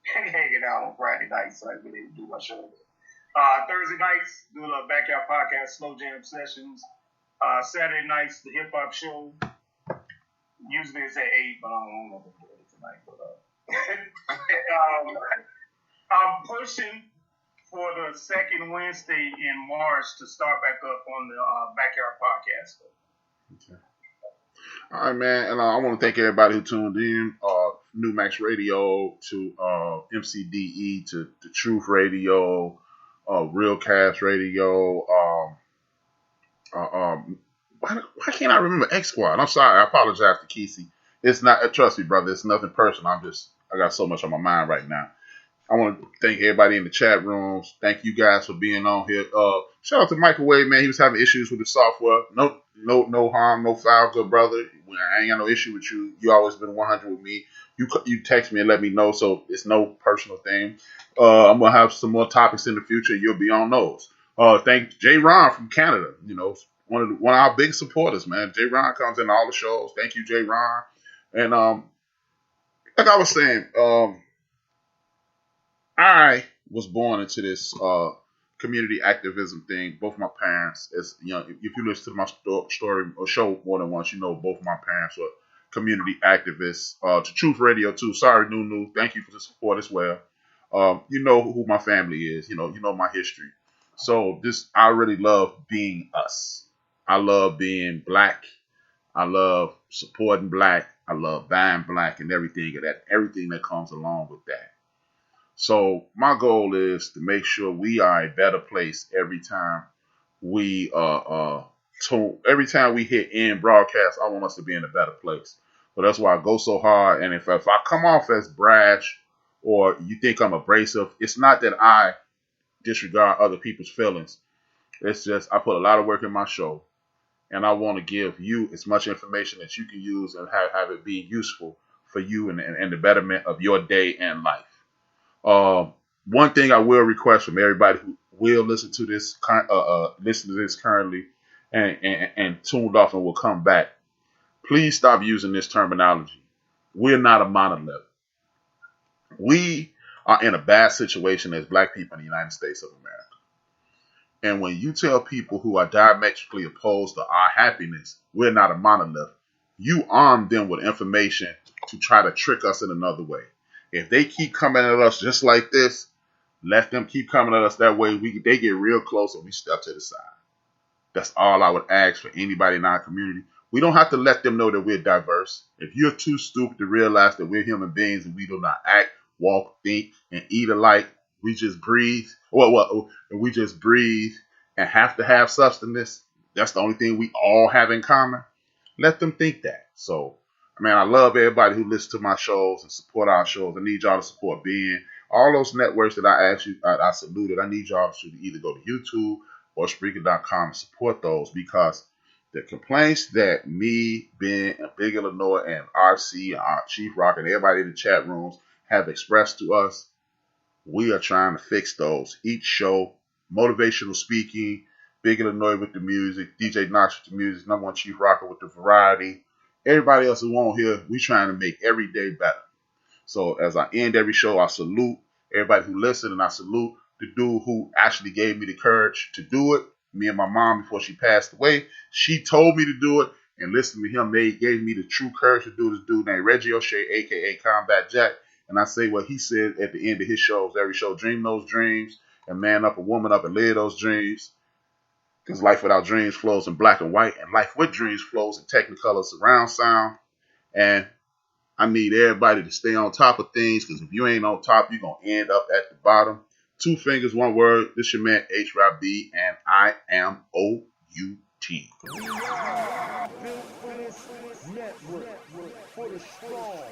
[SPEAKER 3] hanging out on Friday nights, so I really do my show. Thursday nights, do a backyard podcast, slow jam sessions. Saturday nights, the hip hop show. Usually it's at 8, but I don't know if I'm doing it tonight. But I'm pushing for the second Wednesday in March to start back up on the backyard podcast.
[SPEAKER 2] Okay. All right, man, and I want to thank everybody who tuned in. New Max Radio to MCDE to the Truth Radio, Real Cast Radio. Why can't I remember X Squad? I'm sorry. I apologize to Kesey. It's not. Trust me, brother. It's nothing personal. I got so much on my mind right now. I want to thank everybody in the chat rooms. Thank you guys for being on here. Shout out to Microwave, man. He was having issues with the software. No harm, no foul, good brother. I ain't got no issue with you. You always been 100 with me. You text me and let me know, so it's no personal thing. I'm gonna have some more topics in the future. You'll be on those. Thank J. Ron from Canada. You know, one of our big supporters, man. J. Ron comes in all the shows. Thank you, J. Ron. And like I was saying, I was born into this community activism thing. Both my parents, as you know, if you listen to my story or show more than once, you know both my parents were community activists. To Truth Radio too. Sorry, Nunu. Thank you for the support as well. You know who my family is. You know my history. So I really love being us. I love being black. I love supporting black. I love buying black and everything that comes along with that. So my goal is to make sure we are a better place every time we every time we hit end broadcast. I want us to be in a better place. So that's why I go so hard. And if I come off as brash or you think I'm abrasive, it's not that I disregard other people's feelings. It's just I put a lot of work in my show, and I want to give you as much information that you can use and have it be useful for you and the betterment of your day and life. One thing I will request from everybody who will listen to this currently and tuned off and will come back, please stop using this terminology. We're not a monolith. We are in a bad situation as black people in the United States of America. And when you tell people who are diametrically opposed to our happiness, we're not a monolith, you arm them with information to try to trick us in another way. If they keep coming at us just like this, let them keep coming at us that way. They get real close and we step to the side. That's all I would ask for anybody in our community. We don't have to let them know that we're diverse. If you're too stupid to realize that we're human beings and we do not act, walk, think, and eat alike, we just breathe. We just breathe and have to have substance. That's the only thing we all have in common. Let them think that. So, man, I love everybody who listens to my shows and support our shows. I need y'all to support Ben. All those networks that I saluted, I need y'all to either go to YouTube or Spreaker.com and support those, because the complaints that me, Ben, and Big Illinois, and RC, and our Chief Rock, and everybody in the chat rooms have expressed to us, we are trying to fix those. Each show, motivational speaking, Big Illinois with the music, DJ Knox with the music, number one Chief Rocker with the variety. Everybody else who on here, we trying to make every day better. So as I end every show, I salute everybody who listened, and I salute the dude who actually gave me the courage to do it. Me and my mom, before she passed away, she told me to do it, and listening to him gave me the true courage to do. This dude named Reggie O'Shea, a.k.a. Combat Jack. And I say what he said at the end of his shows, every show: dream those dreams and man up, a woman up, and live those dreams. Because life without dreams flows in black and white, and life with dreams flows in Technicolor surround sound. And I need everybody to stay on top of things, because if you ain't on top, you're going to end up at the bottom. 2 fingers, 1 word. This your man, H-Rob B, and I am O-U-T.
[SPEAKER 4] We are built for this network, for the strong,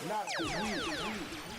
[SPEAKER 4] not the weak.